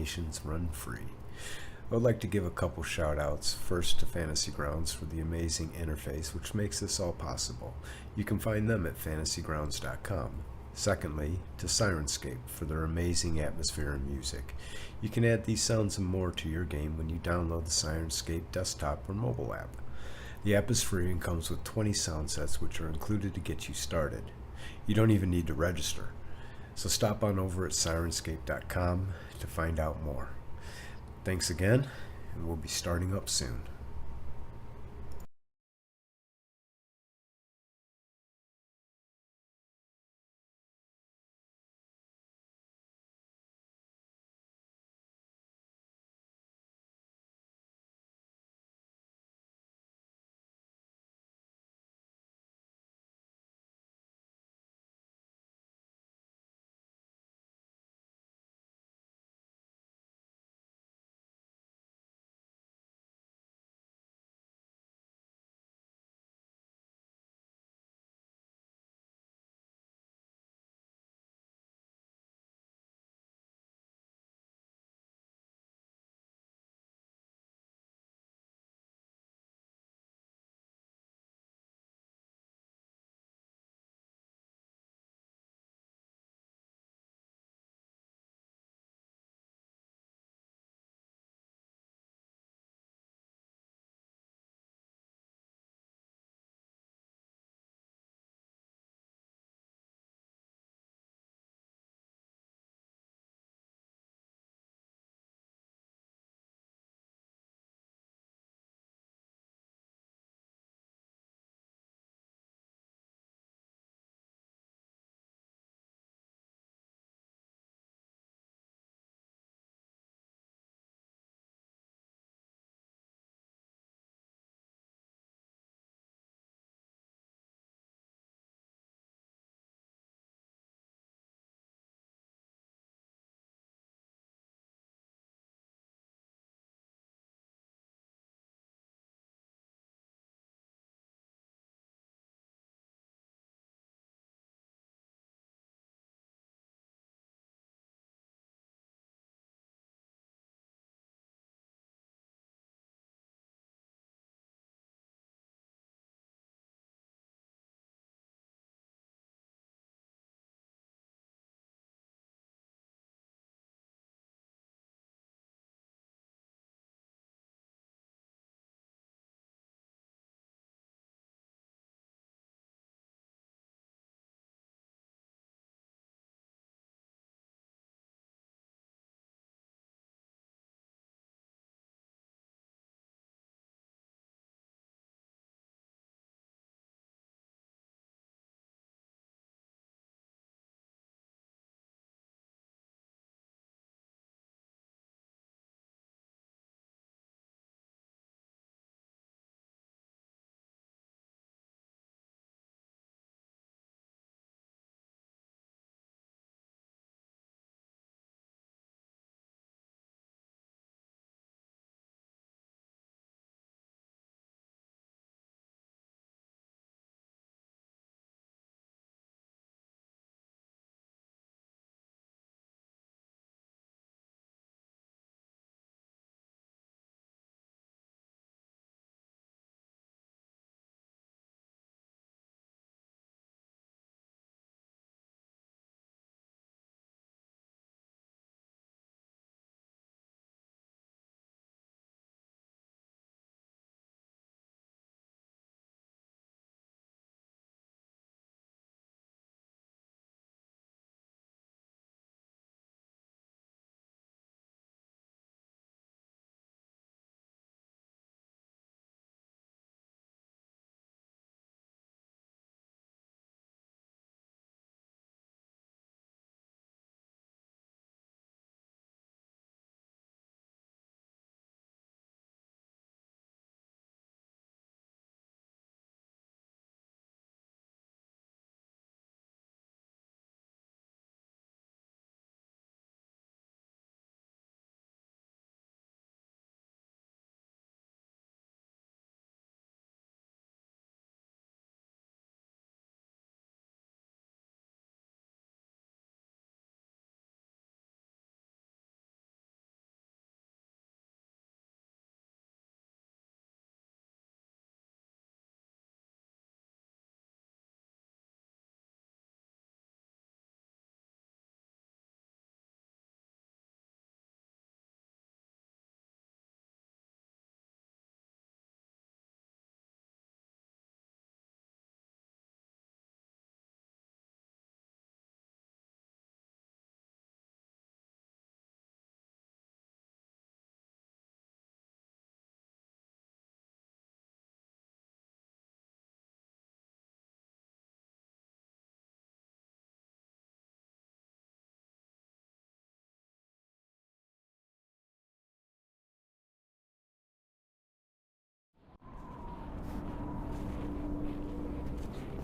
applications run free. I would like to give a couple shout outs. First to Fantasy Grounds for the amazing interface which makes this all possible. You can find them at fantasygrounds.com. Secondly, to Sirenscape for their amazing atmosphere and music. You can add these sounds and more to your game when you download the Sirenscape desktop or mobile app. The app is free and comes with 20 sound sets which are included to get you started. You don't even need to register. So stop on over at Sirenscape.com to find out more. Thanks again, and we'll be starting up soon.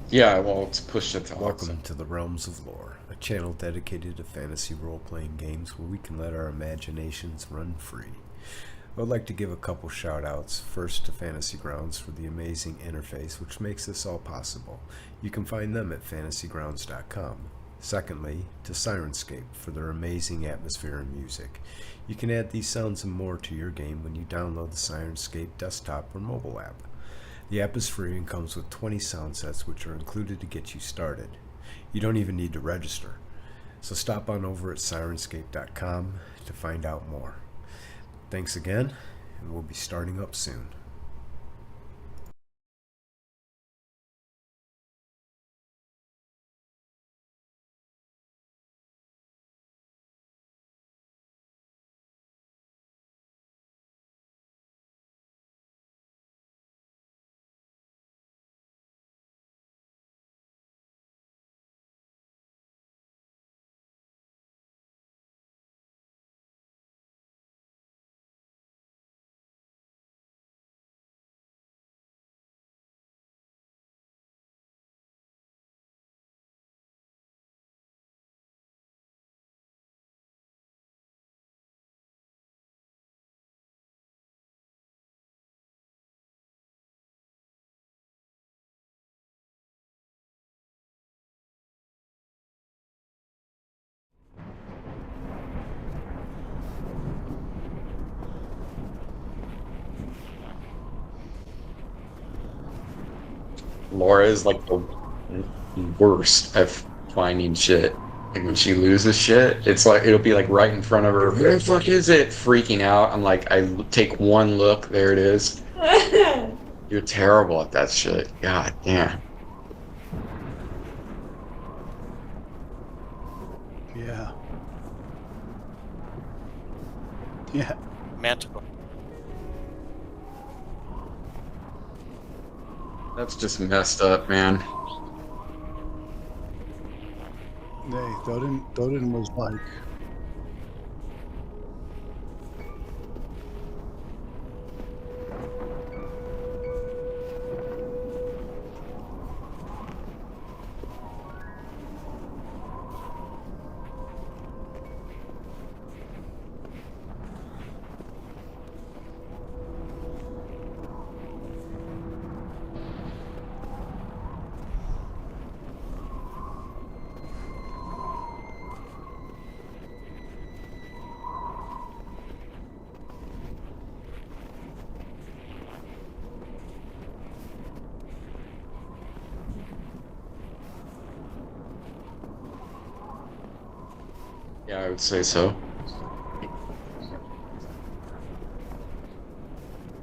Yeah, well, it's push to talk. So. Welcome to the Realms of Lore, a channel dedicated to fantasy role playing games where we can let our imaginations run free. I would like to give a couple shout outs. First to Fantasy Grounds for the amazing interface which makes this all possible. You can find them at fantasygrounds.com. Secondly, to Sirenscape for their amazing atmosphere and music. You can add these sounds and more to your game when you download the Sirenscape desktop or mobile app. The app is free and comes with 20 sound sets which are included to get you started. You don't even need to register. So stop on over at Sirenscape.com to find out more. Thanks again, and we'll be starting up soon. Laura is like the worst at finding shit. Like when she loses shit, it's like it'll be like right in front of her. Where the fuck is it? Freaking out. I'm like, take one look, there it is. You're terrible at that shit. God damn. Yeah. Yeah. Manticore. That's just messed up, man. Hey, Thoden was like, Yeah, I would say so.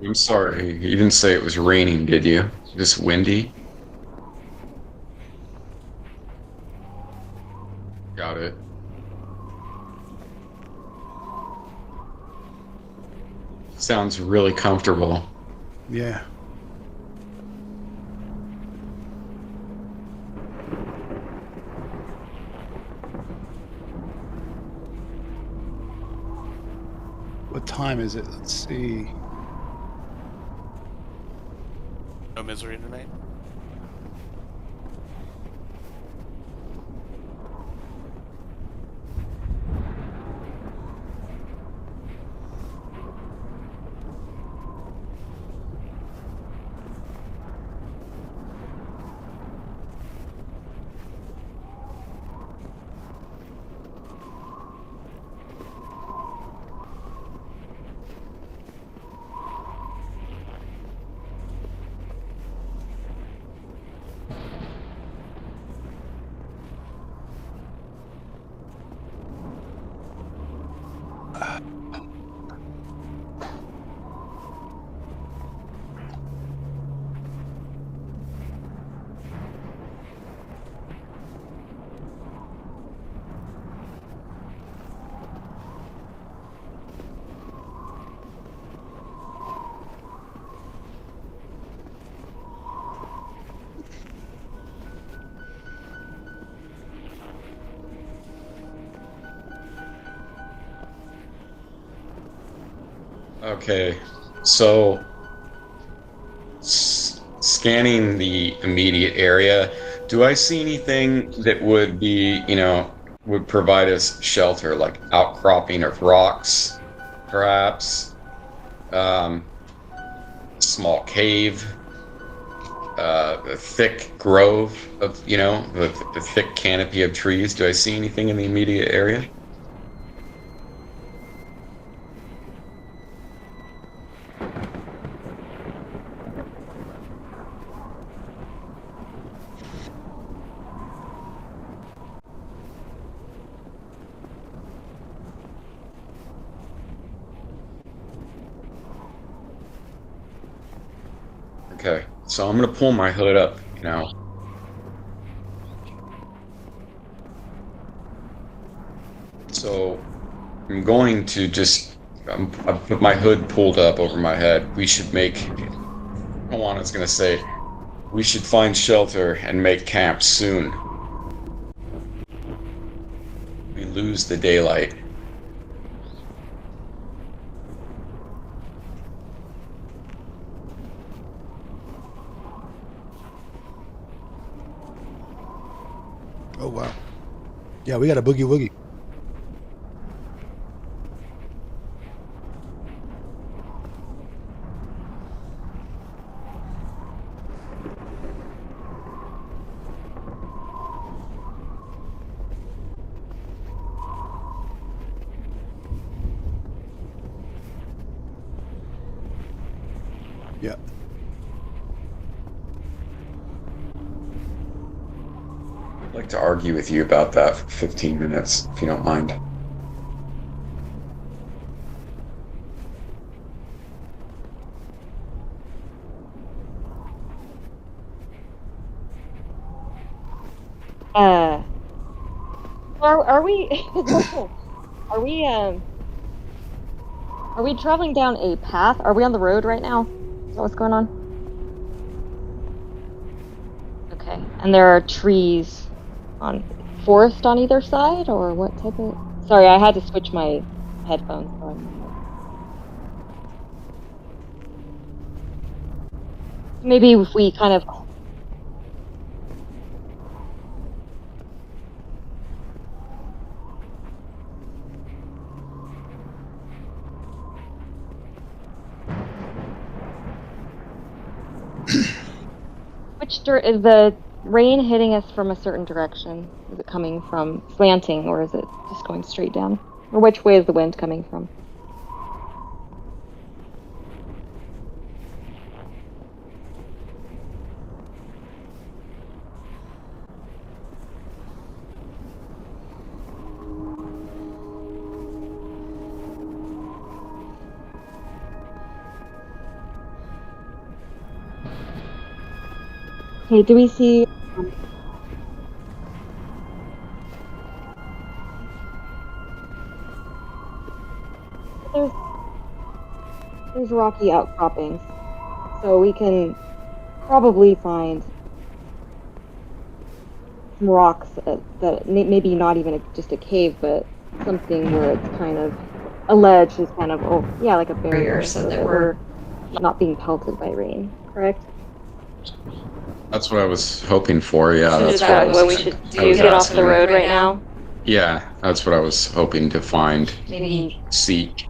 I'm sorry. You didn't say it was raining, did you? Just windy? Got it. Sounds really comfortable. yeah. What time is it? Let's see. No misery tonight. Okay, so scanning the immediate area, Do I see anything that would be, would provide us shelter, like outcropping of rocks, perhaps, um, small cave, a thick grove of, with a thick canopy of trees? Do I see anything in the immediate area? Okay, so I'm gonna pull my hood up, So I'm going to I put my hood pulled up over my head. We should make, Juana's gonna say, we should find shelter and make camp soon. We lose the daylight. Oh wow. Yeah, we got a boogie woogie. Yeah. I'd like to argue with you about that for 15 minutes, if you don't mind. Are we are we traveling down a path? Are we on the road right now? Is that what's going on? Okay. And there are trees on forest on either side, or what type of? Sorry, I had to switch my headphones. Maybe if we kind of. Is the rain hitting us from a certain direction? Is it coming from slanting, or is it just going straight down? Or which way is the wind coming from? Okay, do we see... There's rocky outcroppings, so we can probably find some rocks that maybe not even just a cave, but something where it's kind of a ledge is kind of, like a barrier, so that we're not being pelted by rain, correct? That's what I was hoping for, yeah. So That's is that what we should do? Get off the road right now? Yeah, that's what I was hoping to find. Maybe. Seek.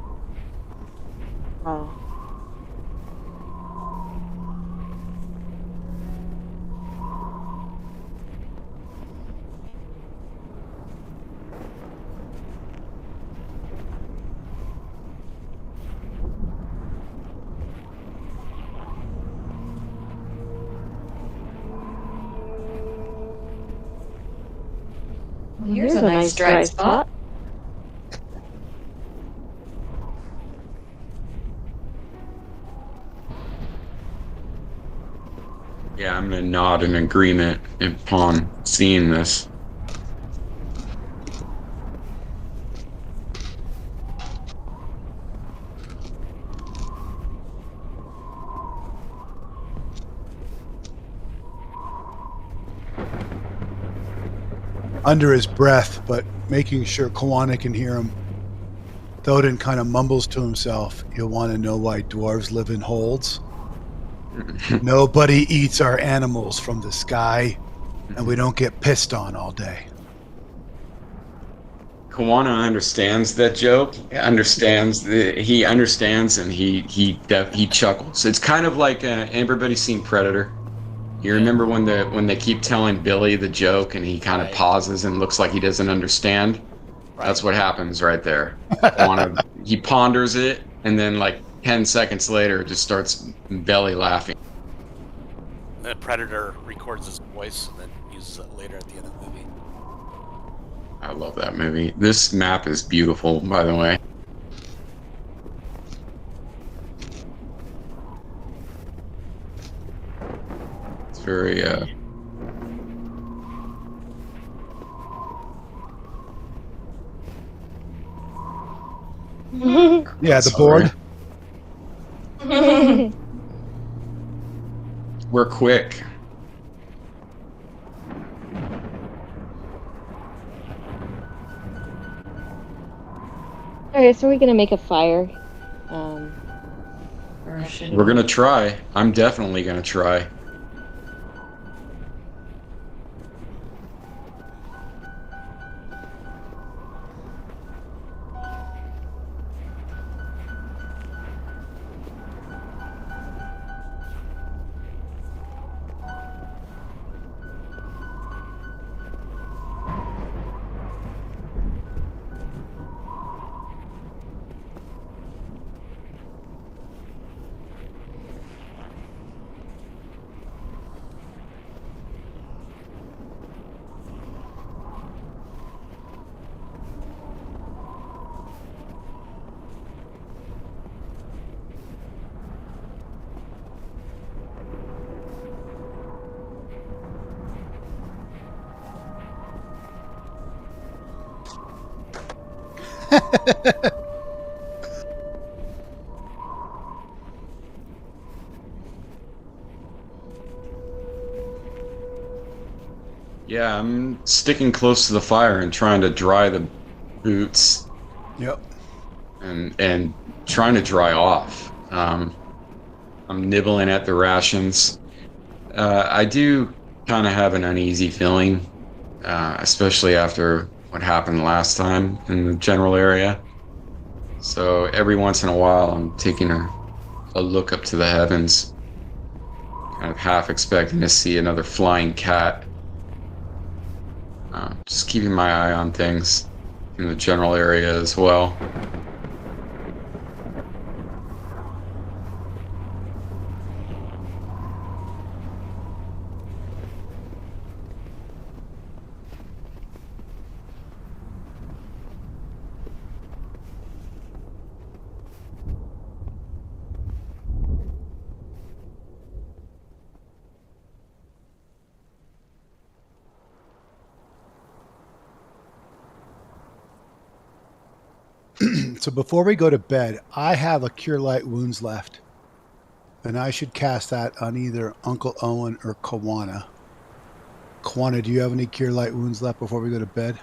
Here's a nice dry spot. Yeah, I'm gonna nod in agreement upon seeing this. Under his breath, but making sure Kawana can hear him. Thodin kind of mumbles to himself, "You'll want to know why dwarves live in holds? Nobody eats our animals from the sky. and we don't get pissed on all day. Kawana understands that joke. He understands, and he chuckles. It's kind of like everybody's seen Predator. You remember when they keep telling Billy the joke, and he kind of Right. pauses and looks like he doesn't understand. Right. That's what happens right there. He ponders it, and then like 10 seconds later, just starts belly laughing. The Predator records his voice and then uses it later at the end of the movie. I love that movie. This map is beautiful, by the way. It's very Yeah, the board. We're quick. Alright, so we're gonna make a fire. Or should We're gonna try. I'm definitely gonna try. Yeah, I'm sticking close to the fire and trying to dry the boots Yep. and trying to dry off. I'm nibbling at the rations. I do kind of have an uneasy feeling, especially after what happened last time in the general area. So every once in a while, I'm taking a look up to the heavens, kind of half expecting to see another flying cat. Just keeping my eye on things in the general area as well. So before we go to bed, I have a Cure Light Wounds left. And I should cast that on either Uncle Owen or Kawana. Kawana, do you have any Cure Light Wounds left before we go to bed?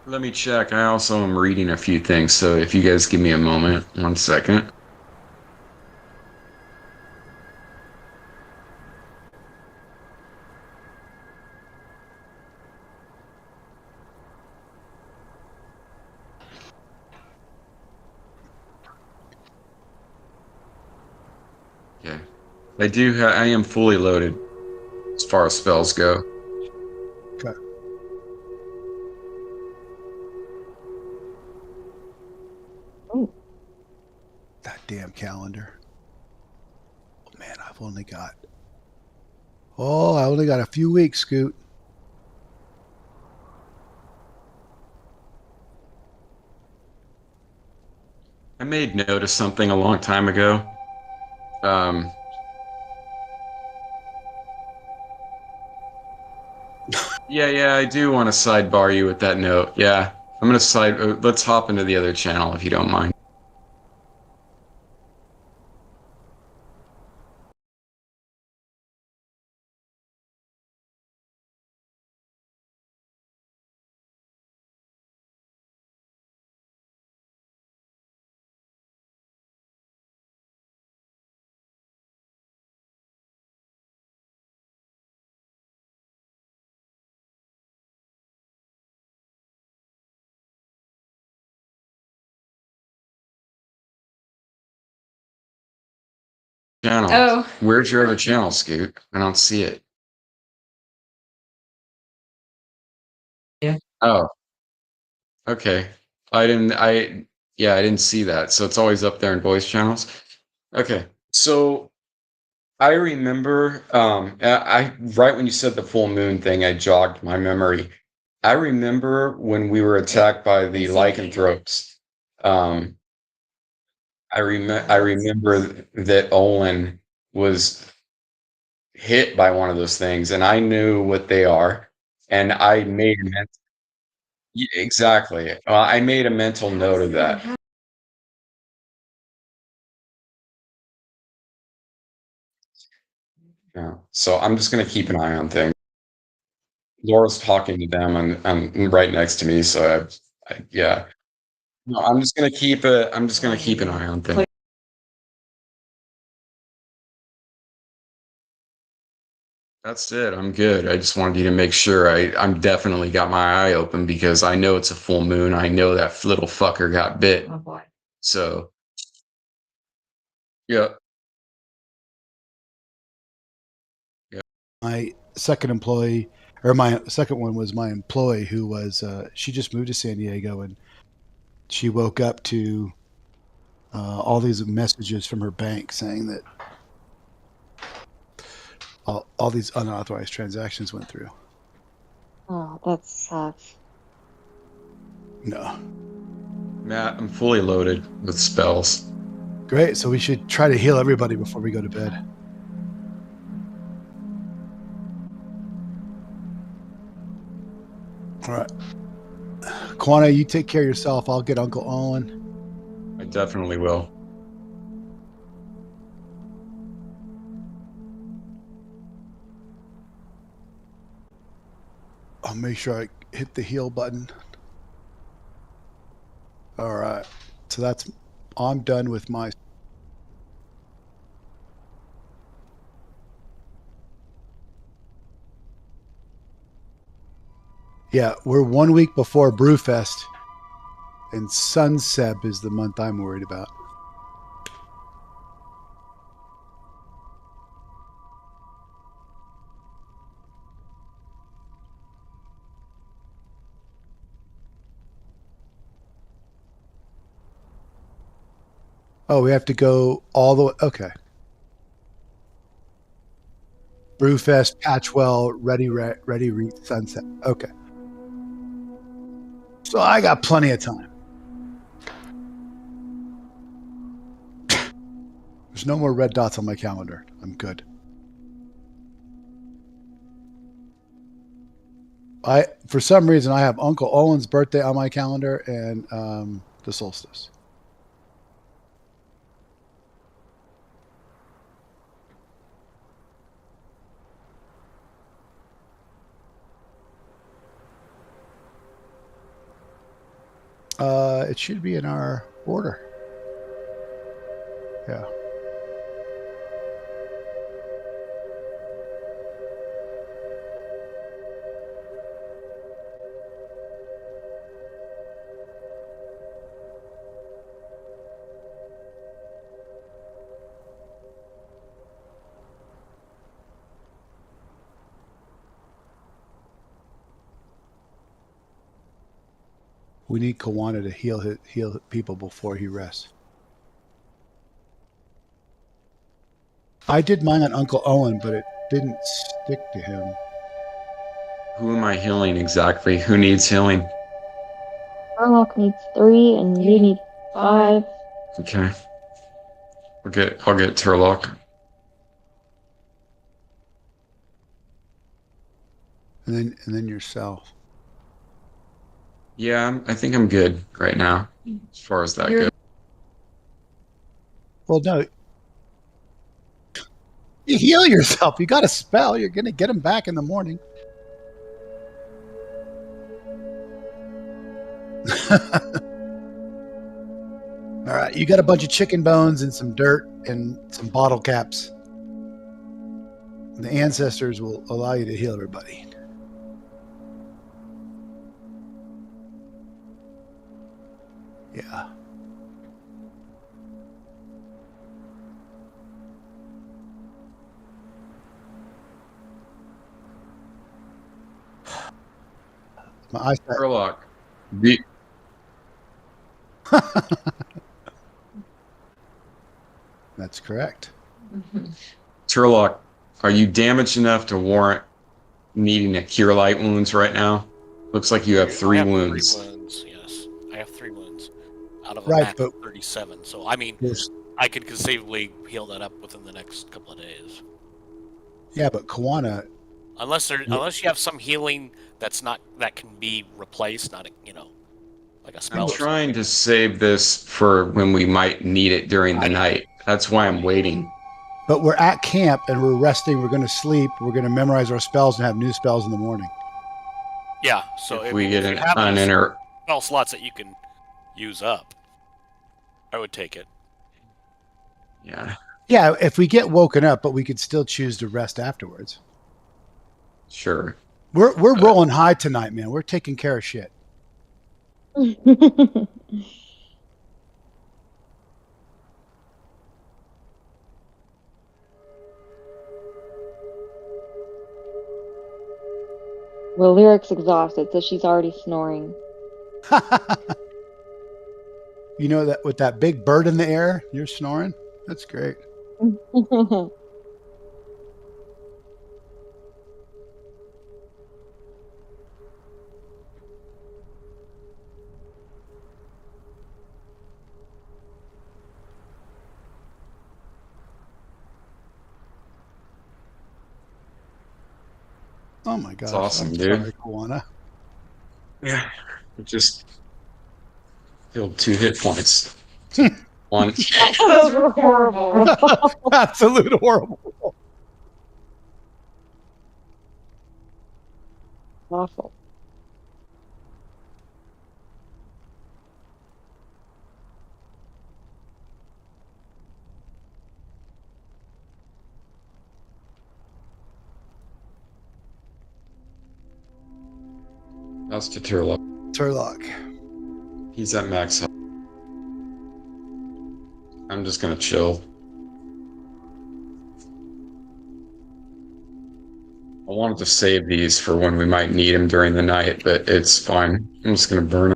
Let me check. I also am reading a few things, so if you guys give me a moment, 1 second. Okay. I am fully loaded as far as spells go. Okay. Oh. That damn calendar. Oh, man, I only got a few weeks, Scoot. I made note of something a long time ago. Um, yeah, I do want to sidebar you with that note. Yeah, I'm gonna let's hop into the other channel if you don't mind. channel. Oh. Where's your other channel, Scoot? I don't see it. Yeah. Oh, okay. I didn't see that. So it's always up there in voice channels. Okay. So I remember, I right when you said the full moon thing, I jogged my memory. I remember when we were attacked by the lycanthropes. Um, I remember that Olin was hit by one of those things, and I knew what they are, and I made a exactly. I made a mental note of that. Yeah. So I'm just gonna keep an eye on things. Laura's talking to them and right next to me, so yeah. No, I'm just gonna keep an eye on things. That's it. I'm good. I just wanted you to make sure I'm definitely got my eye open because I know it's a full moon. I know that little fucker got bit. Oh boy. So yeah. Yeah. My second employee, or my second one was my employee who was, she just moved to San Diego and she woke up to all these messages from her bank saying that all these unauthorized transactions went through. Oh, that sucks. No. Matt, I'm fully loaded with spells. Great. So we should try to heal everybody before we go to bed. All right. Quana, you take care of yourself. I'll get Uncle Owen. I definitely will. I'll make sure I hit the heal button. All right. So I'm done with my. Yeah, we're 1 week before Brewfest, and Sunseb is the month I'm worried about. Oh, we have to go all the way. Okay. Brewfest, Patchwell, Ready, Sunset. Okay. So I got plenty of time. There's no more red dots on my calendar. I'm good. For some reason, I have Uncle Owen's birthday on my calendar and the solstice. It should be in our order. Yeah. We need Kawana to heal people before he rests. I did mine on Uncle Owen, but it didn't stick to him. Who am I healing exactly? Who needs healing? Warlock needs 3, and you need 5. Okay. I'll get Turlock. And then yourself. Yeah, I think I'm good right now, as far as that goes. Well, no. You heal yourself. You got a spell. You're going to get them back in the morning. All right. You got a bunch of chicken bones and some dirt and some bottle caps. The ancestors will allow you to heal everybody. Yeah. My eyesight. Sherlock, That's correct. Sherlock, are you damaged enough to warrant needing a cure light wounds right now? Looks like you have three I have wounds. 3 wounds, yes. I have 3 wounds out of a Right, max but of 37. So, I mean, there's, I could conceivably heal that up within the next couple of days. yeah, but Kawana, Unless you have some healing that can be replaced, not like a spell. I'm or trying to save this for when we might need it during the night. That's why I'm waiting. but we're at camp and we're resting. We're going to sleep. We're going to memorize our spells and have new spells in the morning. Yeah. So If I we mean, get if you an have any uninter, spell slots that you can use up, I would take it. yeah, Yeah, if we get woken up, but we could still choose to rest afterwards. sure. We're rolling high tonight, man. We're taking care of shit. Well, Lyric's exhausted, so she's already snoring. You know that with that big bird in the air, you're snoring? That's great. Oh my gosh. awesome, I'm dude. sorry, Kawana. Yeah, just healed 2 hit points. One. Those were horrible. Absolute horrible. Awful. That's to Turlock. Turlock. He's at max health. I'm just gonna chill. I wanted to save these for when we might need them during the night, but it's fine. I'm just gonna burn them.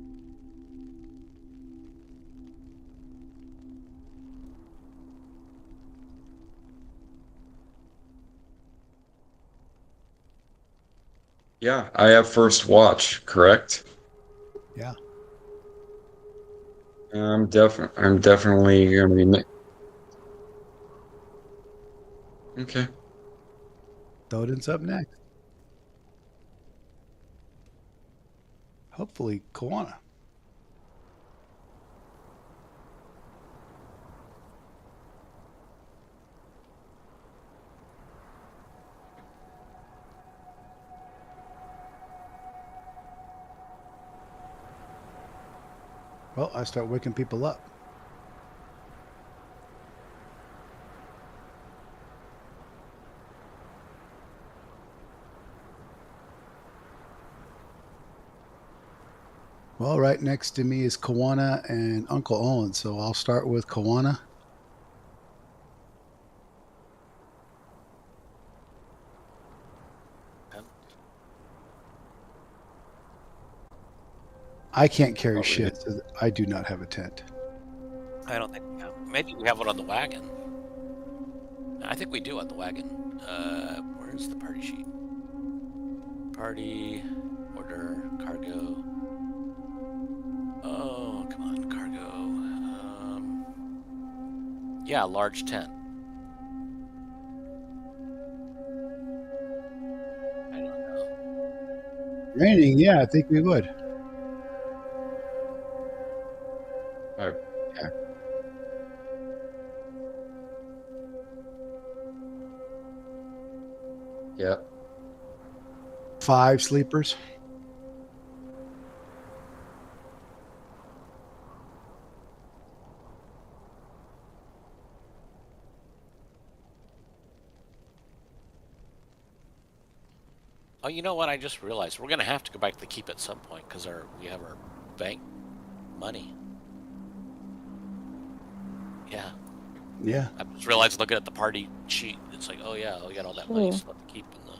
Yeah, I have first watch, correct? Yeah. I'm definitely gonna be. Okay. Doden's up next. Hopefully, Kawana. Well, I start waking people up. Well, right next to me is Kawana and Uncle Owen, so I'll start with Kawana. I can't carry shit, so I do not have a tent. I don't think we have. Maybe we have it on the wagon. I think we do on the wagon. Where's the party sheet? Party, order, cargo. Oh, come on, cargo. Yeah, large tent. I don't know. Raining, yeah, I think we would. Oh, yeah. Yep. 5 sleepers. Oh, you know what? I just realized we're gonna have to go back to the keep at some point because we have our bank money. Yeah. Yeah. I just realized looking at the party sheet, it's like, oh yeah, we got all that money still to keep in the.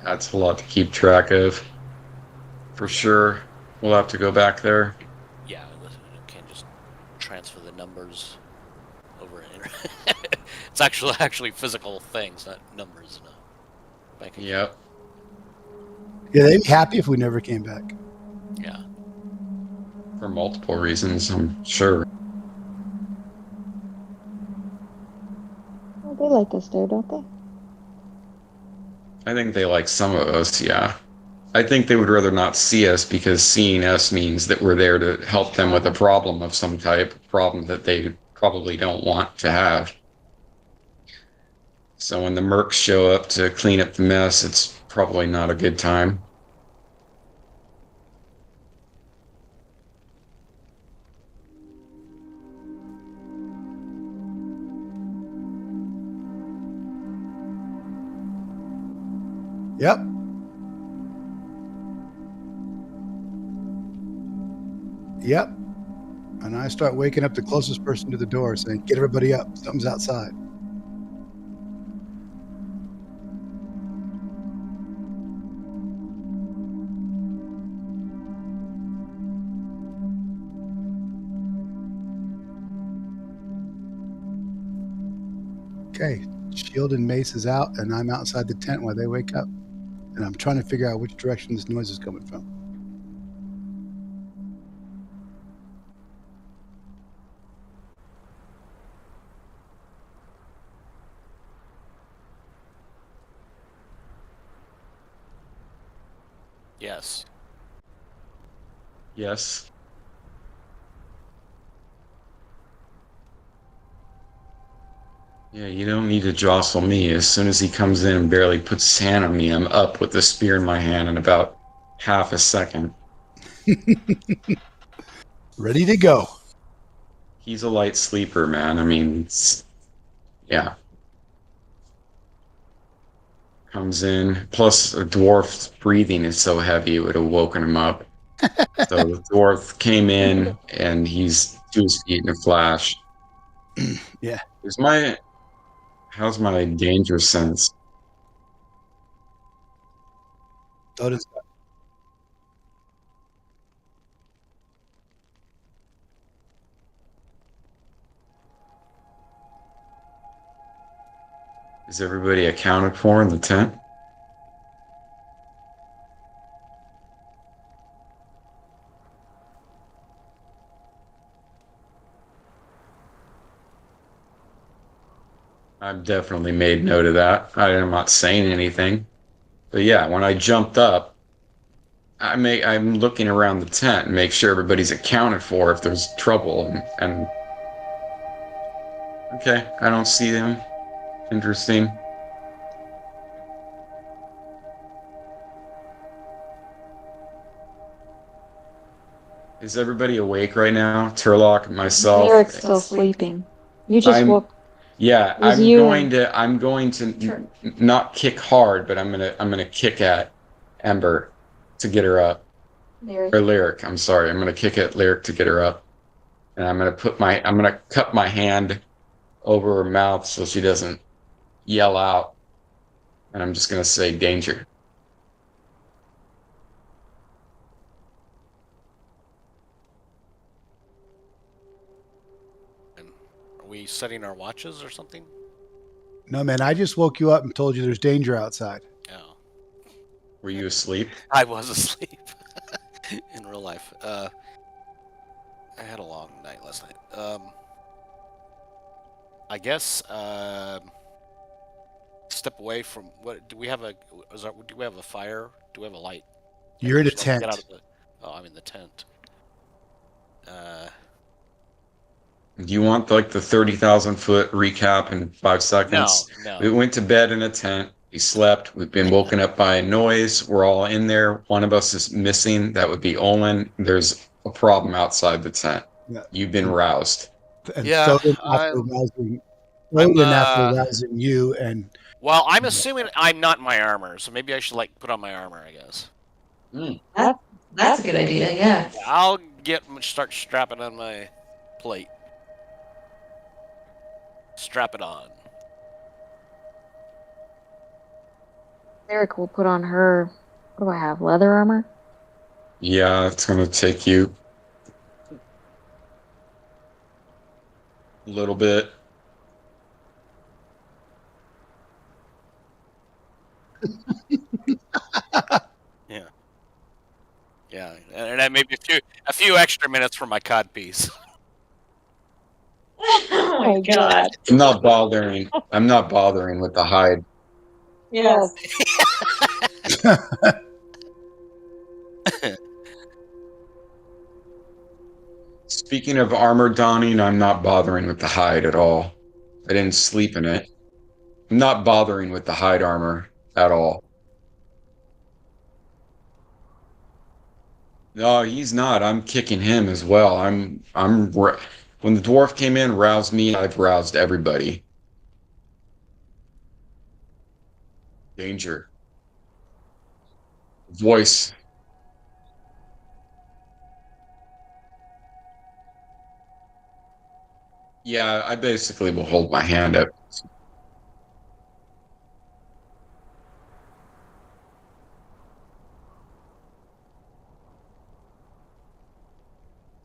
That's a lot to keep track of. For sure. We'll have to go back there. Yeah, you can't just transfer the numbers over an internet. It's actually physical things, not numbers in a bank account. Yep. Yeah, they'd be happy if we never came back. Yeah. For multiple reasons, I'm sure. Well, they like us there, don't they? I think they like some of us, yeah. I think they would rather not see us because seeing us means that we're there to help them with a problem of some type, a problem that they probably don't want to have. So when the mercs show up to clean up the mess, it's probably not a good time. Yep. Yep. And I start waking up the closest person to the door saying, get everybody up. Something's outside. Okay. Shield and mace is out, and I'm outside the tent while they wake up. And I'm trying to figure out which direction this noise is coming from. Yes. Yes. Yeah, you don't need to jostle me. As soon as he comes in and barely puts his hand on me, I'm up with the spear in my hand in about half a second. Ready to go. He's a light sleeper, man. I mean, yeah. Comes in. Plus, a dwarf's breathing is so heavy, it would have woken him up. So the dwarf came in, and he's to his feet in a flash. Yeah. How's my danger sense? Odin's Is everybody accounted for in the tent? I've definitely made note of that. I'm not saying anything. But yeah, when I jumped up, I'm looking around the tent and make sure everybody's accounted for if there's trouble and okay, I don't see them. Interesting. Is everybody awake right now? Turlock, myself. Eric's still sleeping. You just I'm- woke. Yeah, It was I'm you going to not kick hard, but I'm gonna kick at Ember to get her up. Or Lyric, I'm sorry. I'm gonna kick at Lyric to get her up. And I'm gonna cup my hand over her mouth so she doesn't yell out. And I'm just gonna say danger. And are we setting our watches or something? No, man, I just woke you up and told you there's danger outside. No. Were you asleep? I was asleep in real life. I had a long night last night. I guess step away from what do we have do we have a fire? Do we have a light? You're in a Just like get out tent. of I'm in the tent. Do you want like the 30,000-foot recap in 5 seconds? No. We went to bed in a tent. We slept. We've been woken up by a noise. We're all in there. One of us is missing. That would be Olin. There's a problem outside the tent. Yeah. You've been roused. And Yeah, Soden after I'm, rousing you and Well, I'm assuming I'm not in my armor, so maybe I should like put on my armor. I guess. That's a good idea, yeah. I'll start strapping on my plate. Strap it on. Eric will put on her. What do I have? Leather armor? Yeah, it's gonna take you a little bit. Yeah. Yeah, and then maybe a few extra minutes for my cod piece. Oh my god. I'm not bothering. I'm not bothering with the hide. Yes. Speaking of armor donning, I'm not bothering with the hide at all. I didn't sleep in it. I'm not bothering with the hide armor at all. No, he's not. I'm kicking him as well. When the dwarf came in, roused me, I've roused everybody. Danger. Voice. Yeah, I basically will hold my hand up.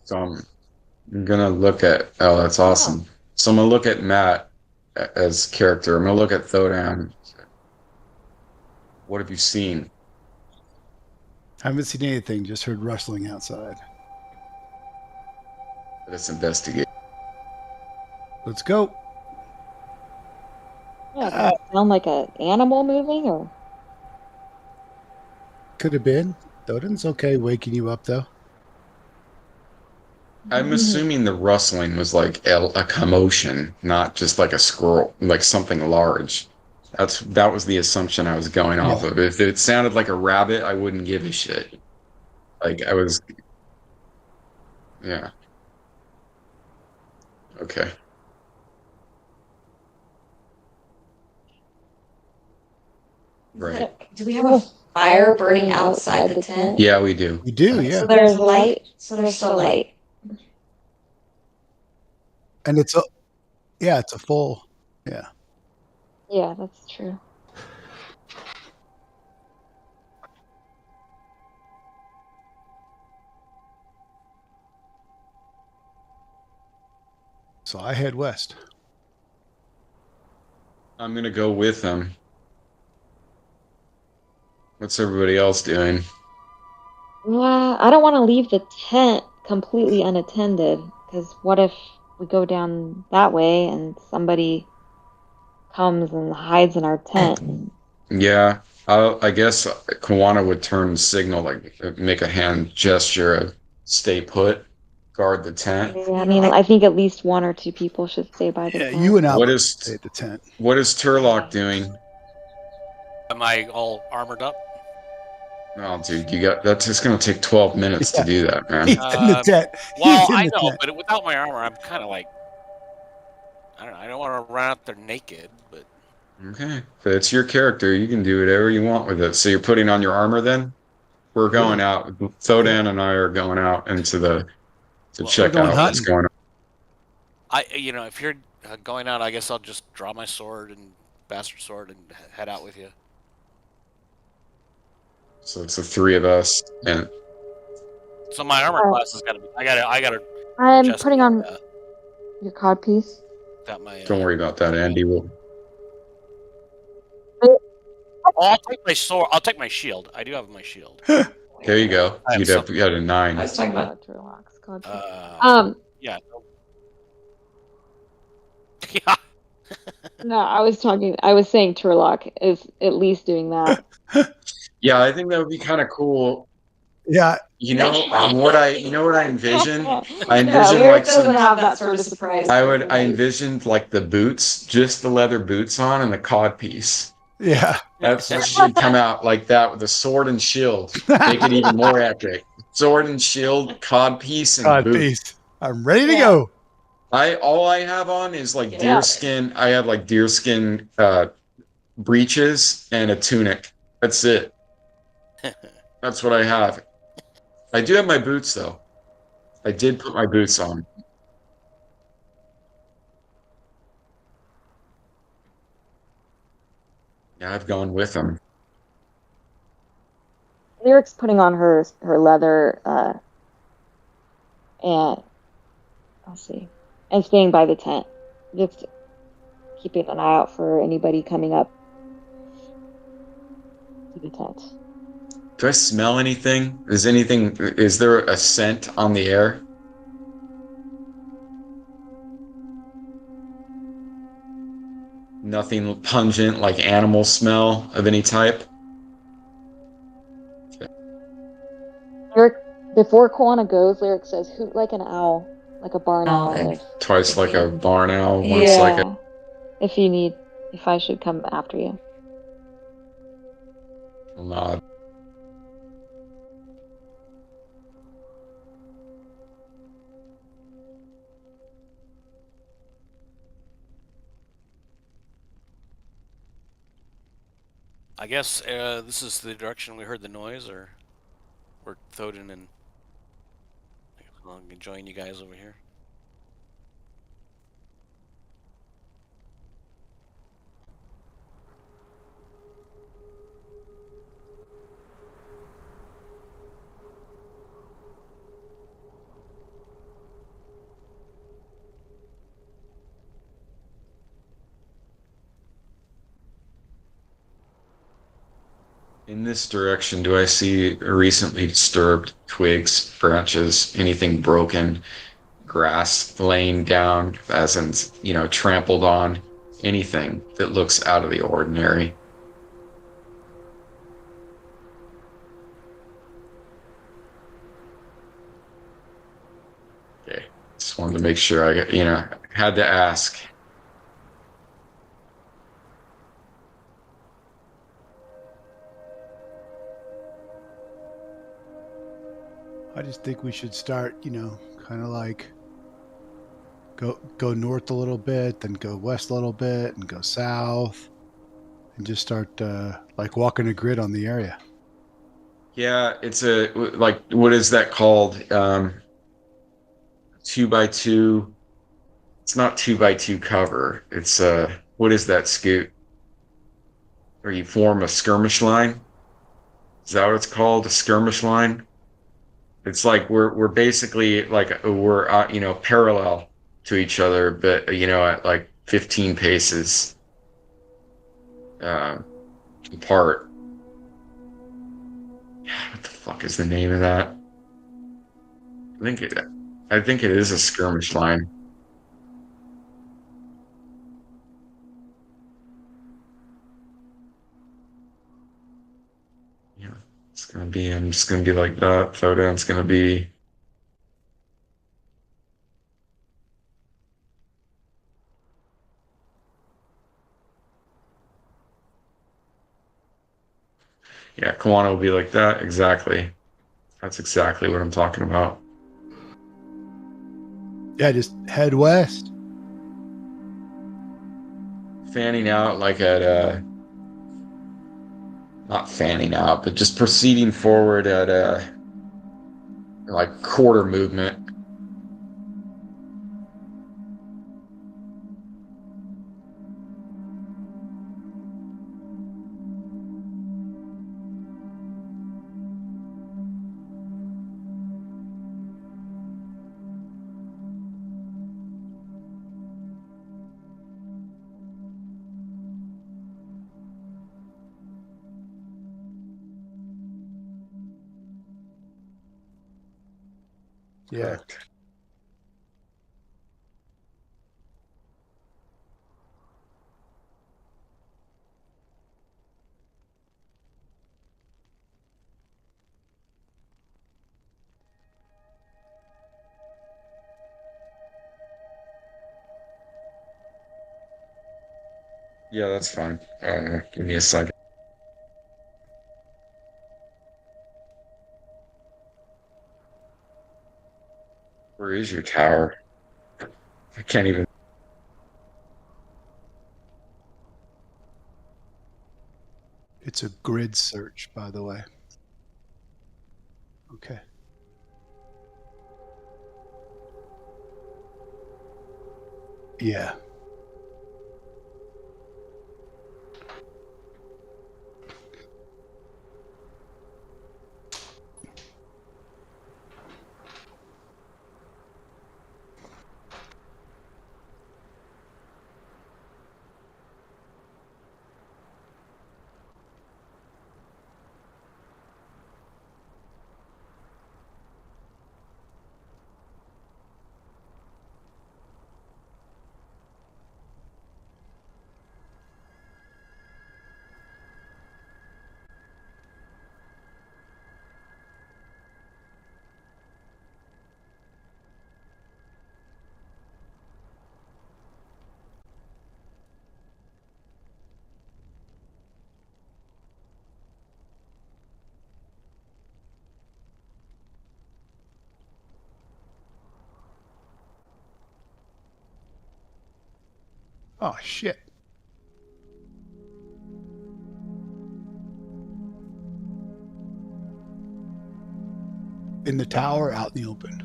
So I'm gonna look at. Oh, that's awesome. So I'm gonna look at Matt as character. I'm gonna look at Thodan. What have you seen? Haven't seen anything. Just heard rustling outside. Let's investigate. Let's go. Yeah, does it sound like an animal moving or? Could have been. Odin's okay waking you up though. I'm assuming the rustling was like a commotion, not just like a squirrel, like something large. That was the assumption I was going off of. If it sounded like a rabbit, I wouldn't give a shit. Like I was, yeah. Okay. Right. Do we have a fire burning outside the tent? Yeah, we do. We do, Okay, yeah. so there's light. So there's still light. And it's a full. Yeah. Yeah, that's true. So I head west. I'm gonna go with them. What's everybody else doing? Well, I don't want to leave the tent completely unattended because what if we go down that way and somebody comes and hides in our tent? Yeah, I guess Kawana would turn and signal, like make a hand gesture of stay put, guard the tent. Yeah, I mean, I think at least one or two people should stay by the Yeah, tent. you and Albert What is stay at the tent. what is Turlock doing? Am I all armored up? Oh, dude, you got that's just gonna take 12 minutes to do that, man. He's in the tent. Well, He's in I the know, tent. but without my armor, I'm kind of like, I don't know. I don't want to run out there naked, but Okay, if it's your character, you can do whatever you want with it. So you're putting on your armor then? We're going out. Thodan and I are going out into to Well, check going out what's hunting. going on. if you're going out, I guess I'll just draw my sword and bastard sword and head out with you. So it's the three of us, and So my armor class has got to be. I gotta. I'm adjust putting my, on your cod piece. got my. don't worry about that, Andy. Will I'll take my sword. I'll take my shield. I do have my shield. there you go. I have You had a 9. I was talking about. Turlock's cod piece. Yeah. No, I was saying Turlock is at least doing that. Yeah, I think that would be kind of cool. Yeah. You know what I envision? I Yeah, envision Lyric like some. doesn't have that sort of surprise. I envisioned like the boots, just the leather boots on, and the cod piece. Yeah. That's what should come out like that with a sword and shield. Make it even more epic. Sword and shield, cod piece, and God, boots. peace. I'm ready to Yeah. go. All I have on is like Yeah. deerskin. I have like deerskin breeches and a tunic. That's it. That's what I have. I do have my boots though. I did put my boots on. Yeah, I've gone with them. Lyric's putting on her leather, and I'll see, and staying by the tent, just keeping an eye out for anybody coming up to the tent. Do I smell anything? Is there a scent on the air? Nothing pungent, like animal smell of any type? Lyric, before Koana goes, Lyric says, "Hoot like an owl, like a barn owl." Owl. If Twice like a barn owl, Yeah. once like a... if I should come after you. nod. I guess this is the direction we heard the noise, or we're Thoden and I'll join you guys over here. In this direction, do I see recently disturbed twigs, branches, anything broken, grass laying down, as in, trampled on, anything that looks out of the ordinary? Okay, just wanted to make sure had to ask. I just think we should start, kind of like go north a little bit, then go west a little bit, and go south, and just start like walking a grid on the area. Yeah, it's what is that called? 2x2. It's not 2x2 cover. It's what is that, Scoot? Where you form a skirmish line? Is that what it's called? A skirmish line? It's like we're basically like we're parallel to each other, but at like 15 paces uh, apart. What the fuck is the name of that? I think it is a skirmish line. Yeah, I'm just gonna be like that. Photon's gonna be... Yeah, Kawana will be like that. Exactly. That's exactly what I'm talking about. Yeah, just head west. Fanning out like at not fanning out, but just proceeding forward at like quarter movement. Yeah. Correct. Yeah, that's fine. Give me a second. Where is your tower? I can't even... It's a grid search, by the way. Okay. Yeah. Oh, shit. In the tower, out in the open.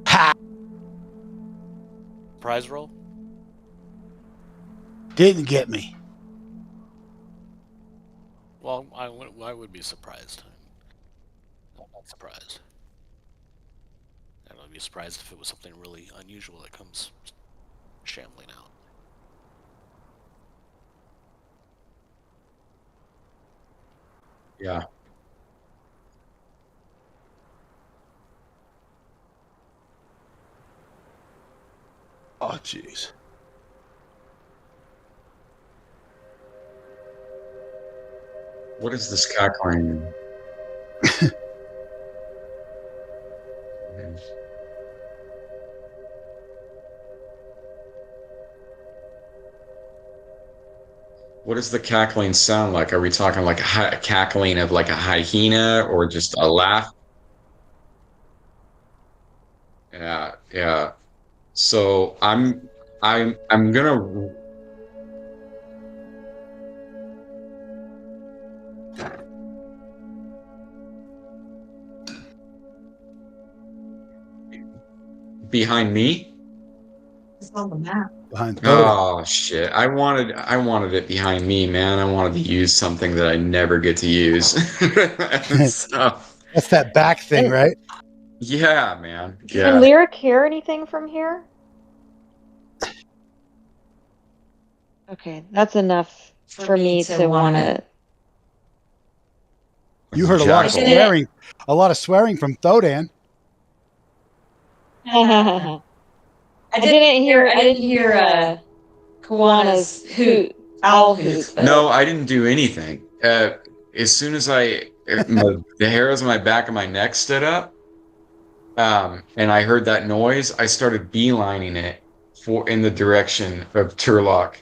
Ha! Prize roll? Didn't get me. Well, I would be surprised. I'm not surprised. And I'd be surprised if it was something really unusual that comes shambling out. Yeah. Oh, jeez. What is this cackling? What does the cackling sound like? Are we talking like a cackling of like a hyena or just a laugh? Yeah, yeah. So I'm gonna behind me. It's on the map. Behind Thodan. Oh shit! I wanted it behind me, man. I wanted to use something that I never get to use. So That's that back thing, And- right? yeah, man. Can Yeah. Lyric hear anything from here? Okay, that's enough for me to want to. You heard a lot of Jackal. swearing. A lot of swearing from Thodan. I didn't hear Kawana's hoot, owl hoot. But No, I didn't do anything. As soon as the hairs on my back of my neck stood up, and I heard that noise, I started beelining it in the direction of Turlock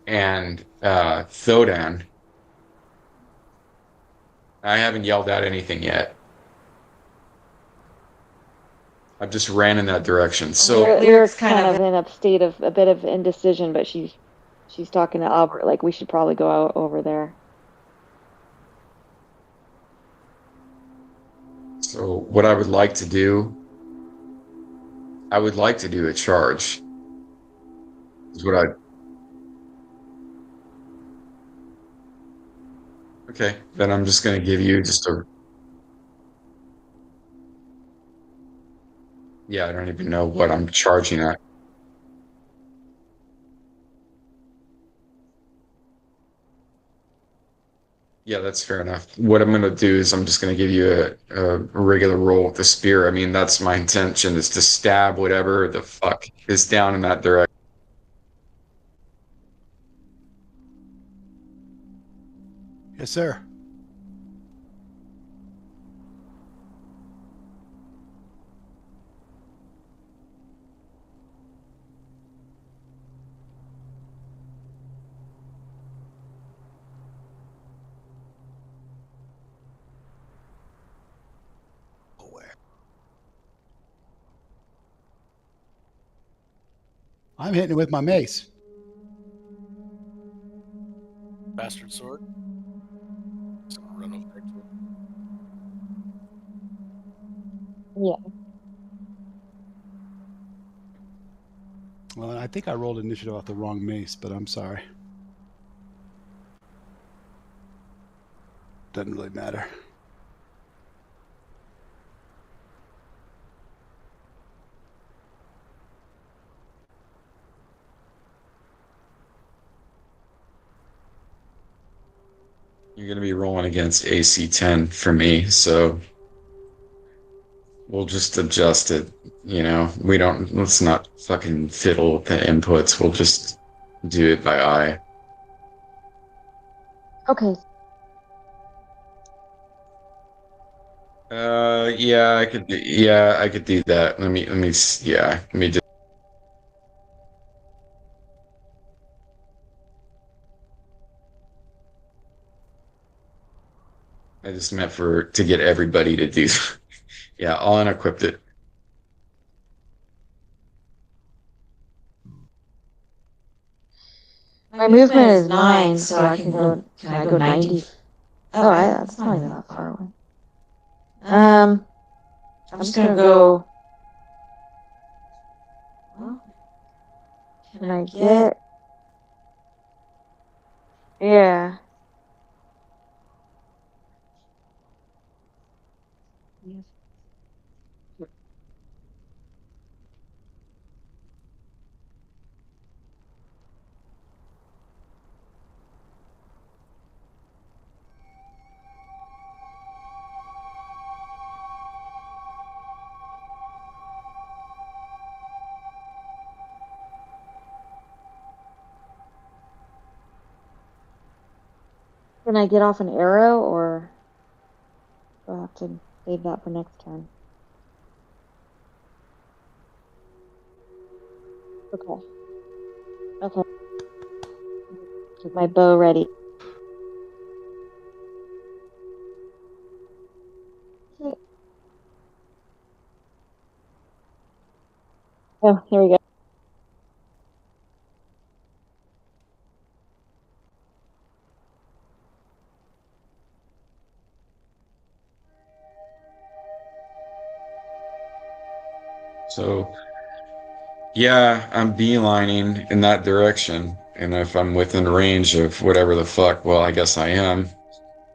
and Thodan. I haven't yelled out anything yet. I just ran in that direction. So Lyric's kind of in a state of a bit of indecision, but she's talking to Albert like we should probably go out over there. So what I would like to do, I would like to do a charge. Is what I. Okay, then I'm just going to give you just a. Yeah, I don't even know what I'm charging at. Yeah, that's fair enough. What I'm going to do is I'm just going to give you a regular roll with the spear. I mean, that's my intention is to stab whatever the fuck is down in that direction. Yes, sir. I'm hitting it with my mace. Bastard sword. So I'll run over there to it. Yeah. Well, I think I rolled initiative off the wrong mace, but I'm sorry. Doesn't really matter. You're going to be rolling against AC 10 for me, so we'll just adjust it. Let's not fucking fiddle with the inputs. We'll just do it by eye. Okay. Yeah, I could do that. Let me just. I just meant to get everybody to do. Yeah, I'll unequip it. My movement is 9, so I can go. Can I go 90? Oh, that's not even that far away. I'm just gonna go. Well, can I get? Yeah. Can I get off an arrow, or do I have to save that for next turn? Okay. Okay. Get my bow ready. Oh, here we go. So yeah, I'm beelining in that direction. And if I'm within range of whatever the fuck, well, I guess I am.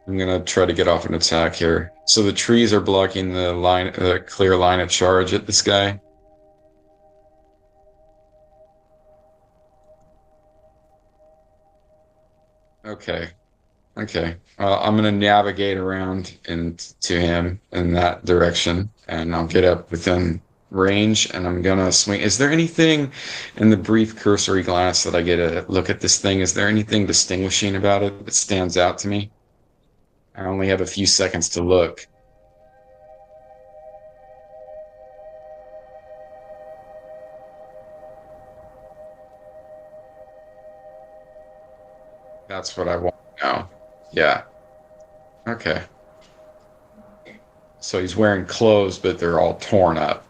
I'm gonna try to get off an attack here. So the trees are blocking the clear line of charge at this guy. Okay. Okay. I'm gonna navigate around and to him in that direction, and I'll get up within range, and I'm gonna swing. Is there anything in the brief cursory glance that I get a look at this thing? Is there anything distinguishing about it that stands out to me? I only have a few seconds to look. That's what I want to know. Yeah. Okay. So he's wearing clothes, but they're all torn up.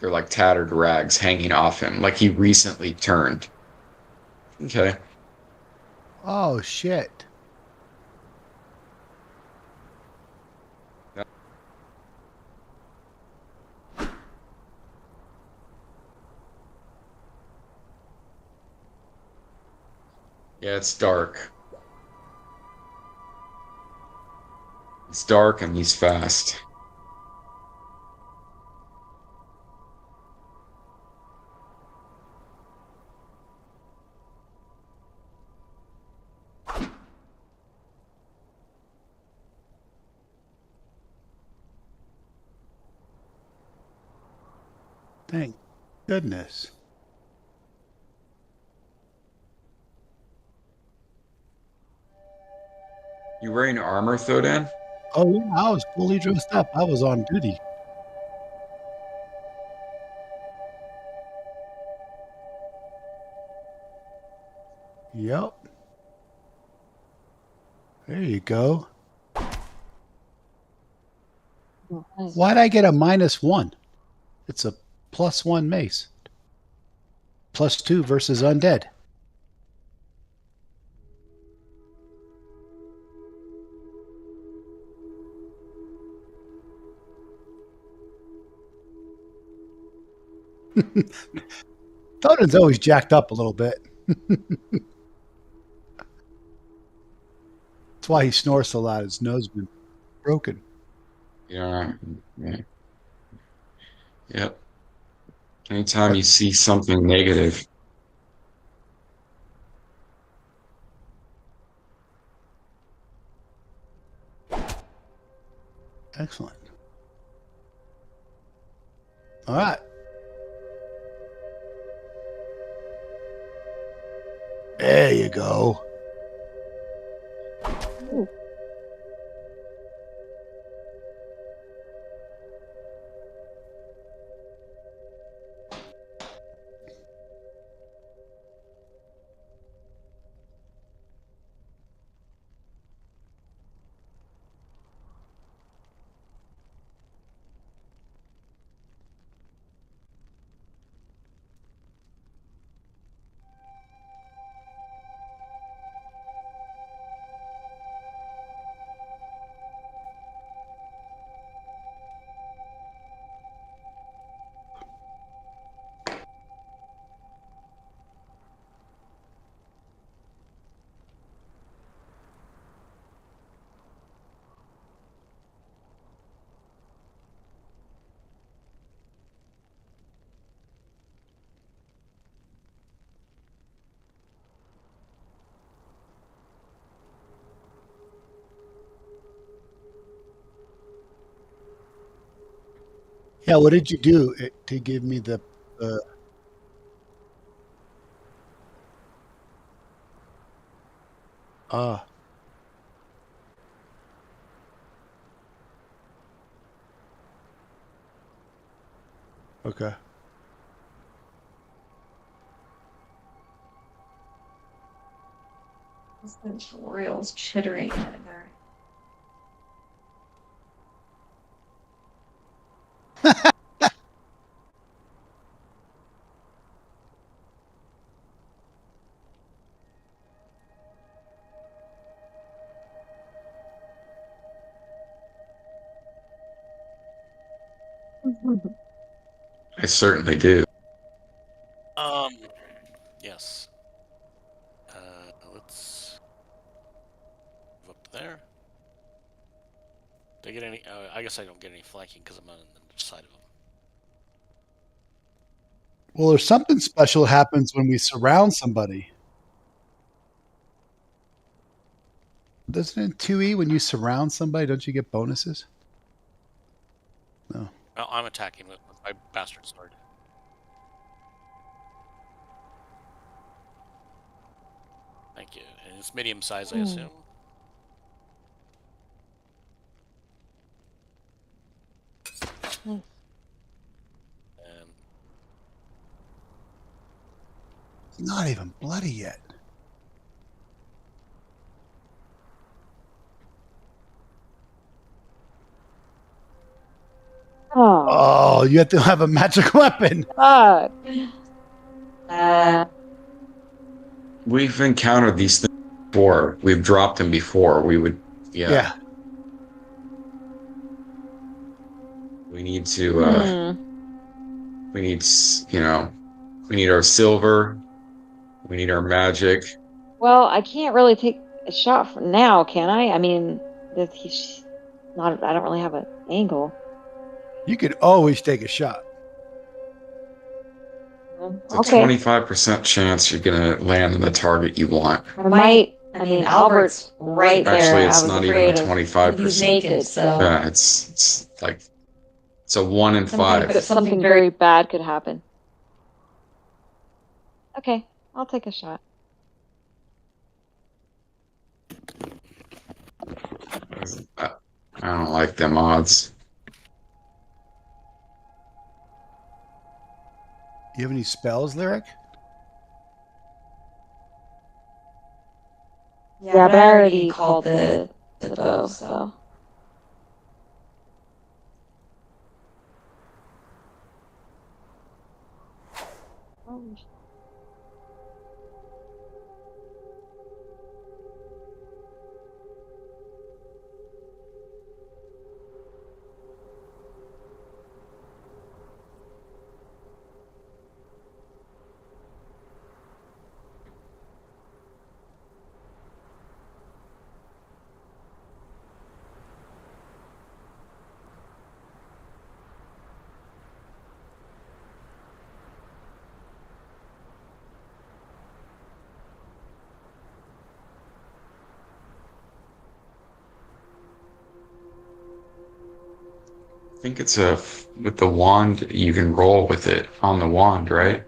They're like tattered rags hanging off him, like he recently turned. Okay. Oh shit! Yeah, it's dark. It's dark and he's fast. Thank goodness. You wearing armor, Thodan? Oh yeah, I was fully dressed up. I was on duty. Yep. There you go. Oh, nice. Why'd I get a -1? It's a +1 mace. +2 versus undead. Thoden's always jacked up a little bit. That's why he snores so loud. His nose has been broken. Yeah. Yeah. Yep. Anytime you see something negative, Excellent. All right. There you go. Ooh. Yeah, what did you do to give me the? Ah, okay. This tutorial's chittering in there. I certainly do. Yes. Let's move up to there. Do I get any? I guess I don't get any flanking because I'm on the side of them. Well, there's something special happens when we surround somebody. Doesn't it 2E when you surround somebody, don't you get bonuses? No. Oh, I'm attacking with my bastard sword. Thank you. And it's medium size, I assume. Nice. And It's not even bloody yet. Oh, Oh, you have to have a magic weapon. fuck. We've encountered these things before. We've dropped them before. We would, Yeah. We need to. Hmm. We need, we need our silver. We need our magic. Well, I can't really take a shot for now, can I? I mean, he's not. I don't really have an angle. You could always take a shot. It's a Okay. 25% chance you're gonna land on the target you want. I might. I mean, Albert's right there. Actually, it's I was not afraid even of- 25%. He's naked, so. Yeah, it's like it's a 1 in 5. But something very bad could happen. Okay, I'll take a shot. I don't like them odds. You have any spells, Lyric? Yeah, but I already called the bow, so. Oh, I think it's with the wand you can roll with it on the wand, right?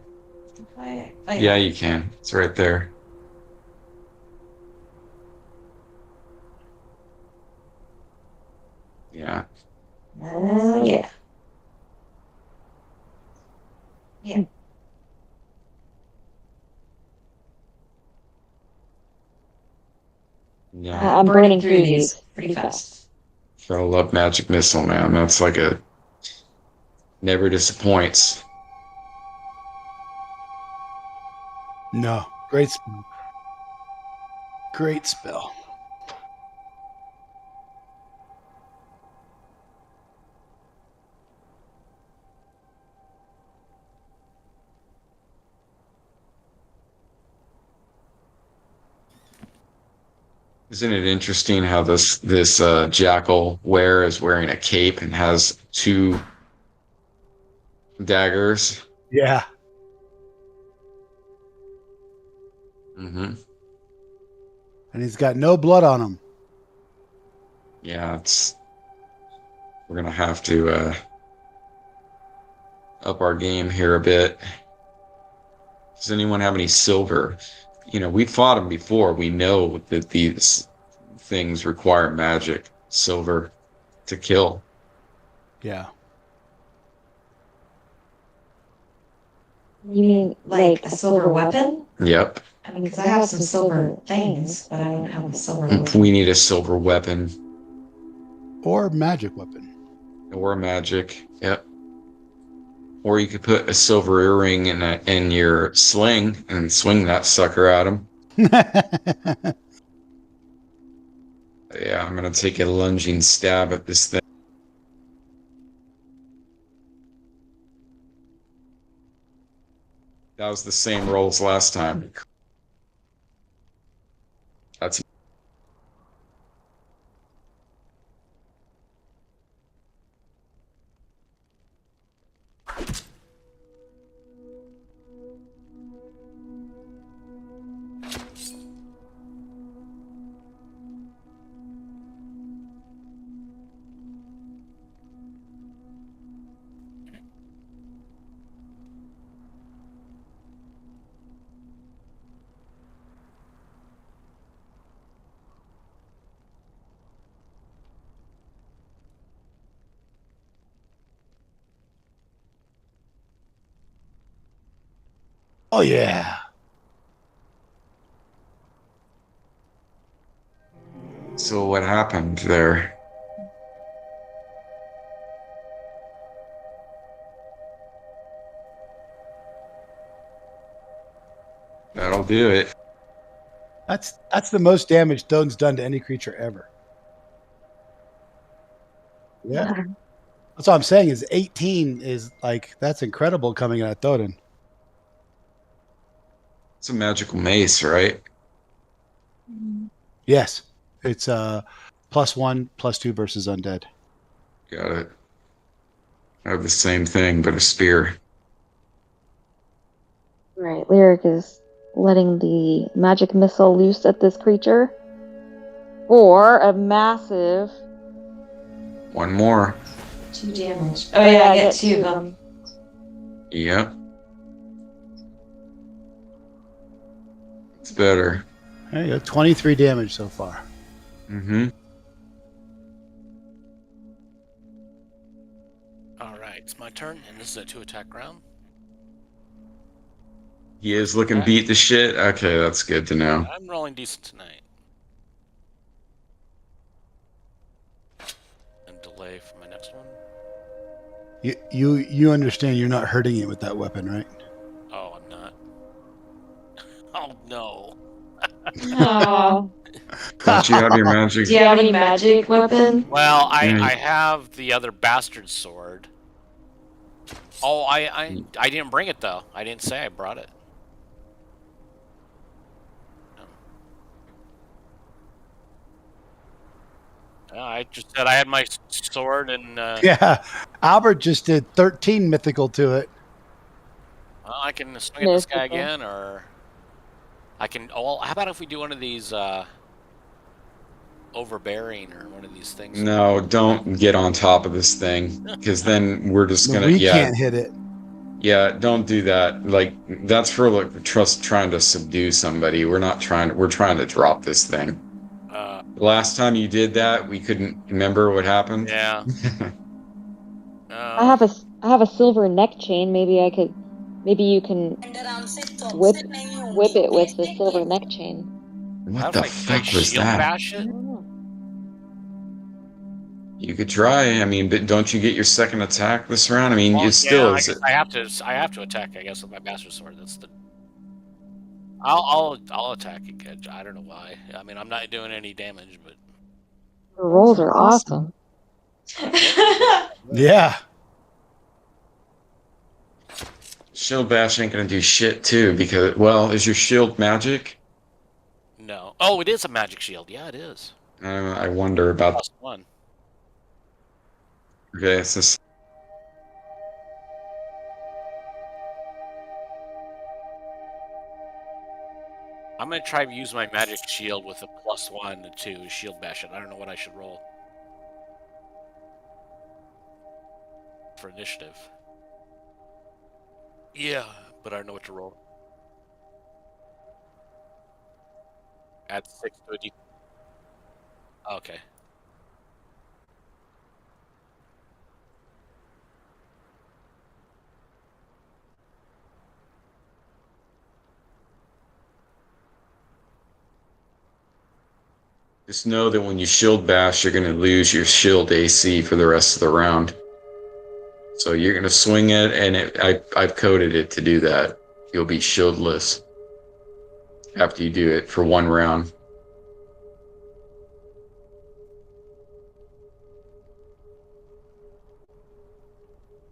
Yeah, you can. It's right there. Yeah. Yeah. Yeah. Yeah. I'm burning through these pretty fast. I love magic missile, man. That's like a never disappoints. No. Great spell. Great spell. Isn't it interesting how this jackal is wearing a cape and has 2 daggers? Yeah. Mm-hmm. And he's got no blood on him. Yeah, we're gonna have to up our game here a bit. Does anyone have any silver? You know, we fought them before. We know that these things require magic, silver, to kill. Yeah. You mean like a silver weapon? Yep. I mean, because I have some silver things, but I don't have a silver weapon. We need a silver weapon. Or magic weapon. Or magic. Yep. Or you could put a silver earring in your sling and swing that sucker at him. Yeah, I'm gonna take a lunging stab at this thing. That was the same rolls last time. That's Oh, yeah. so what happened there? That'll do it. That's the most damage Stone's done to any creature ever. Yeah. That's what I'm saying is 18 is like, that's incredible coming out of Thoden. It's a magical mace, right? Yes. It's +1, +2 versus undead. Got it. I have the same thing, but a spear. Right, Lyric is letting the magic missile loose at this creature. For a massive... One more. 2 damage. Oh yeah, I get 2 of them. Yep. It's better. There you go. 23 damage so far. Mm-hmm. Alright, it's my turn, and this is a 2-attack round. He is looking beat to shit. Okay, that's good to know. I'm rolling decent tonight. And delay for my next one. You understand you're not hurting it with that weapon, right? Oh, I'm not. Oh, no. Oh. Don't you have your magic? Do you have any magic weapon? Well, Yeah. I have the other bastard sword. Oh, I didn't bring it, though. I didn't say I brought it. No, I just said I had my sword and... Yeah. Albert just did 13 mythical to it. Well, I can swing at this guy again, or... I can... Oh, how about if we do one of these, overbearing, or one of these things? No, don't get on top of this thing, because then we're just gonna... We can't hit it. Yeah, don't do that. Like, that's for, like, trying to subdue somebody. We're not trying to... We're trying to drop this thing. Last time you did that, we couldn't remember what happened. Yeah. I have a silver neck chain. Maybe you can whip it with the silver neck chain. What the fuck was shield that? bash it? I don't know. You could try. I mean, but don't you get your second attack this round? I mean, Well, it's still... I guess I have to attack, I guess, with my bastard sword. That's the... I'll attack again. I don't know why. I mean, I'm not doing any damage, but... The rolls are awesome. Yeah. Shield bash ain't gonna do shit, too, because... Well, is your shield magic? No. Oh, it is a magic shield. Yeah, it is. I wonder about... +1. Okay, it's this... I'm gonna try to use my magic shield with a +1 to shield bash it. I don't know what I should roll for initiative. Yeah, but I don't know what to roll. Add 6 to a D. Okay. Just know that when you shield bash, you're going to lose your shield AC for the rest of the round. So you're going to swing it, and I've coded it to do that. You'll be shieldless after you do it for 1 round.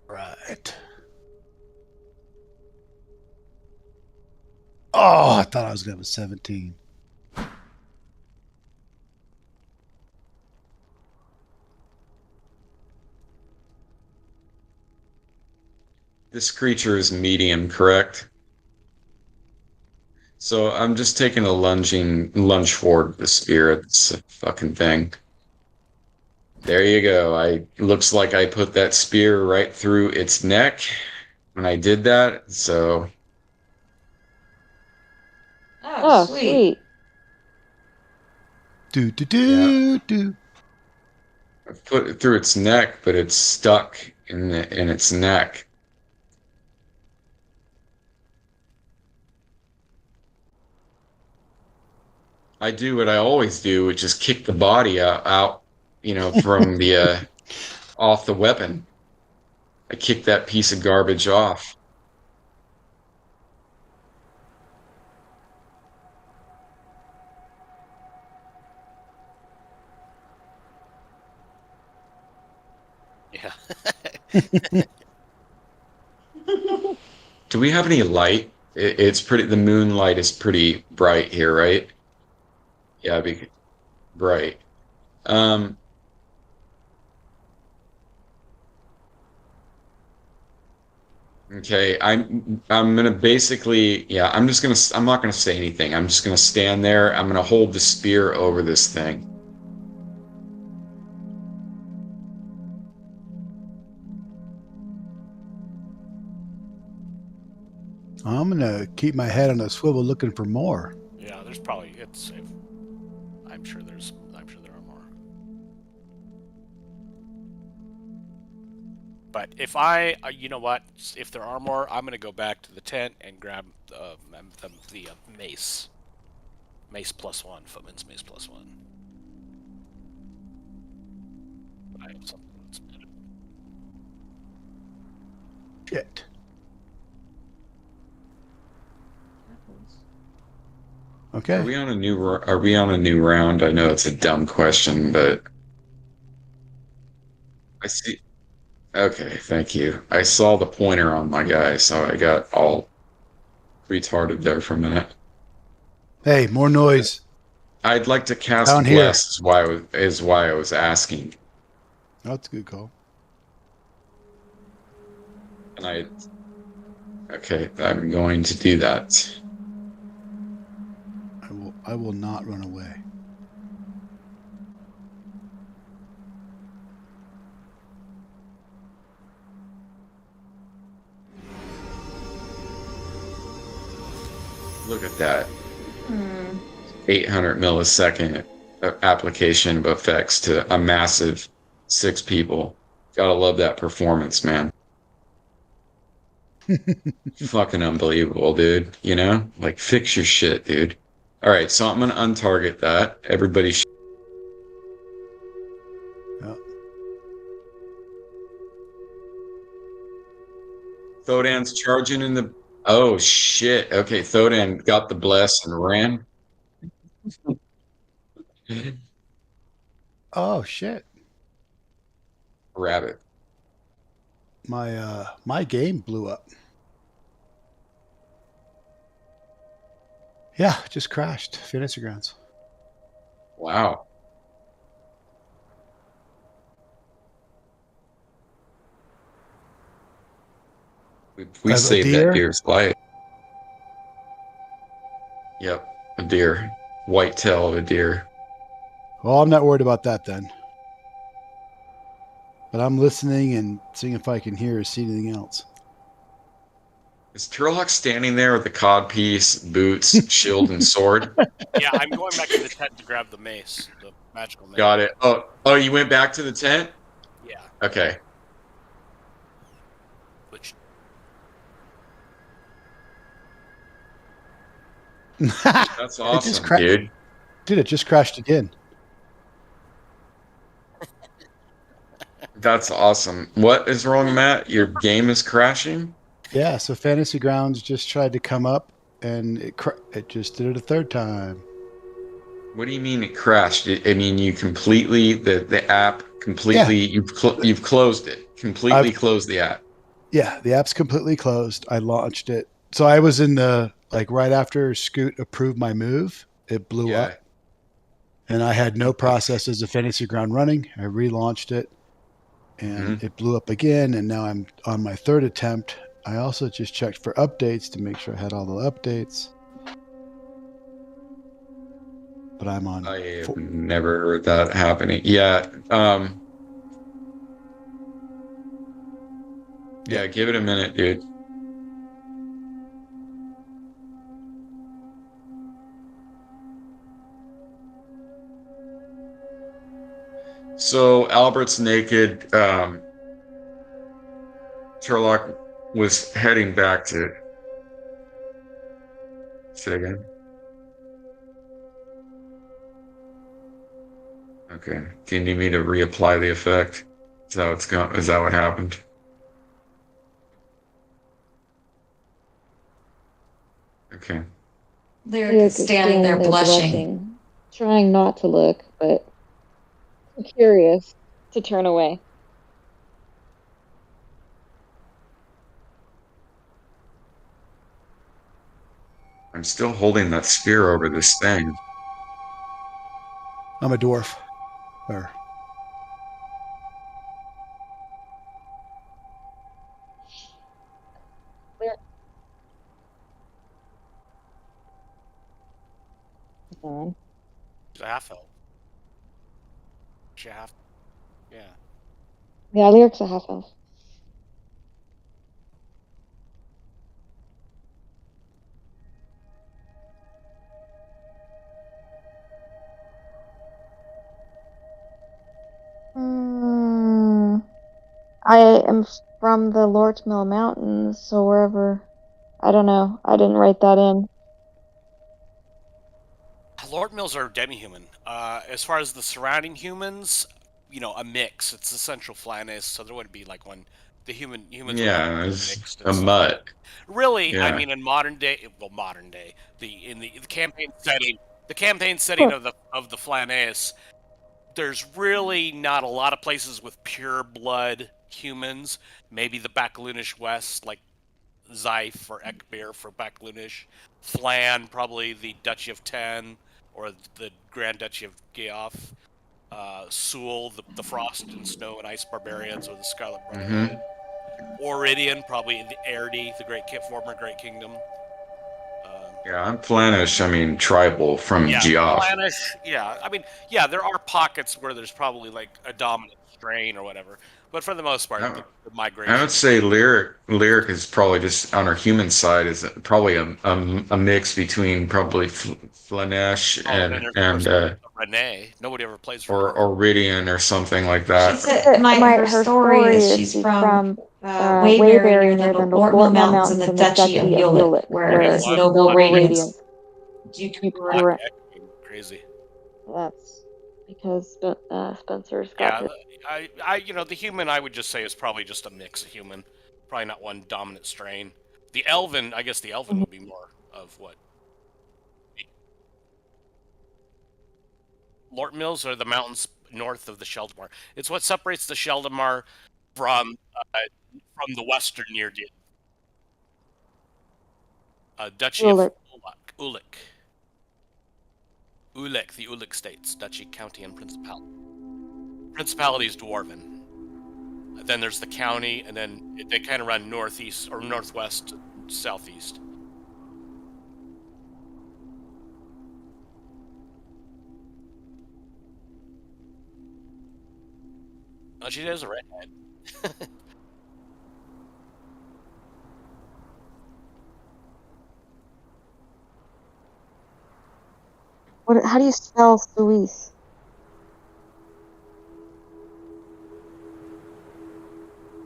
Right. Oh, I thought I was going to have a 17. This creature is medium, correct? So I'm just taking a lunge forward with the spear. It's a fucking thing. There you go. Looks like I put that spear right through its neck when I did that. So Oh, sweet. Do, do, yeah, do, do. I put it through its neck, but it's stuck in its neck. I do what I always do, which is kick the body out from the off the weapon. I kick that piece of garbage off. Yeah. Do we have any light? It's pretty. The moonlight is pretty bright here, right? Yeah, bright. Um, okay, I'm gonna basically, yeah, I'm not gonna say anything. I'm just gonna stand there. I'm gonna hold the spear over this thing. I'm going to keep my head on a swivel looking for more. Yeah, there's probably I'm sure there are more. But if you know what, if there are more, I'm gonna go back to the tent and grab the mace. Mace +1, footman's mace +1. But I have something that's better. Shit. Okay. Are we on a new round? I know it's a dumb question, but I see. Okay, thank you. I saw the pointer on my guy, so I got all retarded there for a minute. Hey, more noise. I'd like to cast Down here. Bless is why I was asking. That's a good call. And okay, I'm going to do that. I will not run away. Look at that. 800 millisecond application of effects to a massive 6 people. Gotta love that performance, man. Fucking unbelievable, dude. Like, fix your shit, dude. All right, so I'm gonna untarget that. Everybody. Yep. Thodan's charging in the. Oh shit. Okay, Thodan got the bless and ran. Oh shit. Rabbit. My game blew up. Yeah, just crashed. Fantasy Grounds. Wow. We Of a saved deer? that deer's life. Yep, a deer. White tail of a deer. Well, I'm not worried about that then. But I'm listening and seeing if I can hear or see anything else. Is Turlock standing there with the codpiece, boots, shield, and sword? Yeah, I'm going back to the tent to grab the mace, the magical mace. Got it. Oh, you went back to the tent? Yeah, Okay. which That's It just awesome, dude. Dude, it just crashed again. That's awesome. What is wrong, Matt? Your game is crashing? Yeah, so Fantasy Grounds just tried to come up, and it just did it a third time. What do you mean it crashed? I mean, you completely the app completely you've closed it. Completely I've closed the app. Yeah, the app's completely closed. I launched it. So I was in the like right after Scoot approved my move, it blew Yeah. up. And I had no processes of Fantasy Ground running. I relaunched it and Mhm. it blew up again. And now I'm on my third attempt. I also just checked for updates to make sure I had all the updates. But I'm on I have never heard that happening. Yeah. Yeah, give it a minute, dude. So Albert's naked. Sherlock was heading back to. Say again. Okay. Do you need me to reapply the effect? Is that what's going? Is that what happened? Okay. Lyric is standing there blushing. trying not to look, but curious to turn away. I'm still holding that spear over this thing. I'm a dwarf. Or On. is a half elf. She half. Yeah. Yeah, Lyric's a half elf. I am from the Lord's Mill Mountains, so wherever. I don't know. I didn't write that in. Lord Mills are demi-human. As far as the surrounding humans, a mix. It's the central Flannis, so there wouldn't be like one. The humans would have Yeah, to be it's mixed a and stuff. mutt. Really, I Yeah. mean, in modern day, the campaign setting of the Flannis, there's really not a lot of places with pure blood humans. Maybe the Backloonish West, like Zyfe or Ekbir for Backloonish. Flan, probably the Duchy of Ten or the Grand Duchy of Geoff. Sewell, the Frost and Snow and Ice Barbarians or the Scarlet Brotherhood. Oridian, probably the Airdy, the former Great Kingdom. Yeah, I'm Flanish. I mean, tribal from Yeah, Geoff. Flanish. Yeah, I mean, yeah, there are pockets where there's probably like a dominant strain or whatever, but for the most part, the I migration. would say lyric is probably just on our human side is probably a mix between probably Flanesh Oh, and then there's of course Renee. Nobody ever plays Renee. or Iridian or something like She that. said her story is she's from Waybury near the Lord Mill Mountains in the Duchy of Hewlett, where There's noble radiance. Crazy. That's because Spencer's Yeah, got the human I would just say is probably just a mix of human, probably not one dominant strain. The elven, I guess the elven would be more of what. Lort Mills are the mountains north of the Sheldamar. It's what separates the Sheldamar from the western near Duchy of Ulick. Ulick, the Ulick states, Duchy, County, and Principality. Principality is Dwarven. Then there's the county, and then they kind of run northeast or northwest to southeast. Oh, she is a redhead. How do you spell Suis?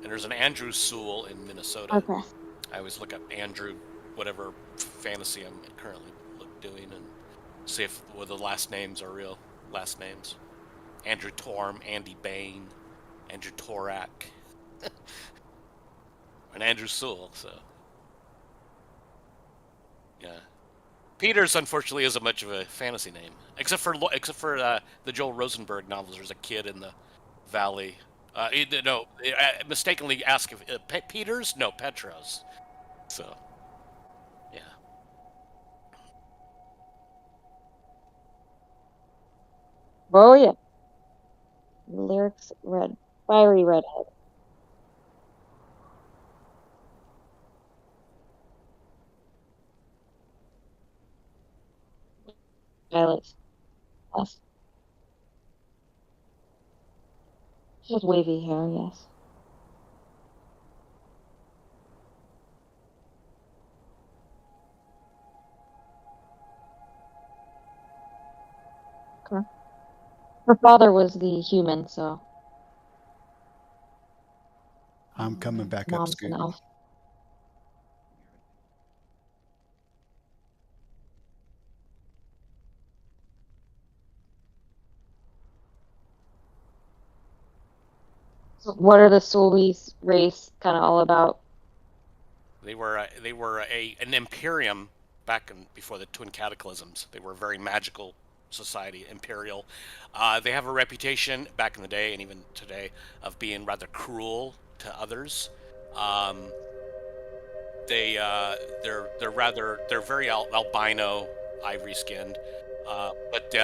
And there's an Andrew Sewell in Minnesota. Okay. I always look up Andrew, whatever fantasy I'm currently doing, and see if the last names are real last names. Andrew Torm, Andy Bain, Andrew Torak, and Andrew Sewell. So, yeah. Peters, unfortunately, isn't much of a fantasy name, except for the Joel Rosenberg novels. There's a kid in the valley. Mistakenly asked if Peters? No, Petros. So, yeah. Oh yeah. Lyrics red. Fiery redhead. Violet. Yes. She has wavy hair, yes. Okay. Her father was the human, so I'm coming back up, mom's an Scoot. elf. So what are the Solis race kind of all about? They were an Imperium before the Twin Cataclysms. They were a very magical society, Imperial. They have a reputation back in the day and even today of being rather cruel to others. Um, they're very albino, ivory skinned, but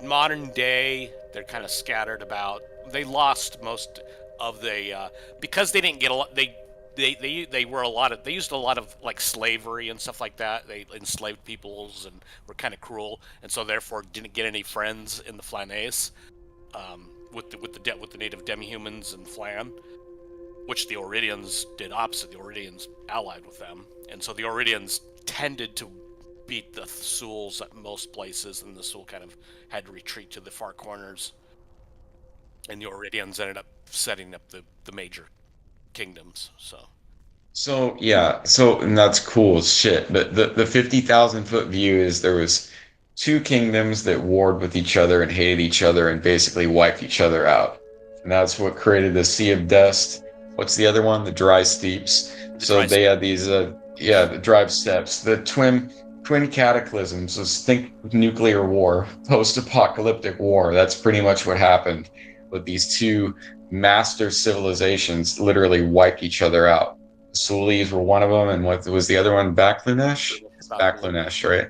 modern day they're kind of scattered about. They lost most of the because they didn't get a lot. They were a lot of they used a lot of like slavery and stuff like that. They enslaved peoples and were kind of cruel, and so therefore didn't get any friends in the Flanace with the native demi-humans and Flan, which the Auridians did opposite. The Auridians allied with them, and so the Auridians tended to beat the Souls at most places, and the Soul kind of had to retreat to the far corners, and the Auridians ended up setting up the major kingdoms. So yeah, and that's cool as shit. But the 50,000 foot view is there was two kingdoms that warred with each other and hated each other and basically wiped each other out. And that's what created the Sea of Dust. What's the other one? The Dry Steeps. The So dry they had these the Dry Steppes. The twin cataclysms was think nuclear war, post-apocalyptic war. That's pretty much what happened with these two master civilizations literally wiped each other out. Sulis were one of them, and what was the other one? Backlunesh? It's Backlunesh, right?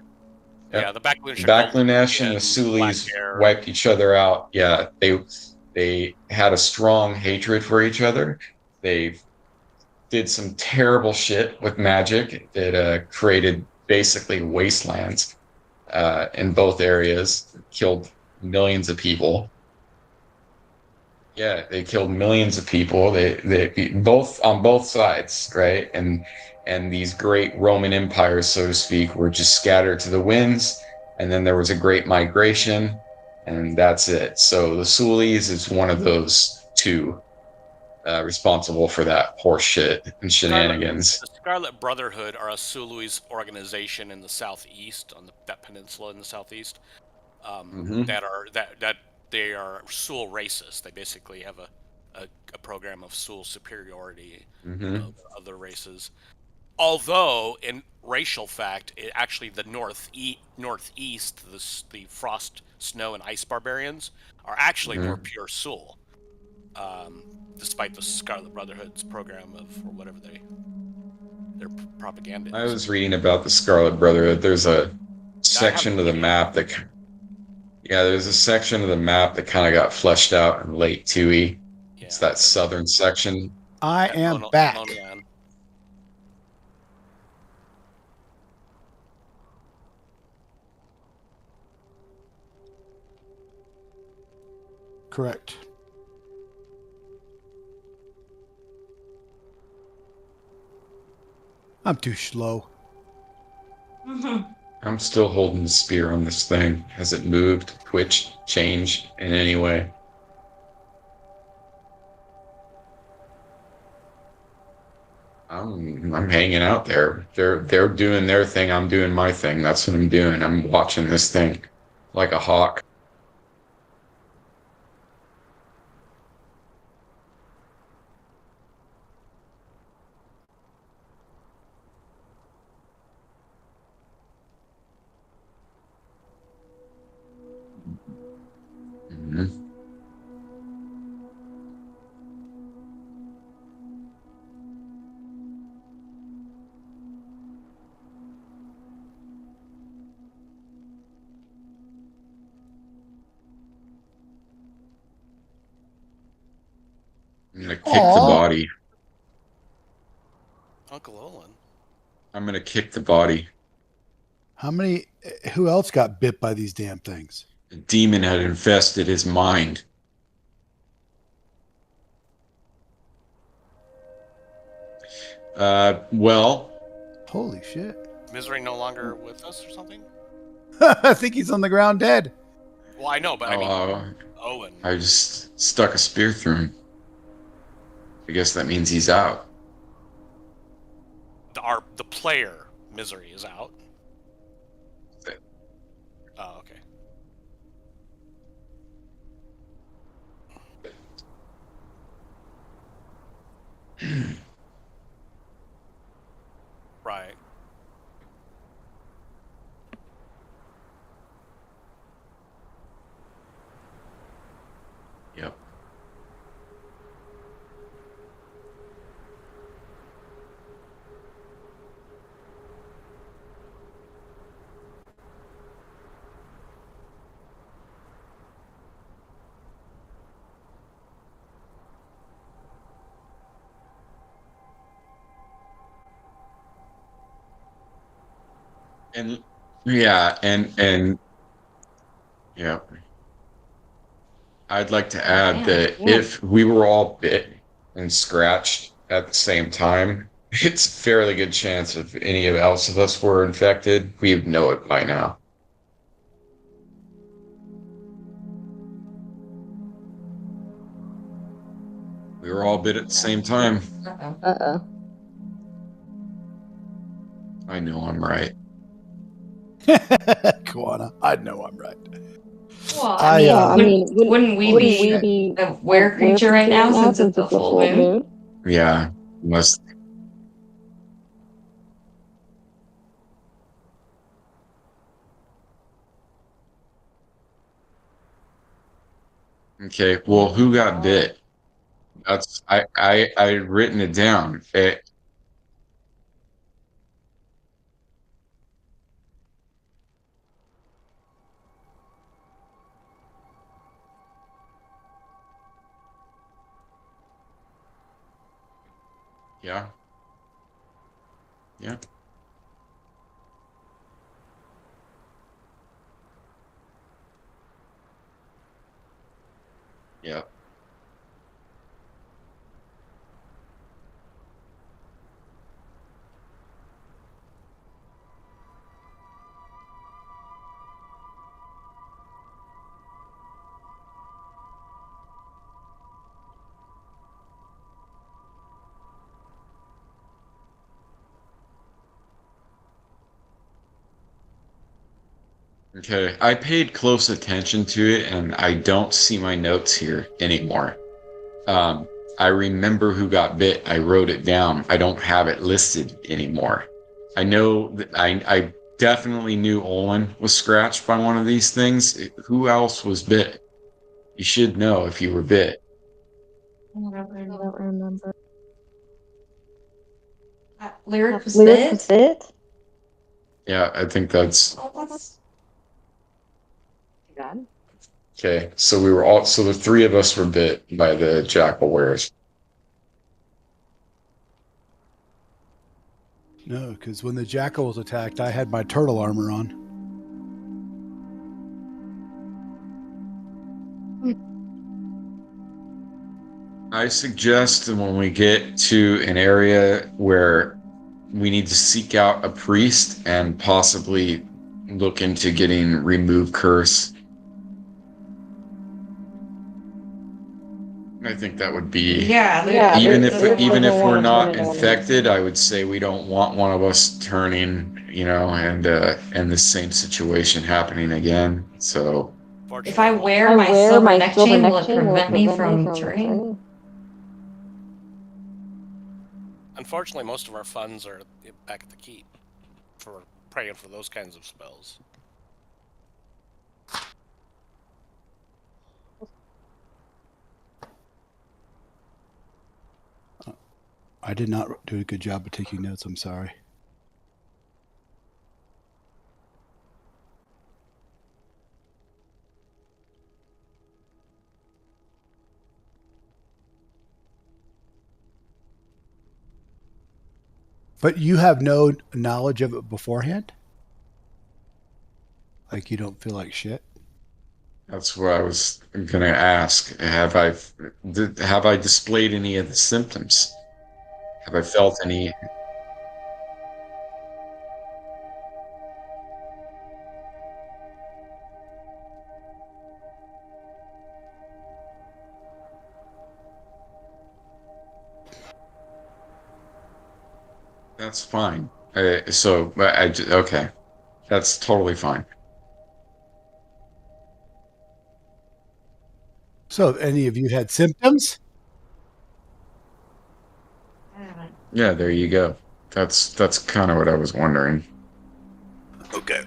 Yeah, Yep. the Backlunesh are golden Backlunesh and the skin, black Sulis hair. wiped each other out. Yeah, they had a strong hatred for each other. They did some terrible shit with magic that created basically wastelands in both areas, killed millions of people. Yeah, they killed millions of people. They both on both sides, right? And these great Roman empires, so to speak, were just scattered to the winds. And then there was a great migration, and that's it. So the Sulis is one of those two responsible for that horse shit and shenanigans. The Scarlet Brotherhood are a Sulu's organization in the southeast, on that peninsula in the southeast. Hmm. That they are Sul racists. They basically have a program of Sul superiority Hmm. of other races. Although, in racial fact, actually the northeast, the frost, snow, and ice barbarians are actually more Hmm. pure Sul, despite the Scarlet Brotherhood's program of or whatever their propaganda I is. was reading about the Scarlet Brotherhood. There's a I have section the of the PDF. map that Yeah, there's a section of the map that kind of got fleshed out in late 2E. It's Yeah, that southern section. I at am at back. Monalan. Correct. I'm too slow. I'm still holding the spear on this thing. Has it moved, twitched, changed in any way? I'm hanging out there. They're doing their thing. I'm doing my thing. That's what I'm doing. I'm watching this thing like a hawk. Mhm. I'm gonna kick the Aw. body. Uncle Olin. I'm gonna kick the body. How many? Who else got bit by these damn things? The demon had infested his mind. Well, Holy shit! Misery no longer with us or something? I think he's on the ground dead. Well, I know, but I mean, Owen. I just stuck a spear through him. I guess that means he's out. The player Misery is out. Oh, okay. Right. Yep. And yeah, and yeah. I'd like to add that if we were all bit and scratched at the same time, it's a fairly good chance if any else of us were infected, we'd know it by now. We were all bit at the same time. Uh-oh. I know I'm right. Koana, I know I'm right. Well, I wouldn't we be a were creature right now since it's a full moon? Yeah, must. Okay, well, who got bit? That's I written it down. Yeah. Yeah. Yeah. Okay, I paid close attention to it and I don't see my notes here anymore. Um, I remember who got bit. I wrote it down. I don't have it listed anymore. I know that I definitely knew Olin was scratched by one of these things. Who else was bit? You should know if you were bit. I don't remember. Lyric was Lyric was bit? bit? Yeah, I think that's God. okay. So we were all, so the three of us were bit by the jackal wares. No, because when the jackal was attacked, I had my turtle armor on. I suggest that when we get to an area where we need to seek out a priest and possibly look into getting remove curse. I think that would be even if we're not infected. I would say we don't want one of us turning, and the same situation happening again. So If I wear my silver neck chain, will it prevent me from turning? Unfortunately, most of our funds are back at the keep for praying for those kinds of spells. I did not do a good job of taking notes. I'm sorry. But you have no knowledge of it beforehand? Like you don't feel like shit? that's what I was gonna ask. Have I displayed any of the symptoms? Have I felt any? That's fine. Okay, that's totally fine. So have any of you had symptoms? Yeah, there you go. That's kind of what I was wondering. Okay.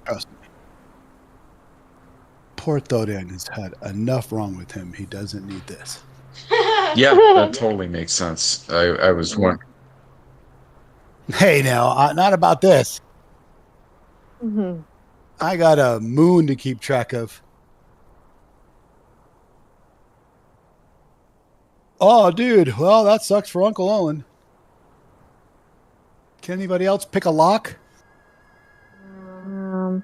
Trust me. Poor Thodan has had enough wrong with him. He doesn't need this. Yeah, that totally makes sense. I was wondering. Hey, now, not about this. Mm-hmm. I got a moon to keep track of. Oh, dude. Well, that sucks for Uncle Owen. Can anybody else pick a lock? We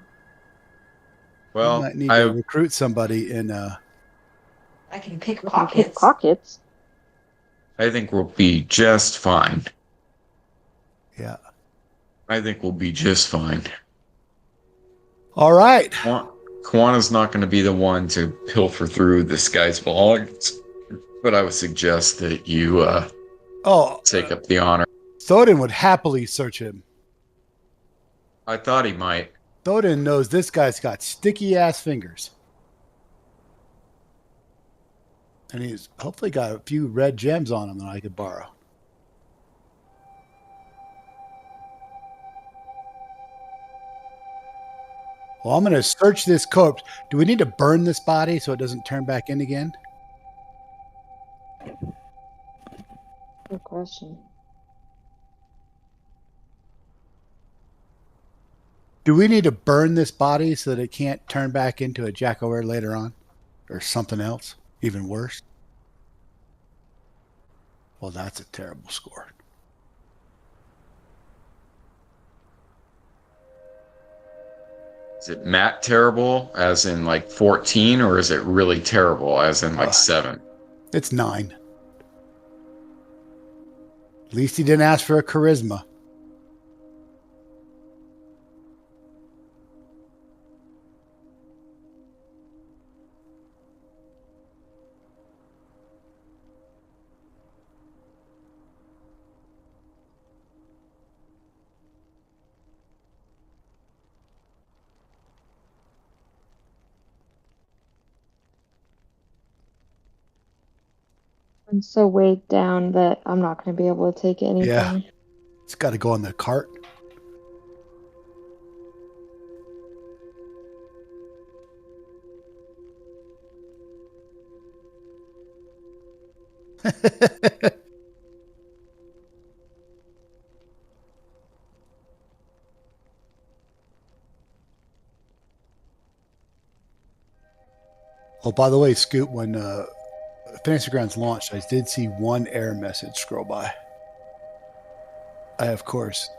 Well, might need to recruit somebody in. I can pick Pick pockets. pockets. I think we'll be just fine. Yeah. I think we'll be just fine. All right. Kwana's not going to be the one to pilfer through this guy's belongings, but I would suggest that you take up the honor. Thodan would happily search him. I thought he might. Thodan knows this guy's got sticky ass fingers. And he's hopefully got a few red gems on him that I could borrow. Well, I'm going to search this corpse. Do we need to burn this body so it doesn't turn back in again? Good question. Do we need to burn this body so that it can't turn back into a jack-o'-lantern later on? Or something else? Even worse? Well, that's a terrible score. Is it Matt terrible, as in like 14, or is it really terrible, as in like 7? It's 9. At least he didn't ask for a charisma. I'm so weighed down that I'm not going to be able to take anything. Yeah. It's got to go on the cart. Oh, by the way, Scoot, when Fantasy Grounds launched, I did see one error message scroll by. I, of course,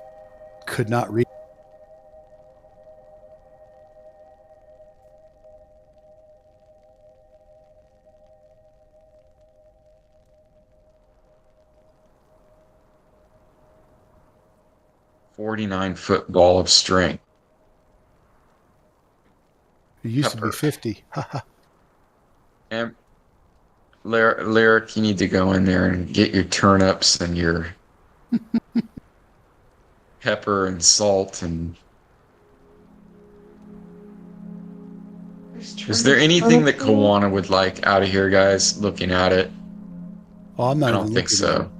could not read. 49-foot ball of string. It used to be Pepper. 50. And Lyric, you need to go in there and get your turnips and your pepper and salt. And is there anything that Kawana would like out of here, guys? Looking at it, Oh, I'm not I even don't think looking at so.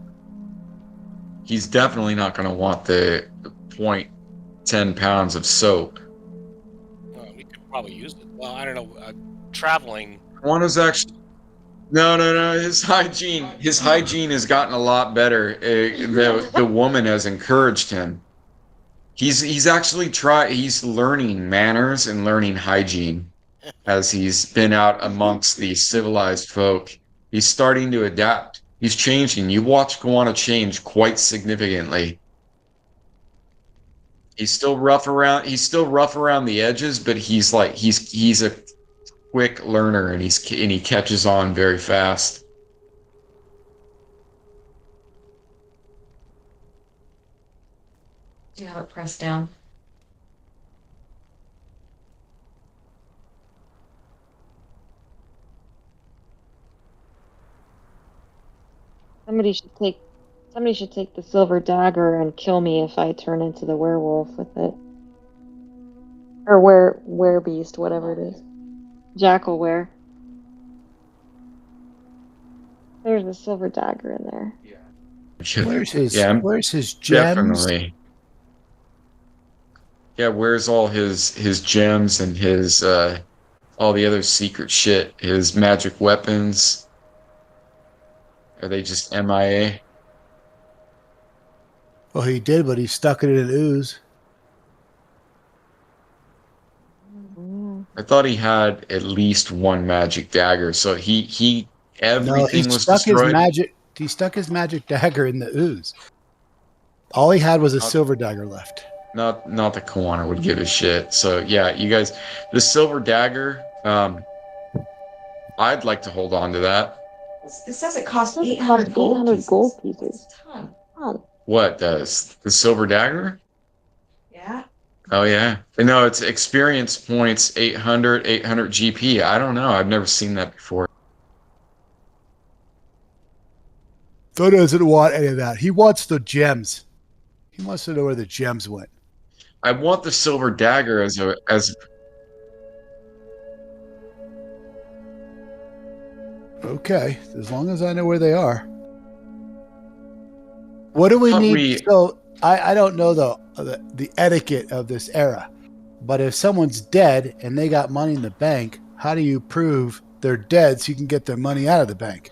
He's definitely not going to want the 0.10 pounds of soap. We could probably use it. Well, I don't know. Traveling. Kawana's actually no. His hygiene has gotten a lot better. The woman has encouraged him. He's actually he's learning manners and learning hygiene as he's been out amongst these civilized folk. He's starting to adapt. He's changing. You watch Kawana change quite significantly. He's still rough around the edges, but he's a quick learner, and he catches on very fast. Do you have it pressed down? Somebody should take the silver dagger and kill me if I turn into the werewolf with it. Or werebeast, whatever it is. Jackalwere. There's a silver dagger in there. Where's his gems? Definitely. Yeah, where's all his gems and his all the other secret shit? His magic weapons? Are they just MIA? Well, he did, but he stuck it in an ooze. I thought he had at least one magic dagger, so everything was destroyed. He stuck his magic dagger in the ooze. All he had was a silver dagger left. Not that Kawana would give a shit. So yeah, you guys, the silver dagger. I'd like to hold on to that. It says it costs 800 gold pieces. What does the silver dagger? Yeah. Oh yeah. No, it's experience points 800 GP. I don't know. I've never seen that before. Thor doesn't want any of that. He wants the gems. He wants to know where the gems went. I want the silver dagger as Okay, as long as I know where they are. What do we need? So I don't know the etiquette of this era, but if someone's dead and they got money in the bank, how do you prove they're dead so you can get their money out of the bank?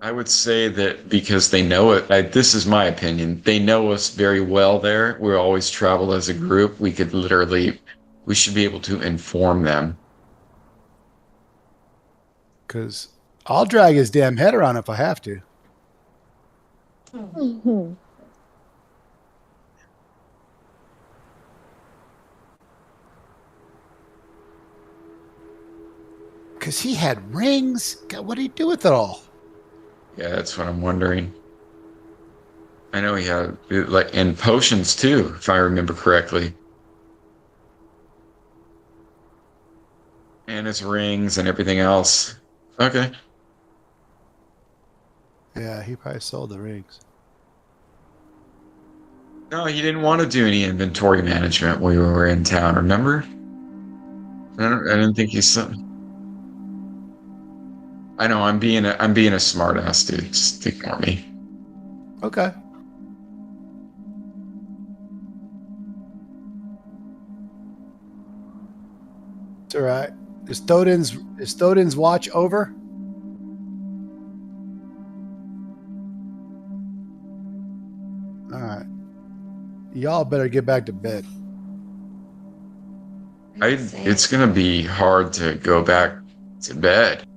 I would say that because they know it. This is my opinion. They know us very well there. We always travel as a group. We should be able to inform them. Because I'll drag his damn head around if I have to. Because he had rings. God, what did he do with it all? Yeah, that's what I'm wondering. I know he had and potions too, if I remember correctly. And his rings and everything else. Okay. Yeah, he probably sold the rings. No, he didn't want to do any inventory management when we were in town, remember? I didn't think he said. I know I'm being a smart ass, dude. Just ignore me. Okay. It's all right. Is Thodin's watch over? All right. Y'all better get back to bed. It's gonna be hard to go back to bed.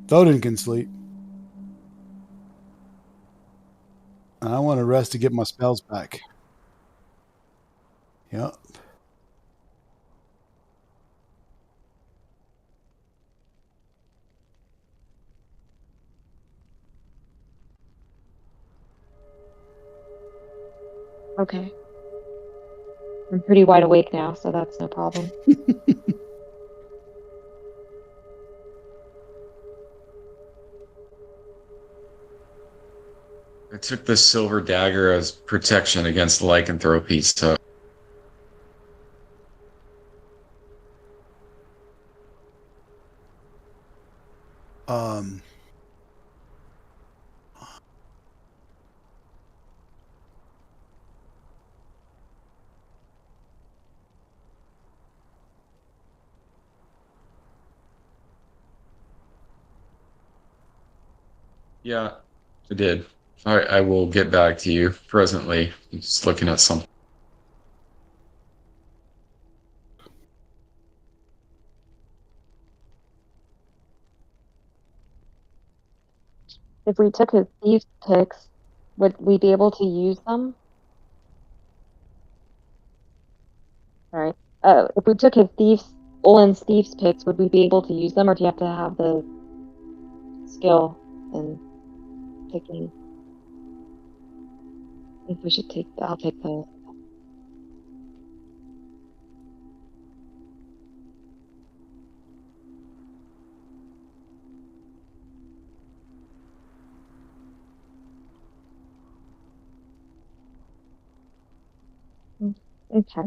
Thodin can sleep. I want to rest to get my spells back. Yep. Okay. I'm pretty wide awake now, so that's no problem. I took the silver dagger as protection against lycanthropy, so Um, yeah, I did. I will get back to you presently. I'm just looking at something. If we took his thieves picks, would we be able to use them? All right. If we took his Olin's thieves picks, would we be able to use them, or do you have to have the skill in picking? I think we should I'll take those. Okay.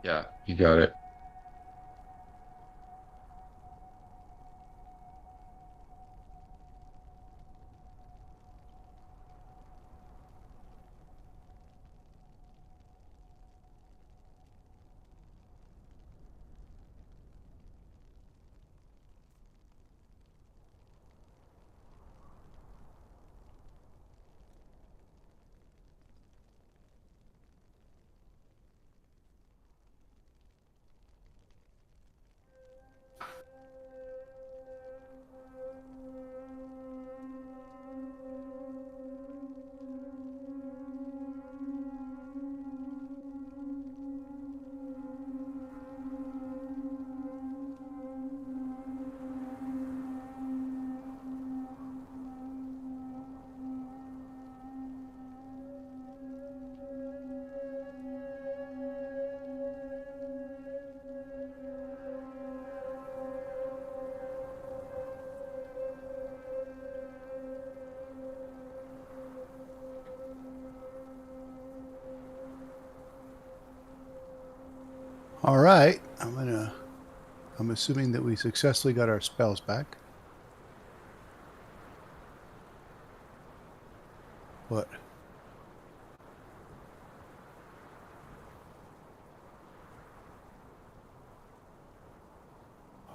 Yeah, you got it. all right. I'm assuming that we successfully got our spells back. What?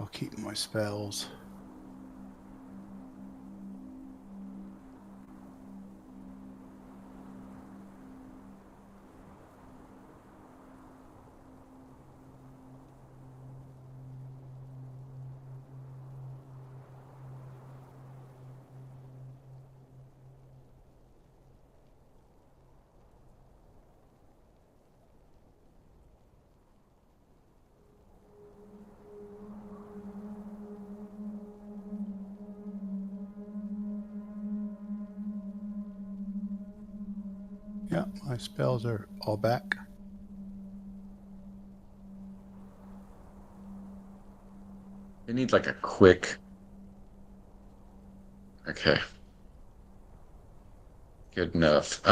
I'll keep my spells. Yeah, my spells are all back. I need like a quick. Okay. Good enough.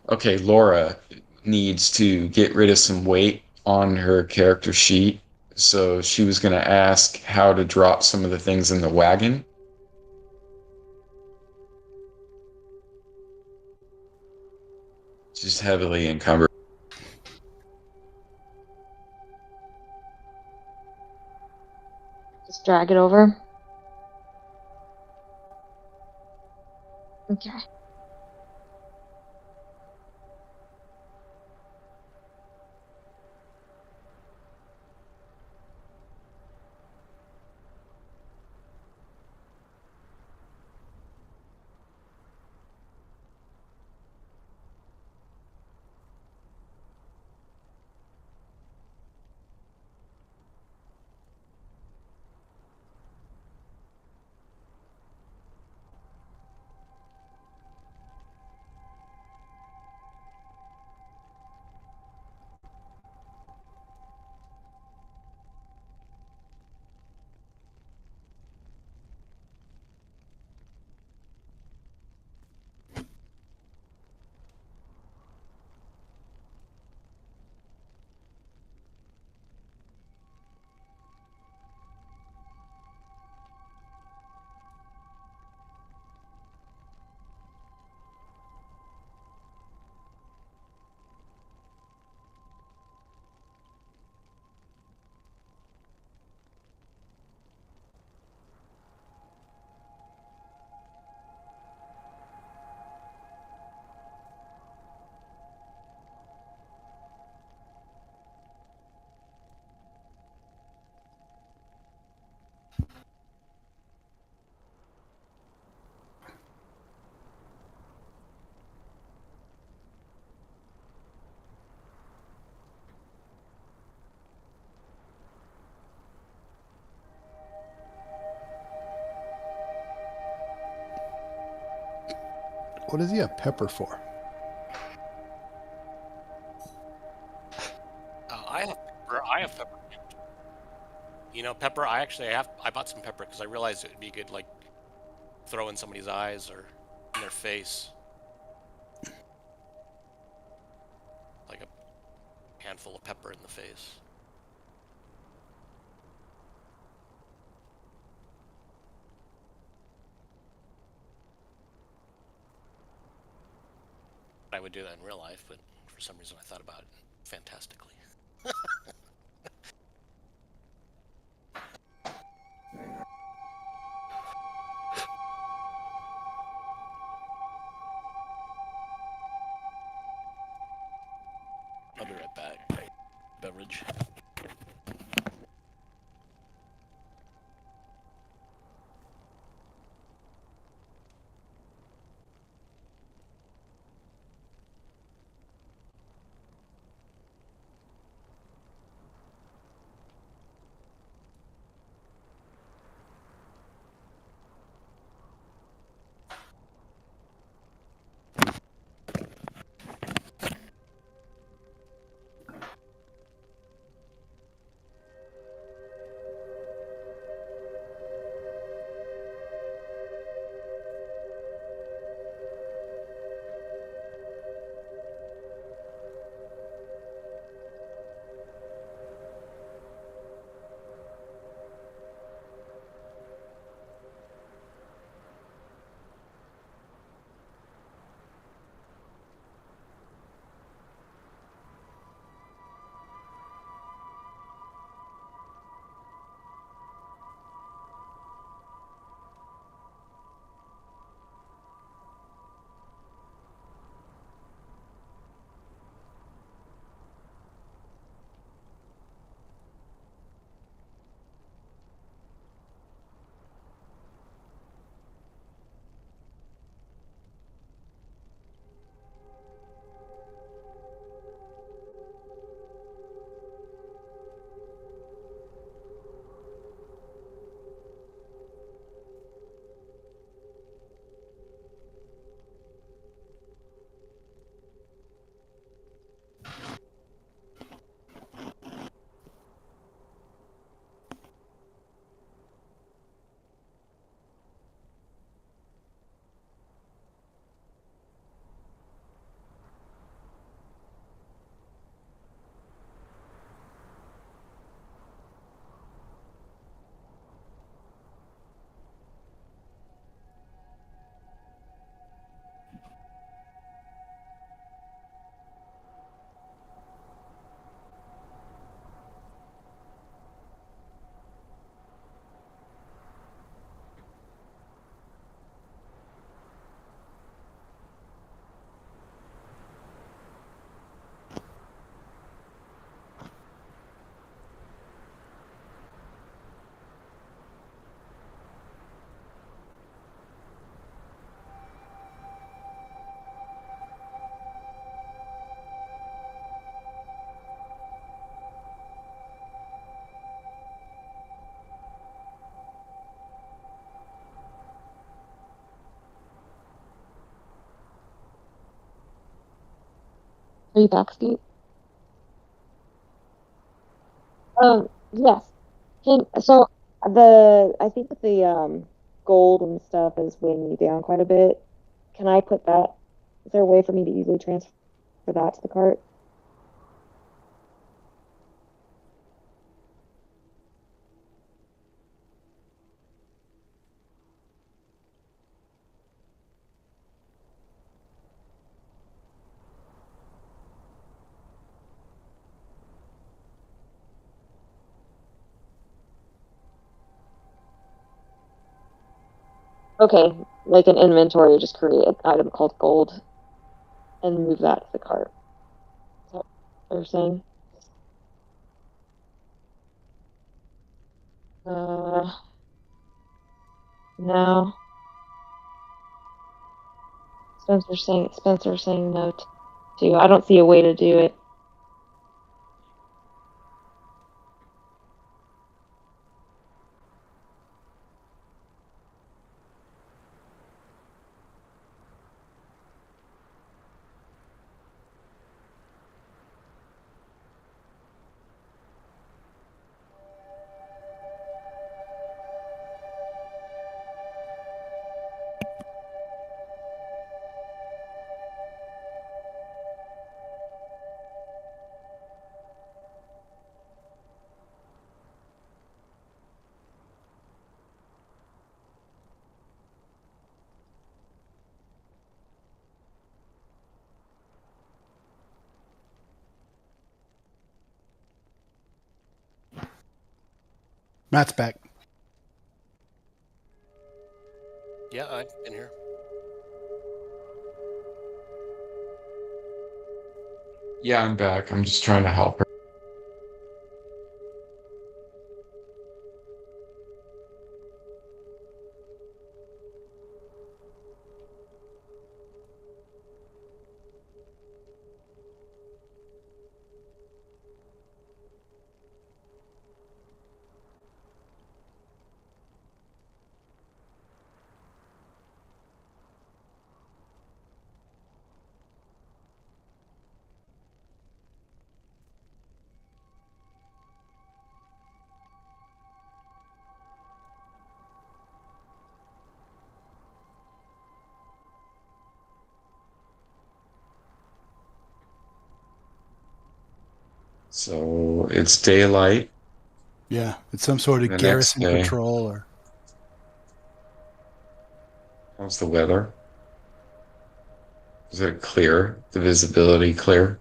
Okay, Laura needs to get rid of some weight on her character sheet. So she was going to ask how to drop some of the things in the wagon. Just heavily encumbered. Just drag it over. Okay. What does he have pepper for? I have pepper. I have pepper. You know, pepper. I actually have. I bought some pepper because I realized it would be good, like throw in somebody's eyes or in their face, like a handful of pepper in the face. I would do that in real life, but for some reason I thought about it fantastically. I'll be right back. Beverage. Are you back, Steve? Yes. So I think the gold and stuff is weighing me down quite a bit. Can I put that? Is there a way for me to easily transfer that to the cart? Okay, like an inventory, just create an item called gold and move that to the cart. Is that what you're saying? Uh, no. Spencer's saying no too. I don't see a way to do it. Matt's back. Yeah, I'm in here. Yeah, I'm back. I'm just trying to help her. So it's daylight Yeah, it's some sort of the next garrison day. patrol or. How's the weather? Is it clear? The visibility clear?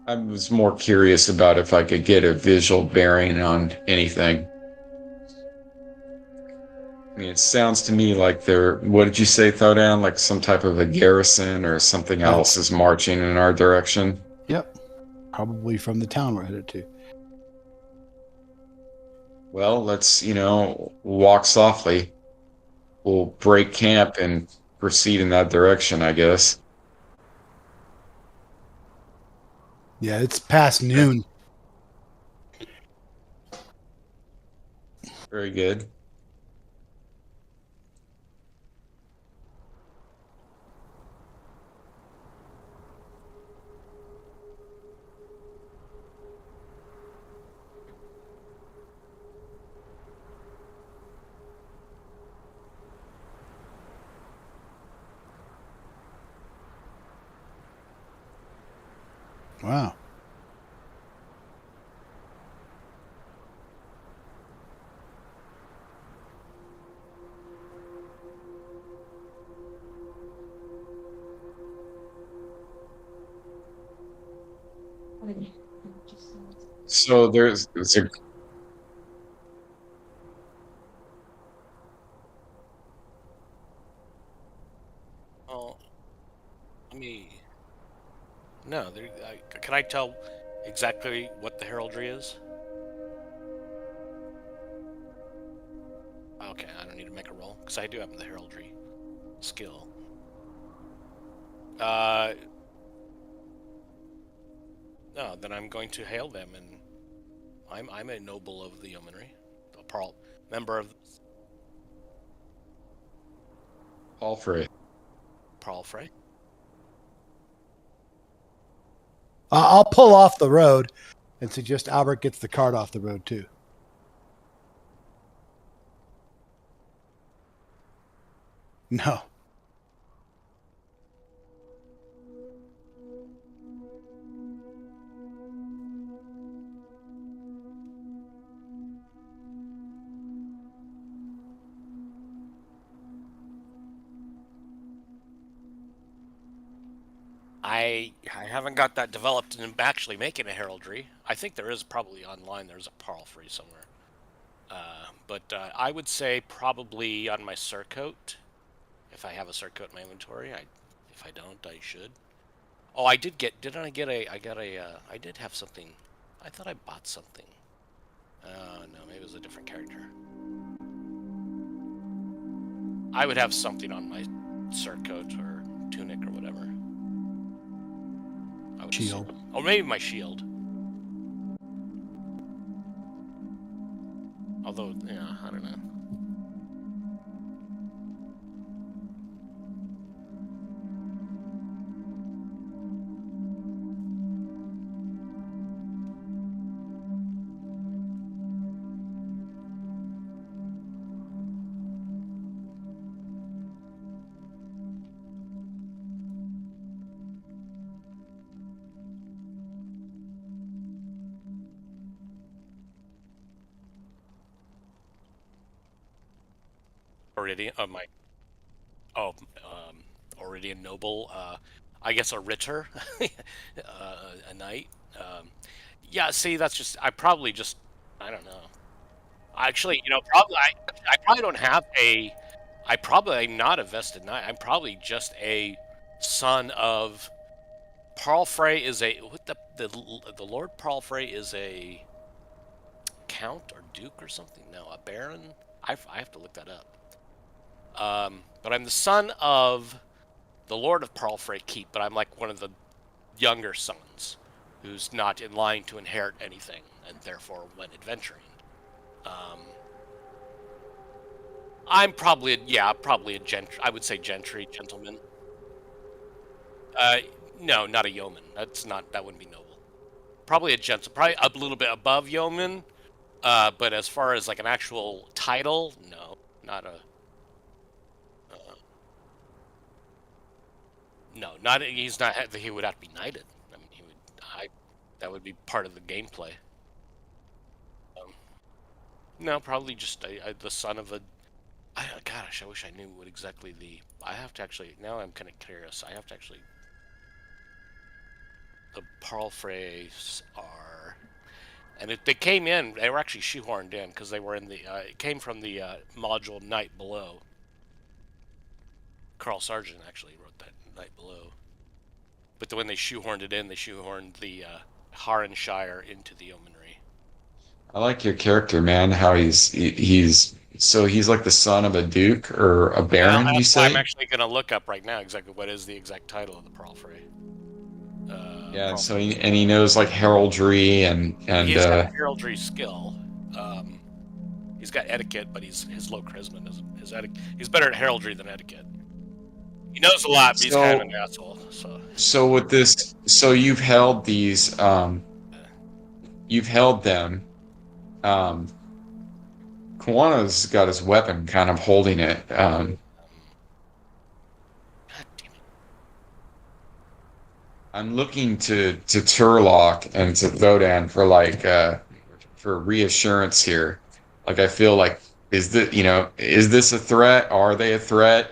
I was more curious about if I could get a visual bearing on anything. I mean, it sounds to me like what did you say, Thodan? Like some type of a garrison or something Yeah. else is marching in our direction. Yep. Probably from the town we're headed to. Well, let's, walk softly. We'll break camp and proceed in that direction, I guess. Yeah, it's past noon. Very good. Wow. So there's a Well, let me. No, can I tell exactly what the heraldry is? Okay, I don't need to make a roll because I do have the heraldry skill. No, then I'm going to hail them, and I'm a noble of the yeomanry, a Paul member of Paul Frey. Paul Frey. I'll pull off the road and suggest Albert gets the cart off the road too. No. I haven't got that developed and actually making a heraldry. I think there is probably online. There's a Paul Frey somewhere. But I would say probably on my surcoat, if I have a surcoat in my inventory. If I don't, I should. Oh, I did get. Didn't I get a? I got a. I did have something. I thought I bought something. No, maybe it was a different character. I would have something on my surcoat or tunic or whatever. I would Shield. assume. Or maybe my shield. Although, yeah, I don't know. Iridian, Iridian noble. I guess a ritter, a knight. Yeah, see, that's just. I probably just. I don't know. Actually, probably I probably don't have a. I probably am not a vested knight. I'm probably just a son of. Paul Frey is a what the Lord Paul Frey is a count or duke or something. No, a baron. I have to look that up. But I'm the son of the Lord of Pearlfrey Keep, but I'm like one of the younger sons who's not in line to inherit anything, and therefore went adventuring. I'm probably probably a gentry. I would say gentry, gentleman. No, not a yeoman. That wouldn't be noble. Probably a gentle, probably a little bit above yeoman. But as far as like an actual title, no, not a. No, not he's not. He would have to be knighted. I mean, he would. That would be part of the gameplay. No, probably just the son of a. Gosh, I wish I knew what exactly the. I have to actually. Now I'm kind of curious. I have to actually. The Pearlfreys are, and they came in. They were actually shoehorned in because they were in the. It came from the module Night Below. Carl Sargent actually wrote that Night Below. But when they shoehorned it in, they shoehorned the Harenshire into the yeomanry. I like your character, man. How he's like the son of a duke or a baron, you That's why I'm say? actually going to look up right now exactly what is the exact title of the Pearlfrey. Yeah, so he knows like heraldry and He's got a heraldry skill. He's got etiquette, but his low charisma doesn't. He's better at heraldry than etiquette. He knows a lot, but he's kind of an asshole. So with this, so you've held these, you've held them. Kawana's got his weapon, kind of holding it. God damn it. I'm looking to Turlock and to Vodan for for reassurance here. Like I feel like is this a threat? Are they a threat?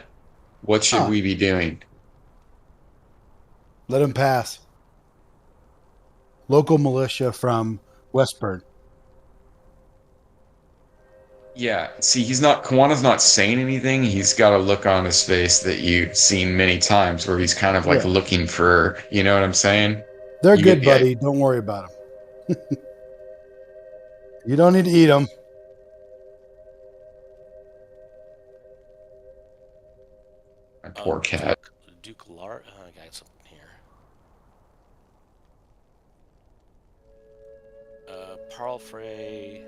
What should we be doing? Let him pass. Local militia from Westburn. Yeah, see, Kawana's not saying anything. He's got a look on his face that you've seen many times where he's kind of like Yeah. looking for, you know what I'm saying? They're You get good, the idea. buddy. Don't worry about them. You don't need to eat them. My poor cat. Duke Lar. I got something here. Parlfrey.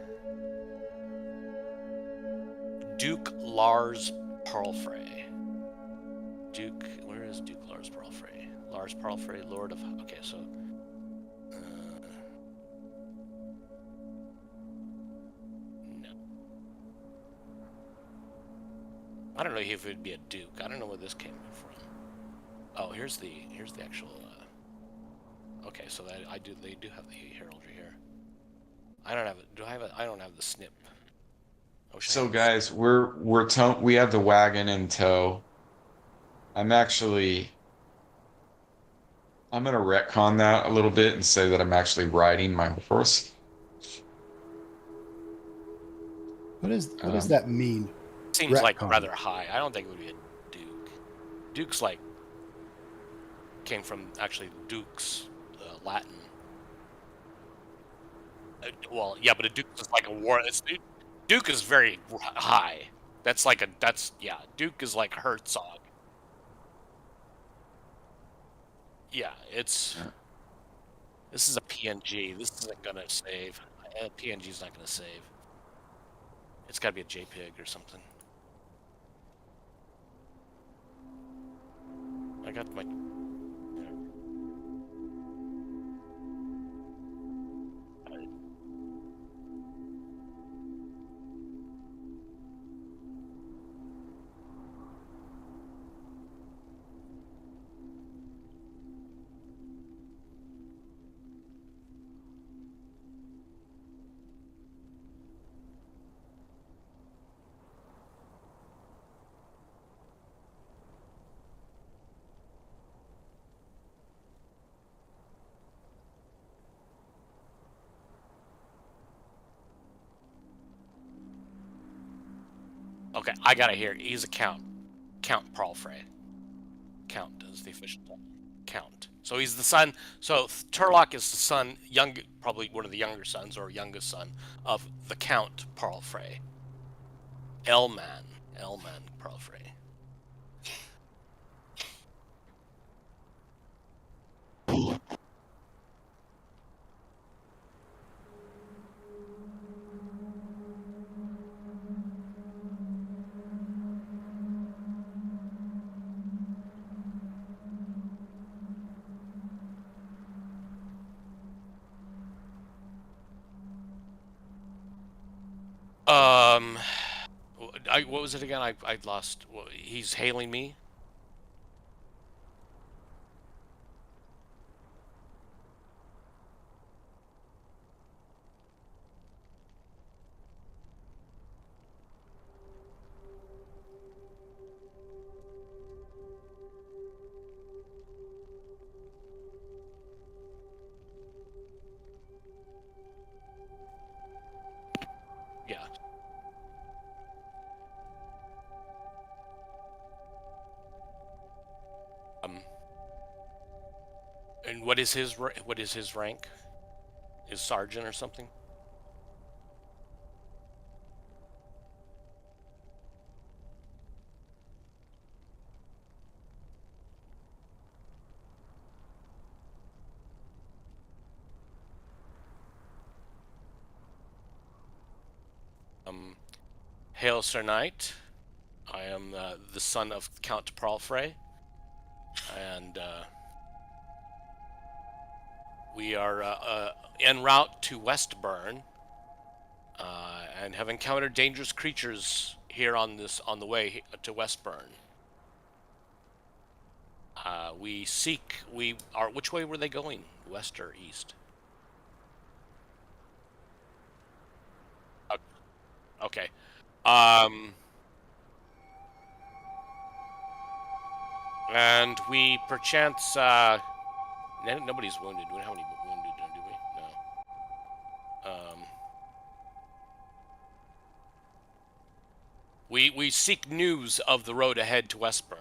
Duke Lars Parlfrey. Duke. Where is Duke Lars Parlfrey? Lars Parlfrey, Lord of. Okay, so. No. I don't know if it would be a Duke. I don't know where this came from. Oh, here's the actual. Okay, so they do have the heraldry here. I don't have it. Do I have it? I don't have the snip. So guys, we have the wagon in tow. I'm gonna retcon that a little bit and say that I'm actually riding my horse. What does that mean? Seems like Retcon. rather high. I don't think it would be a Duke. Duke's like came from actually Duke's Latin. Well, yeah, but a Duke is like a war. Duke is very high. Duke is like Herzog. Yeah, this is a PNG. This isn't gonna save. PNG is not gonna save. It's gotta be a JPEG or something. I got my. Okay, I got it here. He's a Count. Count Parlfrey. Count is the official title. Count. So he's the son. So Turlock is the son, probably one of the younger sons or youngest son of the Count Parlfrey. Elman Parlfrey. What was it again? I lost. He's hailing me. Yeah. And what is his rank? Is sergeant or something? Hail, Sir Knight. I am the son of Count Parlfrey, and we are en route to Westburn, and have encountered dangerous creatures here on the way to Westburn. Which way were they going? West or east? Okay. And we perchance nobody's wounded. Do we have any wounded? Do we? No. We seek news of the road ahead to Westburn.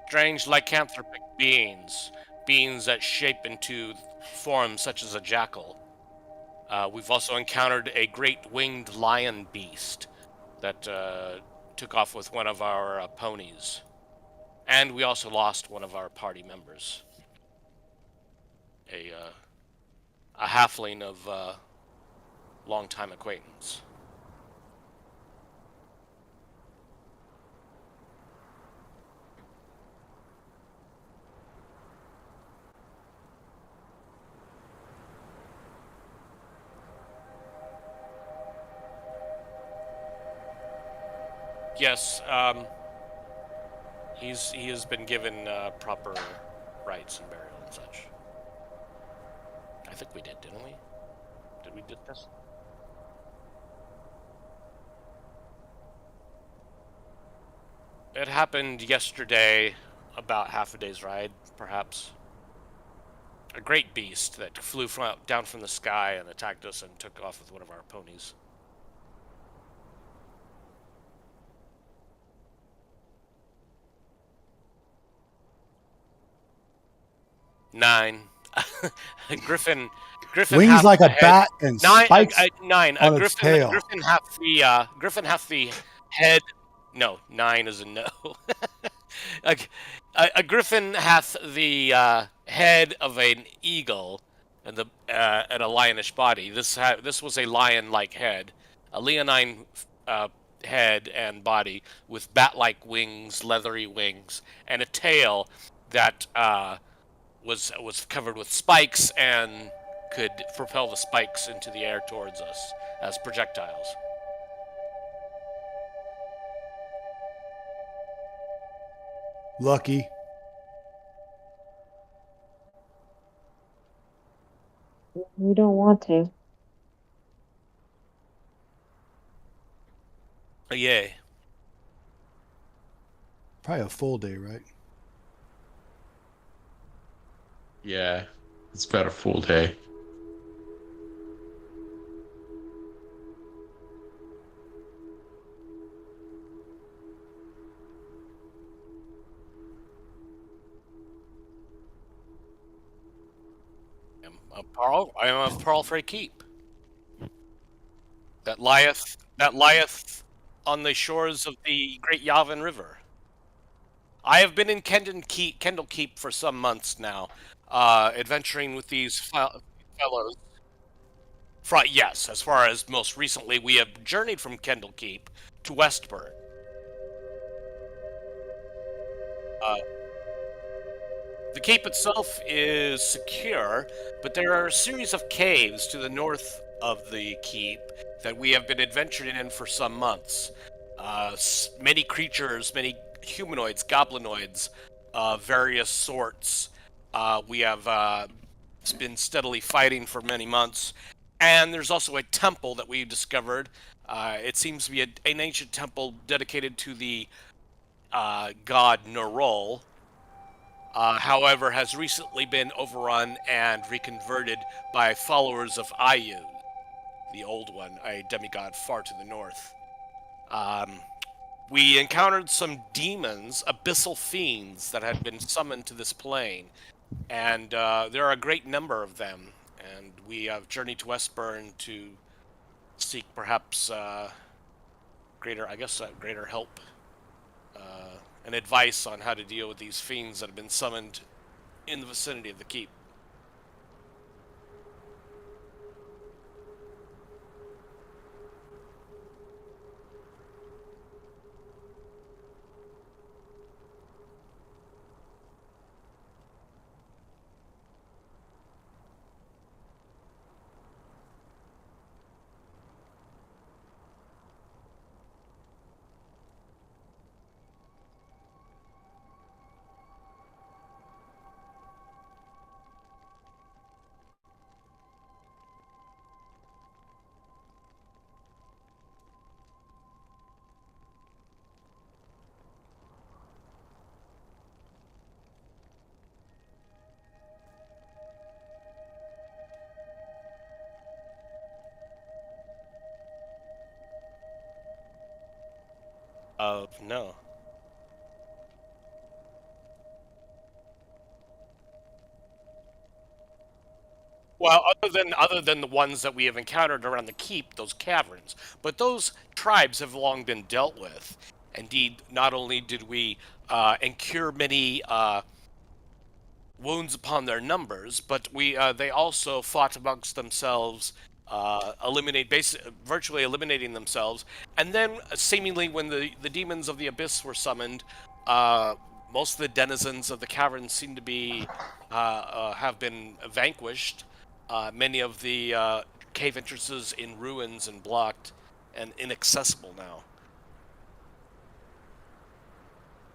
Strange lycanthropic beings, beings that shape into forms such as a jackal. We've also encountered a great winged lion beast that took off with one of our ponies. And we also lost one of our party members. A halfling of long-time acquaintance. Yes, he has been given proper rights and burial and such. I think we did, didn't we? Did we discuss? It happened yesterday, about half a day's ride, perhaps. A great beast that flew down from the sky and attacked us and took off with one of our ponies. Nine. Griffin. Wings half like the a head. bat and spikes Nine. on its tail. Griffin half the head. No, nine is a no. a, a griffin hath the head of an eagle and a lionish body. This was a lion-like head, a leonine head and body with bat-like wings, leathery wings, and a tail that was covered with spikes and could propel the spikes into the air towards us as projectiles. Lucky. We don't want to. Yay. Probably a full day, right? Yeah, it's about a full day. I am of Pearlfrey Keep. That lieth on the shores of the Great Yavin River. I have been in Kendall Keep for some months now, adventuring with these fellows. Yes, as far as most recently, we have journeyed from Kendall Keep to Westburn. The keep itself is secure, but there are a series of caves to the north of the keep that we have been adventuring in for some months. Many creatures, many humanoids, goblinoids, various sorts. We have been steadily fighting for many months. And there's also a temple that we discovered. It seems to be an ancient temple dedicated to the god Nerol. However, has recently been overrun and reconverted by followers of Ayu, the old one, a demigod far to the north. We encountered some demons, abyssal fiends, that had been summoned to this plane, and there are a great number of them. And we have journeyed to Westburn to seek perhaps greater help and advice on how to deal with these fiends that have been summoned in the vicinity of the keep. No. Well, other than the ones that we have encountered around the keep, those caverns, but those tribes have long been dealt with. Indeed, not only did we incur many wounds upon their numbers, but they also fought amongst themselves, virtually eliminating themselves, and then seemingly when the demons of the abyss were summoned, uh, most of the denizens of the caverns seem to be have been vanquished. Many of the cave entrances in ruins and blocked and inaccessible now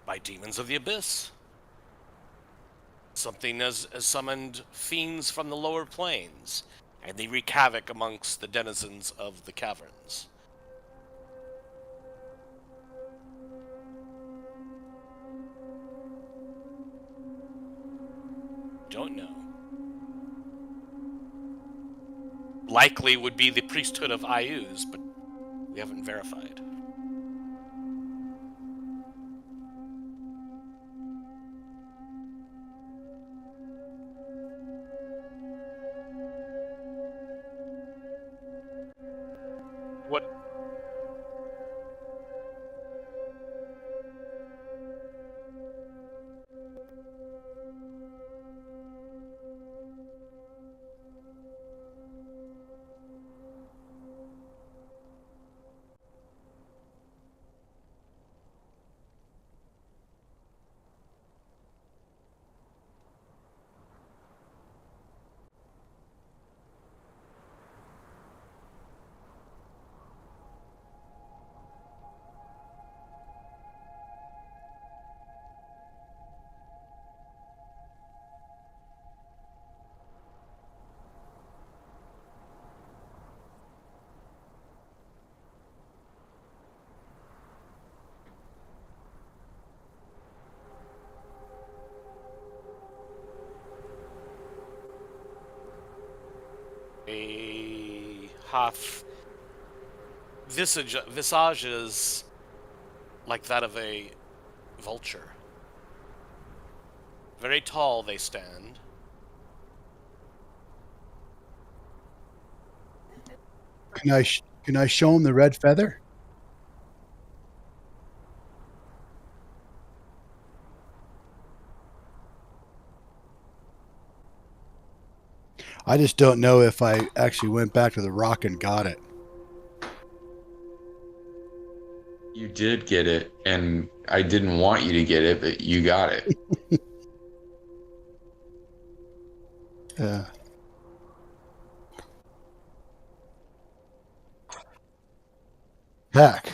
by demons of the abyss. Something has summoned fiends from the lower planes, and they wreak havoc amongst the denizens of the caverns. Don't know. Likely would be the priesthood of Ayuz, but we haven't verified. What? A half visages like that of a vulture. Very tall they stand. Can I show him the red feather? I just don't know if I actually went back to the rock and got it. You did get it, and I didn't want you to get it, but you got it. Yeah. Heck.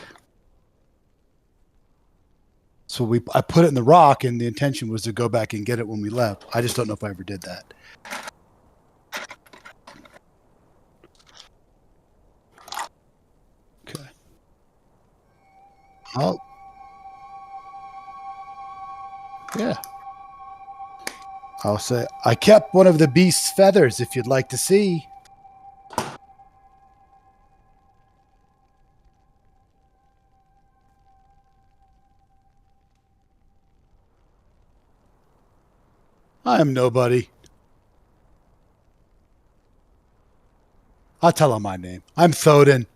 So I put it in the rock, and the intention was to go back and get it when we left. I just don't know if I ever did that. Okay. Oh. Yeah. I'll say I kept one of the beast's feathers if you'd like to see. I am nobody. I'll tell him my name. I'm Thoden.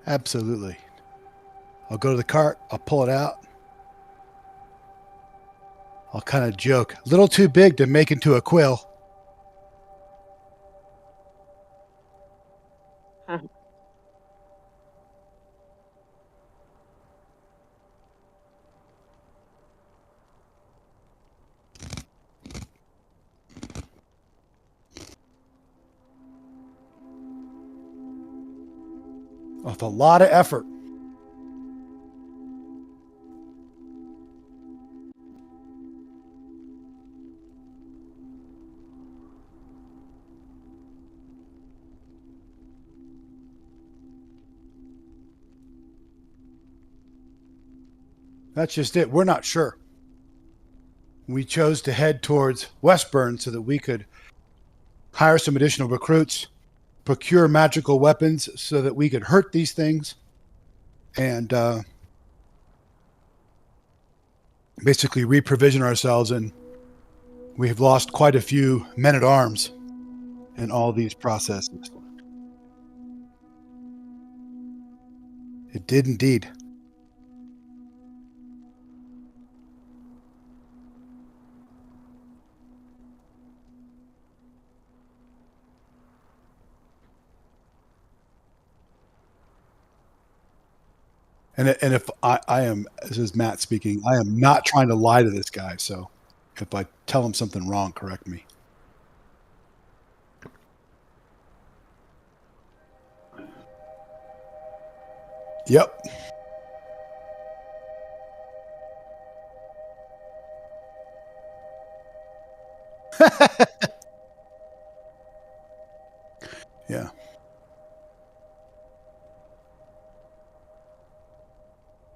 Absolutely. I'll go to the cart. I'll pull it out. I'll kind of joke. A little too big to make into a quill. With a lot of effort. That's just it. We're not sure. we chose to head towards Westburn so that we could hire some additional recruits, procure magical weapons so that we could hurt these things, and basically reprovision ourselves. And we have lost quite a few men-at-arms in all these processes. It did indeed. And if I am, this is Matt speaking, I am not trying to lie to this guy. So if I tell him something wrong, correct me. Yep. Yeah.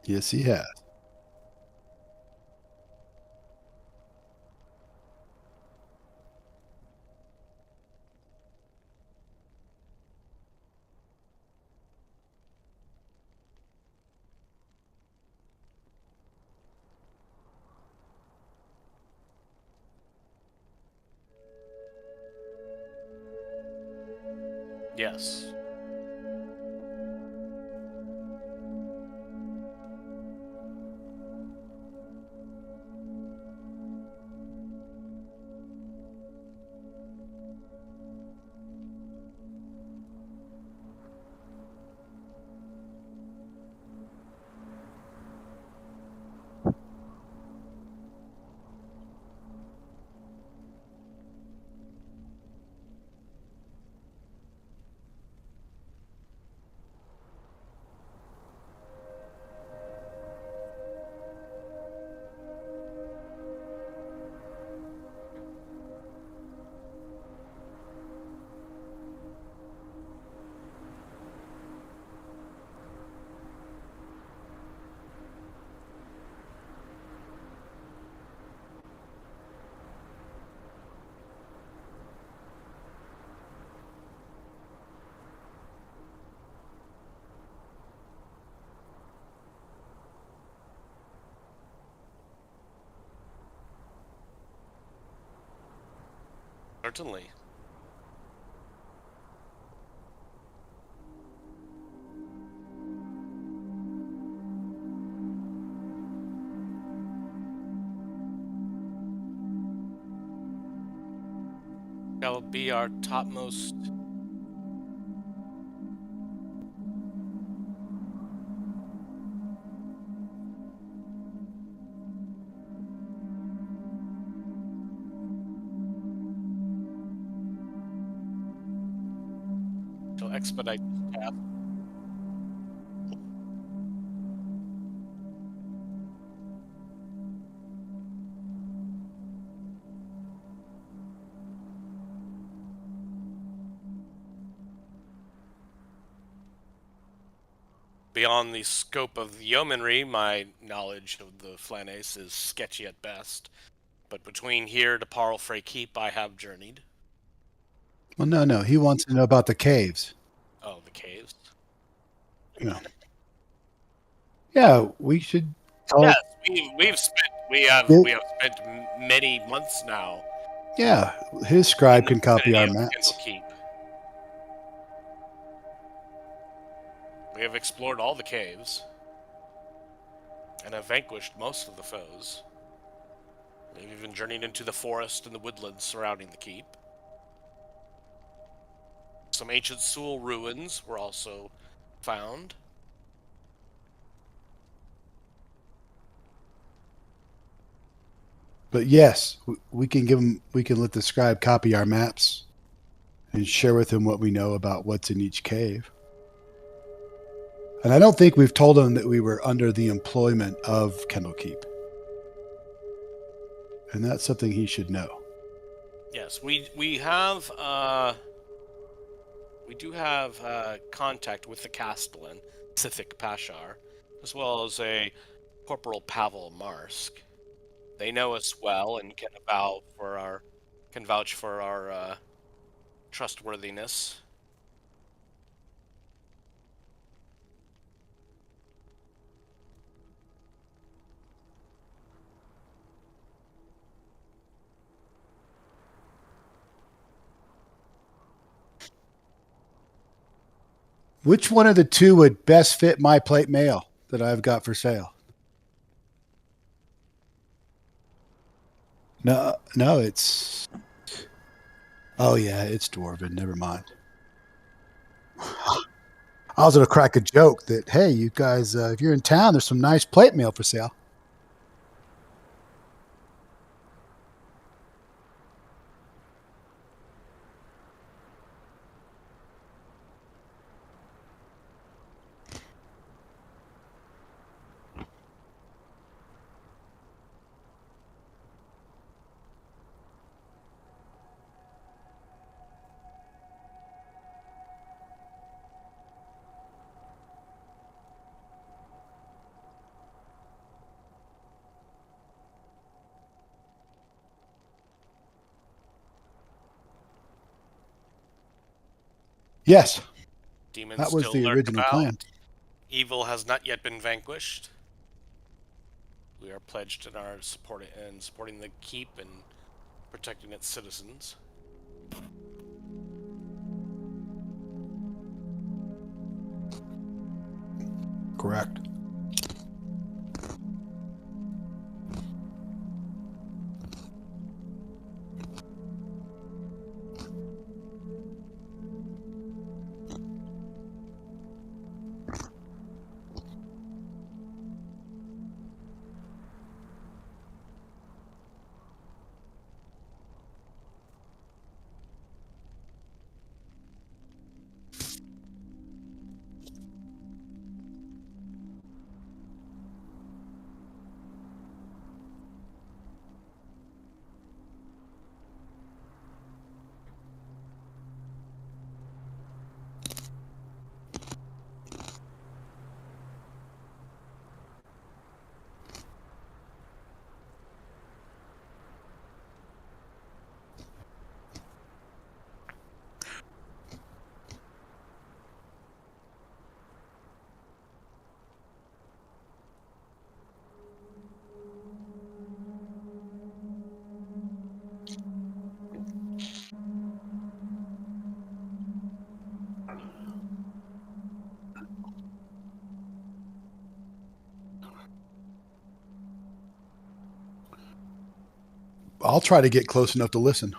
Yes, he has. Yes. Certainly. That will be our topmost. To expedite this path. Beyond the scope of the yeomanry, my knowledge of the Flanace is sketchy at best. But between here to Parlfrey Keep, I have journeyed. Well, no. He wants to know about the caves. Oh, the caves. Yeah. Yeah, we should tell. Yes, we have spent many months now. Yeah, his scribe in the can copy our vicinity of maps. Kendall Keep. We have explored all the caves and have vanquished most of the foes. We've even journeyed into the forest and the woodlands surrounding the keep. Some ancient Seul ruins were also found. But yes, we can give him. We can let the scribe copy our maps and share with him what we know about what's in each cave. And I don't think we've told him that we were under the employment of Kendall Keep. And that's something he should know. Yes, we do have contact with the Castellan, Sithik Pashar, as well as a Corporal Pavel Marsk. They know us well and can vouch for our trustworthiness. Which one of the two would best fit my plate mail that I've got for sale? No, it's. Oh yeah, it's dwarven. Never mind. I was going to crack a joke that, hey, you guys, if you're in town, there's some nice plate mail for sale. Yes, Demons that was still the lurk original about. plan. Evil has not yet been vanquished. We are pledged in our supporting the keep and protecting its citizens. Correct. I'll try to get close enough to listen.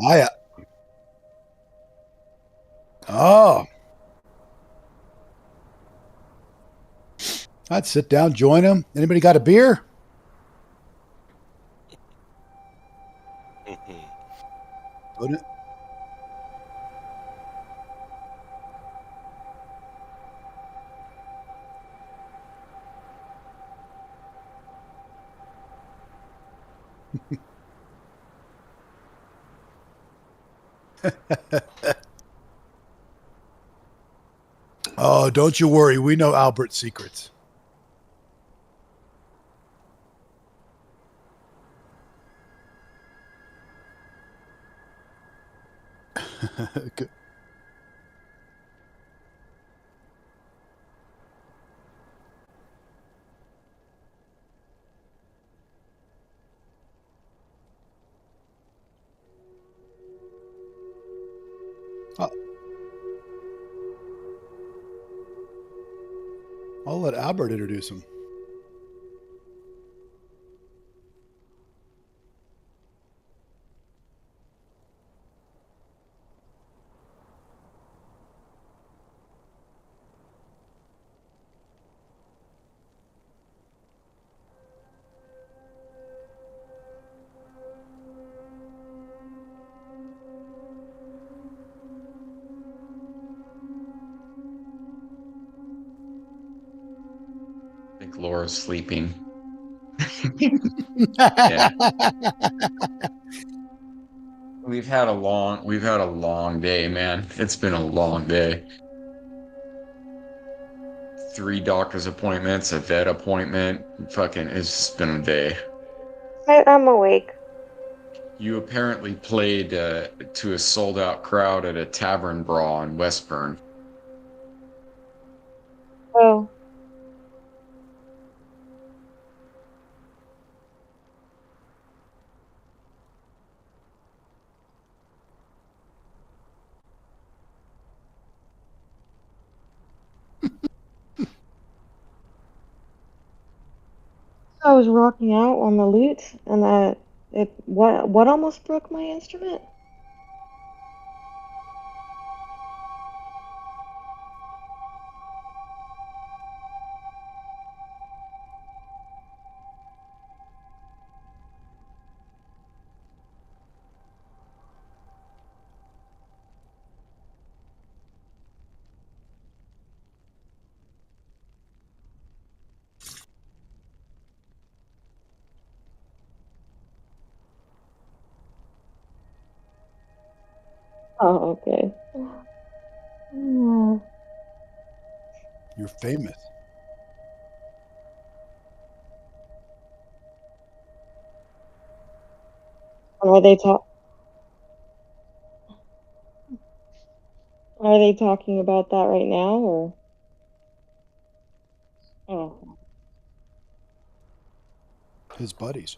I oh, I'd sit down, join them. Anybody got a beer? Wouldn't it? Oh, don't you worry. We know Albert's secrets. Good. I'll, I'll let Albert introduce him. think Laura's sleeping. Yeah. We've had a long day, man. It's been a long day. 3 doctor's appointments, a vet appointment. Fucking, it's just been a day. I'm awake. You apparently played to a sold-out crowd at a tavern brawl in Westburn. Oh. I was rocking out on the lute, and what almost broke my instrument? Oh, okay. You're famous. Are they talk? Are they talking about that right now, or? Oh. His buddies.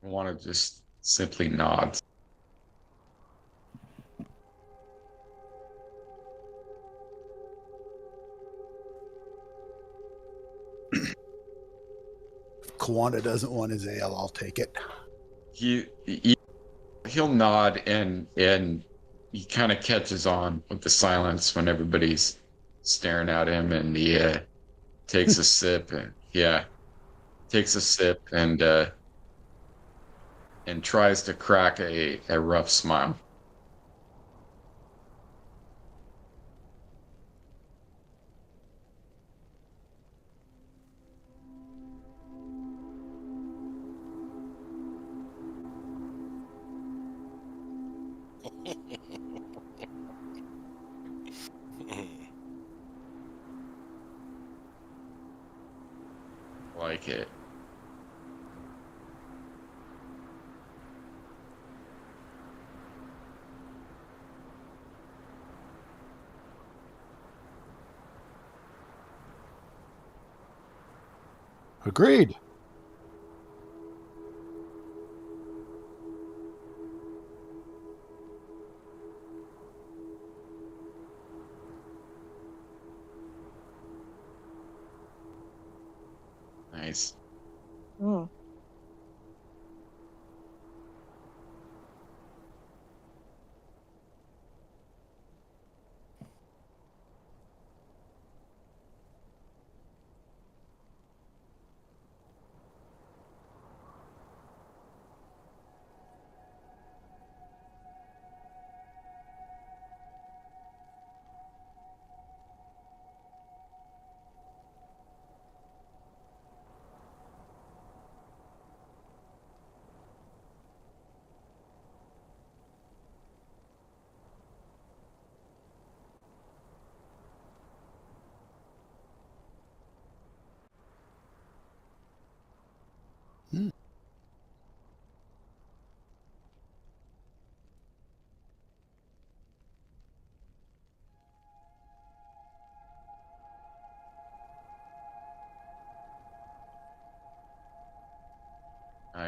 I want to just simply nod. If Kawanda doesn't want his ale, I'll take it. He'll nod and he kind of catches on with the silence when everybody's staring at him, and he takes a sip and and tries to crack a rough smile. Like it. Agreed. Nice. Oh.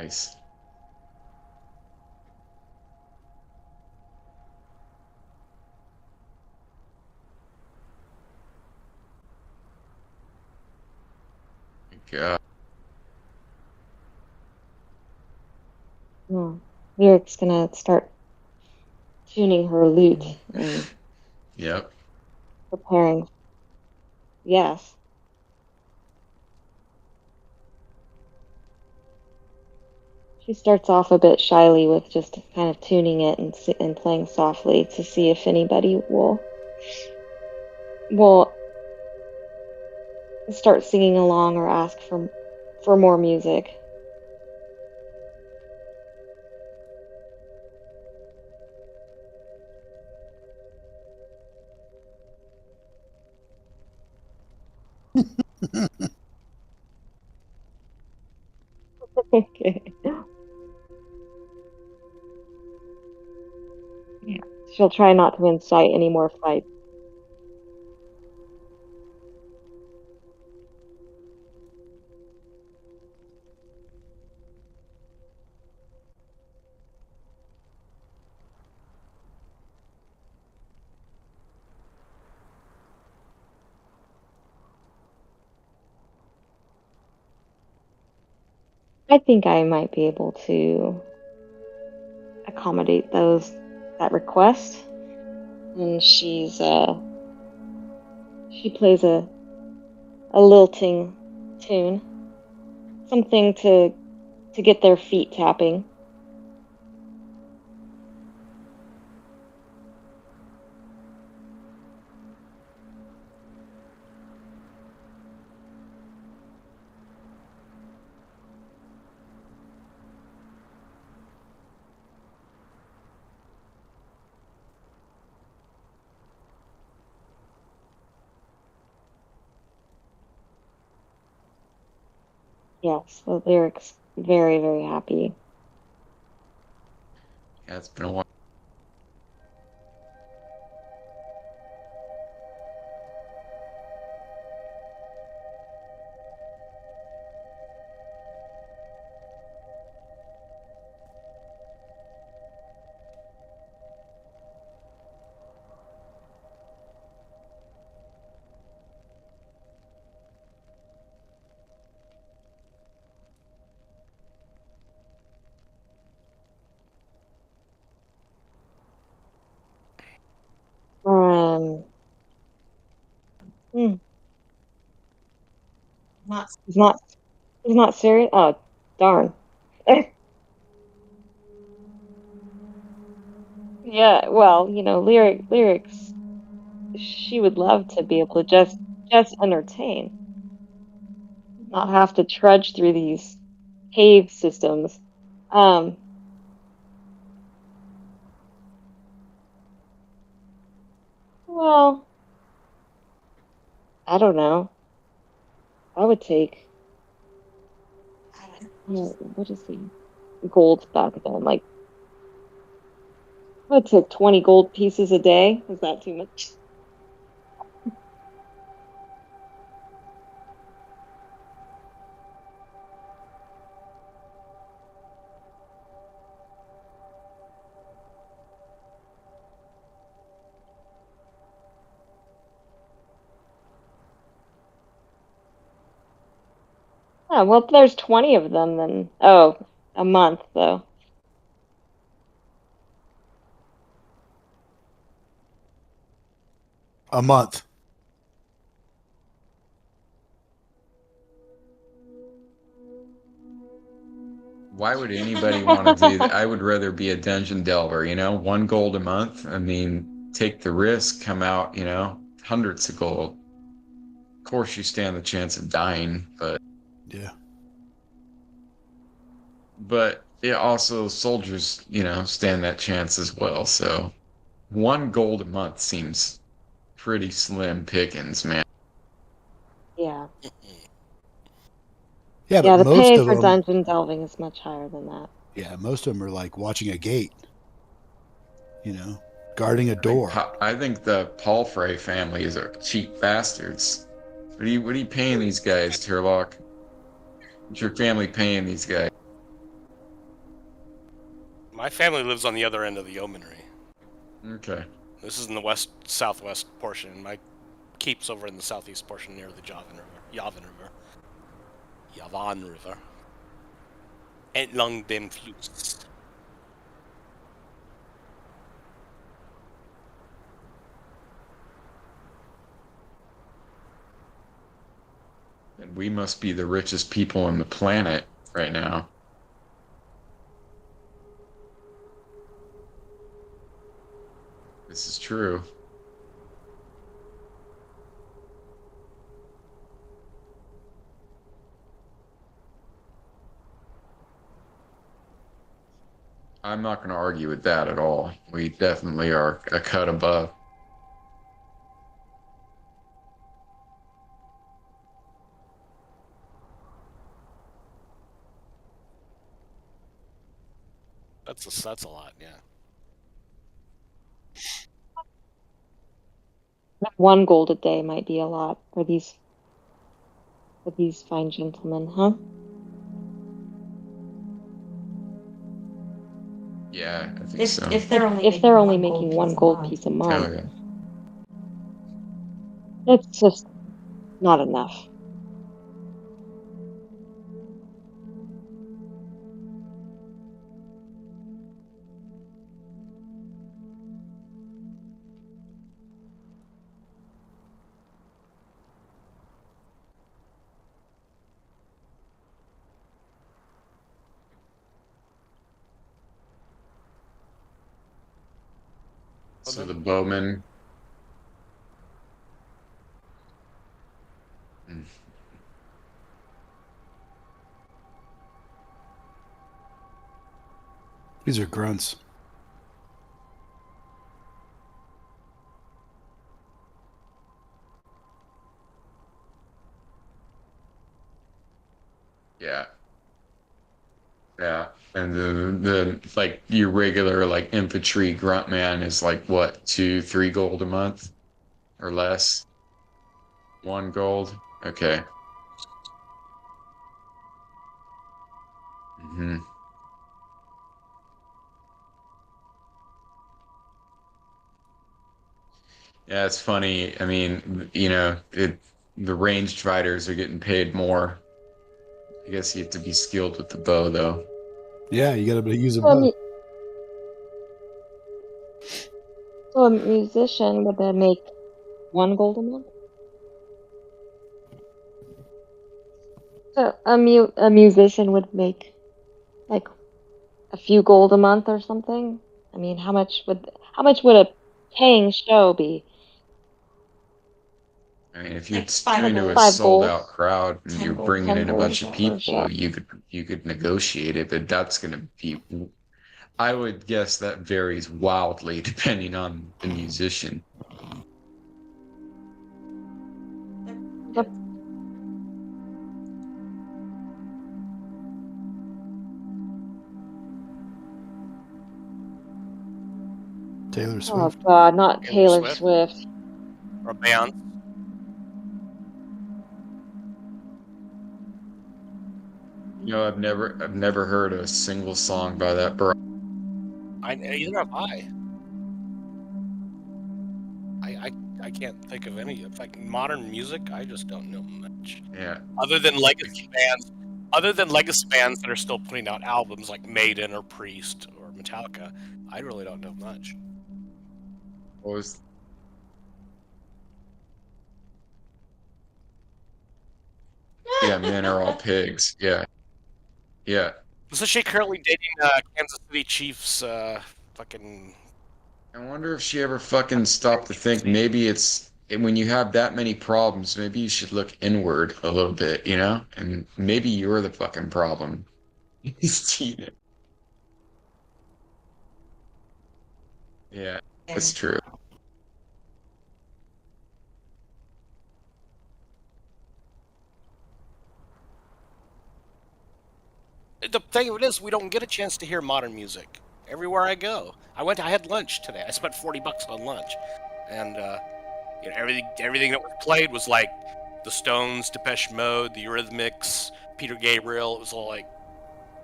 Nice. God. Lyric's gonna start tuning her lute and Yep. preparing. Yes. She starts off a bit shyly with just kind of tuning it and playing softly to see if anybody will start singing along or ask for more music. Okay. Yeah. She'll try not to incite any more fights. I think I might be able to accommodate that request. And she plays a lilting tune, something to get their feet tapping. Yes, the lyrics very, very happy. Yeah, it's been a while. Um, hmm, Not he's not serious. Oh, darn. Yeah, well, lyrics. She would love to be able to just entertain, not have to trudge through these cave systems. Um, well, I don't know. I would take, what is the gold back then? Like, I would take 20 gold pieces a day. Is that too much? Yeah, well, if there's 20 of them, then, oh, a month, though. A month. Why would anybody want to do that? I would rather be a dungeon delver, 1 gold a month. I mean, take the risk, come out, hundreds of gold. Of course, you stand the chance of dying, Yeah. but yeah, also soldiers, stand that chance as well. So 1 gold a month seems pretty slim pickings, man. Yeah. Yeah, Yeah, but the most pay of for them, dungeon delving is much higher than that. most of them are like watching a gate, guarding a door. I think the Palfrey families are cheap bastards. What are you paying these guys, Turlock? What's your family paying these guys? My family lives on the other end of the Yeomanry. Okay. This is in the southwest portion. My keep's over in the southeast portion near the Javan River. Entlang dem Fluss. And we must be the richest people on the planet right now. This is true. I'm not going to argue with that at all. We definitely are a cut above. That's a lot, yeah. 1 gold a day might be a lot for these fine gentlemen, huh? Yeah, I think so. If they're only making 1 gold piece a month, Oh, yeah. it's just not enough. So the bowman. These are grunts. Yeah. Yeah. And the like your regular like infantry grunt man is like what, 2-3 gold a month or less? 1 gold? Okay. Mm-hmm. Yeah, it's funny. I mean, the ranged fighters are getting paid more. I guess you have to be skilled with the bow, though. Yeah, you got to use a So a, bow. mu- so a musician would then make 1 gold a month? So a musician would make like a few gold a month or something? I mean, how much would a paying show be? I mean, if you're Like 5 doing to a gold. 5 sold-out gold. crowd and 10 you're gold. bringing 10 in a gold bunch of per show. people, you could negotiate it, but that's going to be. I would guess that varies wildly depending on the musician. Yep. Taylor Oh Swift. God, not Taylor Taylor Swift? Swift. Or Beyonce. I've never heard a single song by that bro. Either have I. I can't think of any. Like modern music, I just don't know much. Yeah. Other than legacy bands that are still putting out albums like Maiden or Priest or Metallica, I really don't know much. What was? Yeah, men are all pigs. Yeah. Yeah. Isn't she currently dating Kansas City Chiefs fucking I wonder if she ever fucking stopped to think maybe when you have that many problems, maybe you should look inward a little bit, and maybe you're the fucking problem. He's cheating. Yeah, that's true. The thing of it is, we don't get a chance to hear modern music everywhere I go. I had lunch today. I spent $40 on lunch, and everything that was played was like the Stones, Depeche Mode, the Eurythmics, Peter Gabriel. It was all like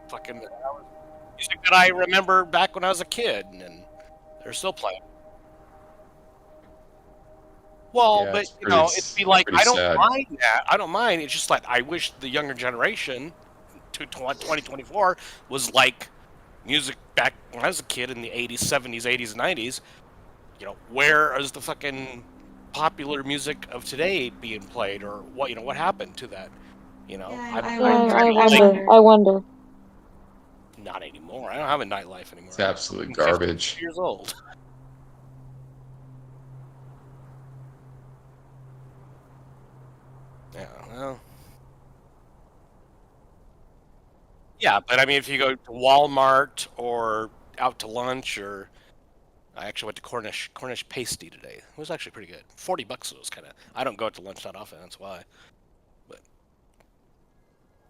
fucking. music that I remember back when I was a kid, and they're still playing. Well, Yeah, but it'd it's be like pretty I don't sad. mind that. I don't mind. It's just like I wish the younger generation to 2024 was like music back when I was a kid in the 80s, 70s, 80s, and 90s. Where is the fucking popular music of today being played, or what happened to that? Yeah, I'm I Yeah, trying wonder. I to relate. wonder. I wonder. Not anymore. I don't have a nightlife anymore. It's absolute I'm 50 garbage. years old. Yeah, well, yeah, but I mean, if you go to Walmart or out to lunch, or I actually went to Cornish pasty today. It was actually pretty good. $40 it was kind of. I don't go out to lunch that often. That's why. But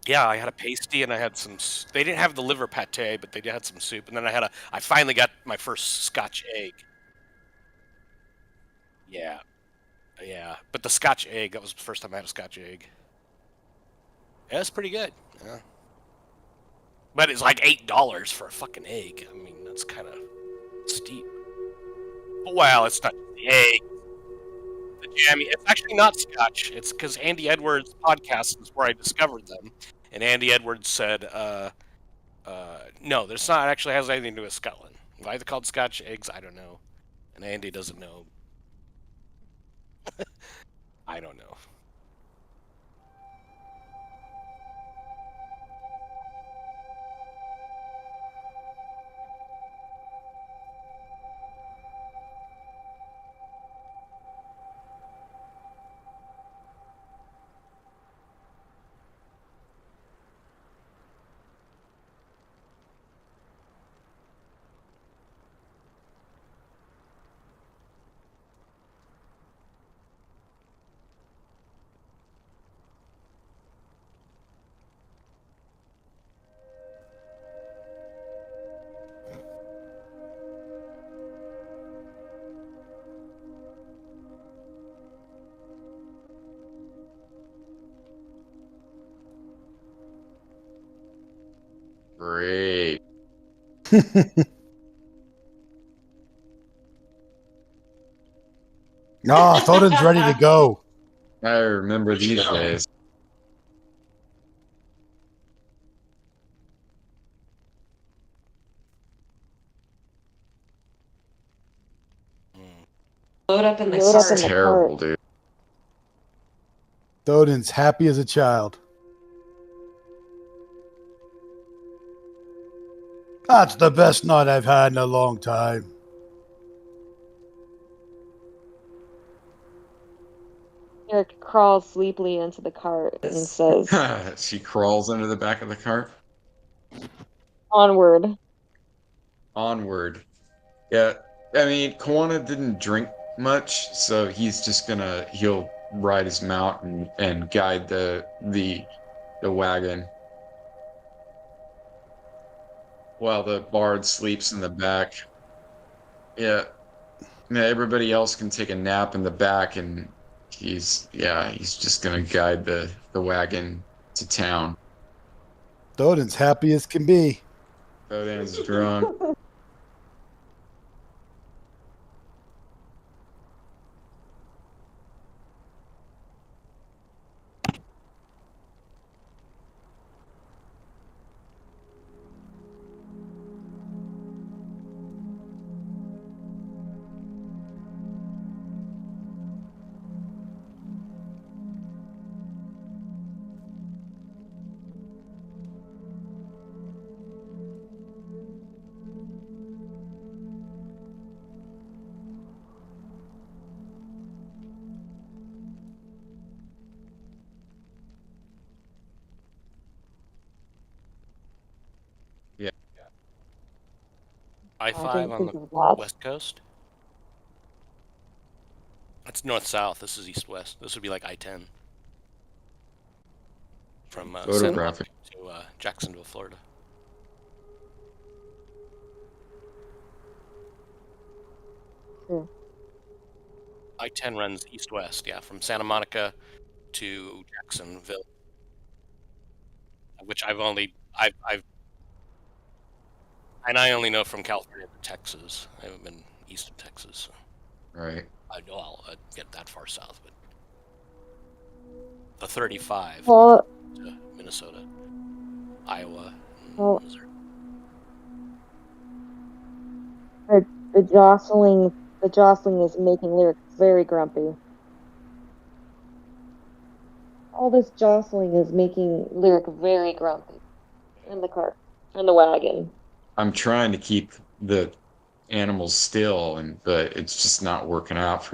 yeah, I had a pasty and I had some. They didn't have the liver pate, but they did had some soup. And then I finally got my first Scotch egg. Yeah, yeah. But the Scotch egg, that was the first time I had a Scotch egg. Yeah, it's pretty good. Yeah. But it's like $8 for a fucking egg. I mean, that's kind of steep. But well, it's not the egg, the jammy. It's actually not Scotch. It's because Andy Edwards' podcast is where I discovered them, and Andy Edwards said, "No, this not actually has anything to do with Scotland. Why they're called Scotch eggs, I don't know." And Andy doesn't know. I don't know. Great. No, Thoden's ready to go. I remember these days. Mm. Load up in the Load up in cart. the Terrible, cart. dude. Thoden's happy as a child. That's the best night I've had in a long time. Eric crawls sleepily into the cart and says, She crawls under the back of the cart. "Onward." Onward. Yeah, I mean, Kawana didn't drink much, so he'll ride his mount and guide the wagon while the bard sleeps in the back. Yeah, yeah, everybody else can take a nap in the back, and he's just gonna guide the wagon to town. Thoden's happy as can be. Odin's drunk. Yeah. I-5 didn't on think the of that. west coast. That's north-south. This is east-west. This would be like I-10 from Santa Monica Photographic. to Jacksonville, Florida. True. I-10 runs east-west, yeah, from Santa Monica to Jacksonville, which I've And I only know from California to Texas. I haven't been east of Texas. So Right. I know I'll get that far south, but the 35 Well, to Minnesota, Iowa, well, Missouri. the jostling is making Lyric very grumpy. All this jostling is making Lyric very grumpy in the car, in the wagon. I'm trying to keep the animals still, but it's just not working out.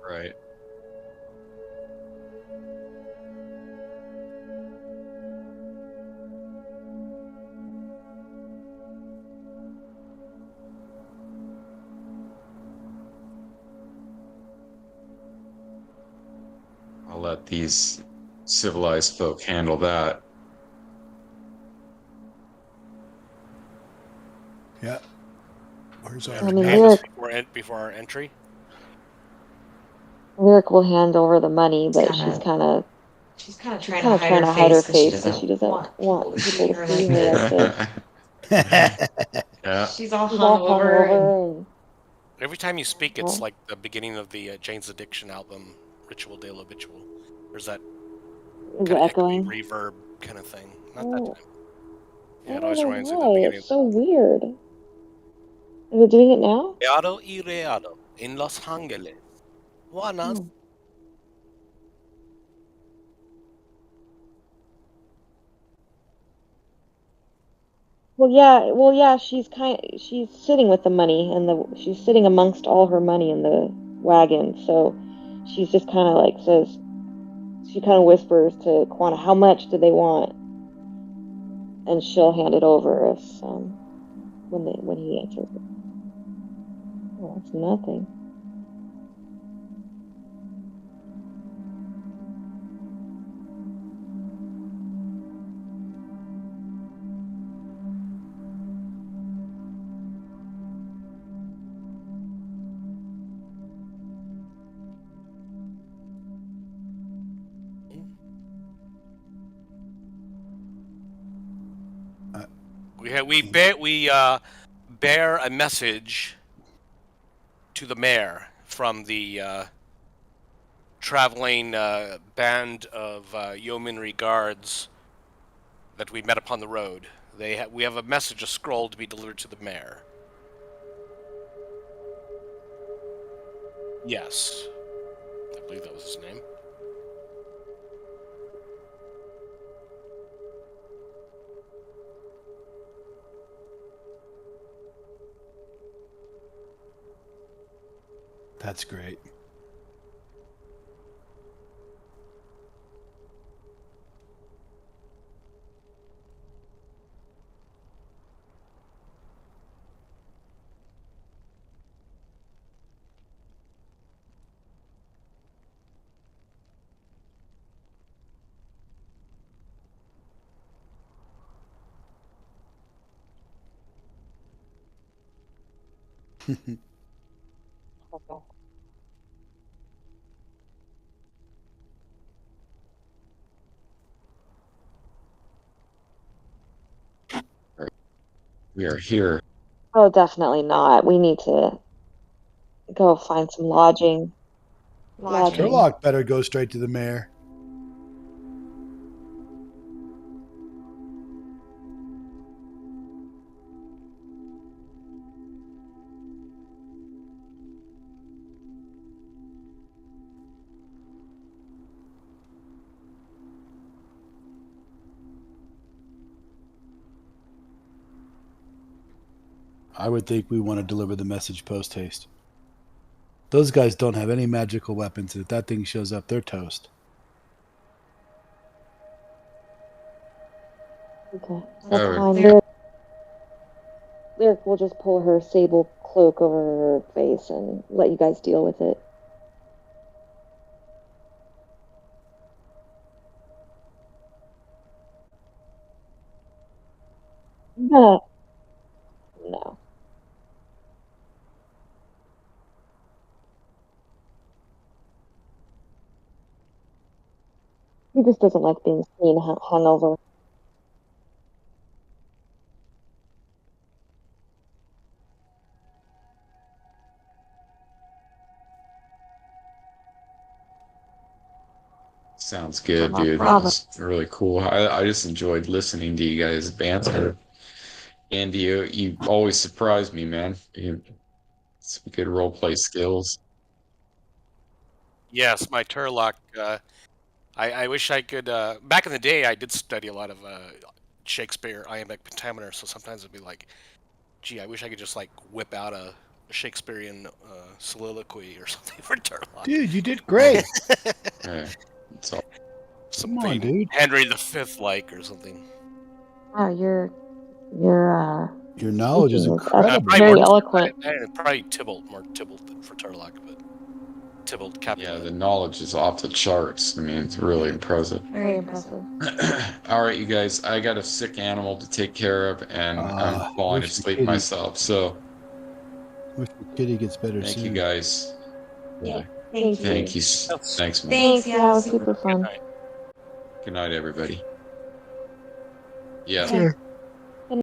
Right. I'll let these civilized folk handle that. Yeah. Where's We our have I to mean, pay next? this before our entry. Lyric will hand over the money, but She's kind of she's trying to kind of hide trying her to hide her face because face because she doesn't want people to see her like this. Yeah. She's all She's all hung over and hungover and Every time you speak, it's well, like the beginning of the Jane's Addiction album, Ritual de l'Habitual. There's that is it kind of echoey echoing? reverb kind of thing. Not that Oh, time. I Yeah, it don't always know reminds me of the why. beginning It's of so weird. Is it doing it now? Reado y Reado in Los Angeles. Buenas. Hmm. Well, yeah. She's sitting with the money, and she's sitting amongst all her money in the wagon. So she's just kind of like says, she kind of whispers to Quana, "How much do they want?" And she'll hand it over if when he answers it. Oh, that's nothing. We bear a message to the mayor from the traveling band of yeomanry guards that we met upon the road. We have a message, a scroll to be delivered to the mayor. Yes, I believe that was his name. That's great. Okay. We are here. Oh, definitely not. We need to go find some lodging. lodging. Sherlock better go straight to the mayor. I would think we want to deliver the message post haste. Those guys don't have any magical weapons. If that thing shows up, they're toast. Okay, that's Oh. fine. Lyric will just pull her sable cloak over her face and let you guys deal with it. No. No. He just doesn't like being seen hungover. Sounds good, No dude. problem. That's really cool. I just enjoyed listening to you guys banter. And you always surprise me, man. You some good role play skills. Yes, my Turlock. I wish I could. Back in the day, I did study a lot of Shakespeare, iambic pentameter. So sometimes it'd be like, gee, I wish I could just like whip out a Shakespearean soliloquy or something for Turlock. Dude, you did great. Yeah, it's all Come on, Something dude. Henry V like or something. Wow, your Your knowledge is speaking incredible. probably very more- eloquent. Probably Tybalt, more Tybalt for Turlock, but Tybalt yeah, Capulet. the knowledge is off the charts. I mean, it's really impressive. Very impressive. All right, you guys, I got a sick animal to take care of, and I'm falling wish the asleep kitty- myself. So Wish the kitty gets better thank soon. you guys. Yeah. Thank you. Thank you. Thanks, man. Thanks, Yeah, yeah, it was super super fun. Good night, everybody. Yeah. Sure.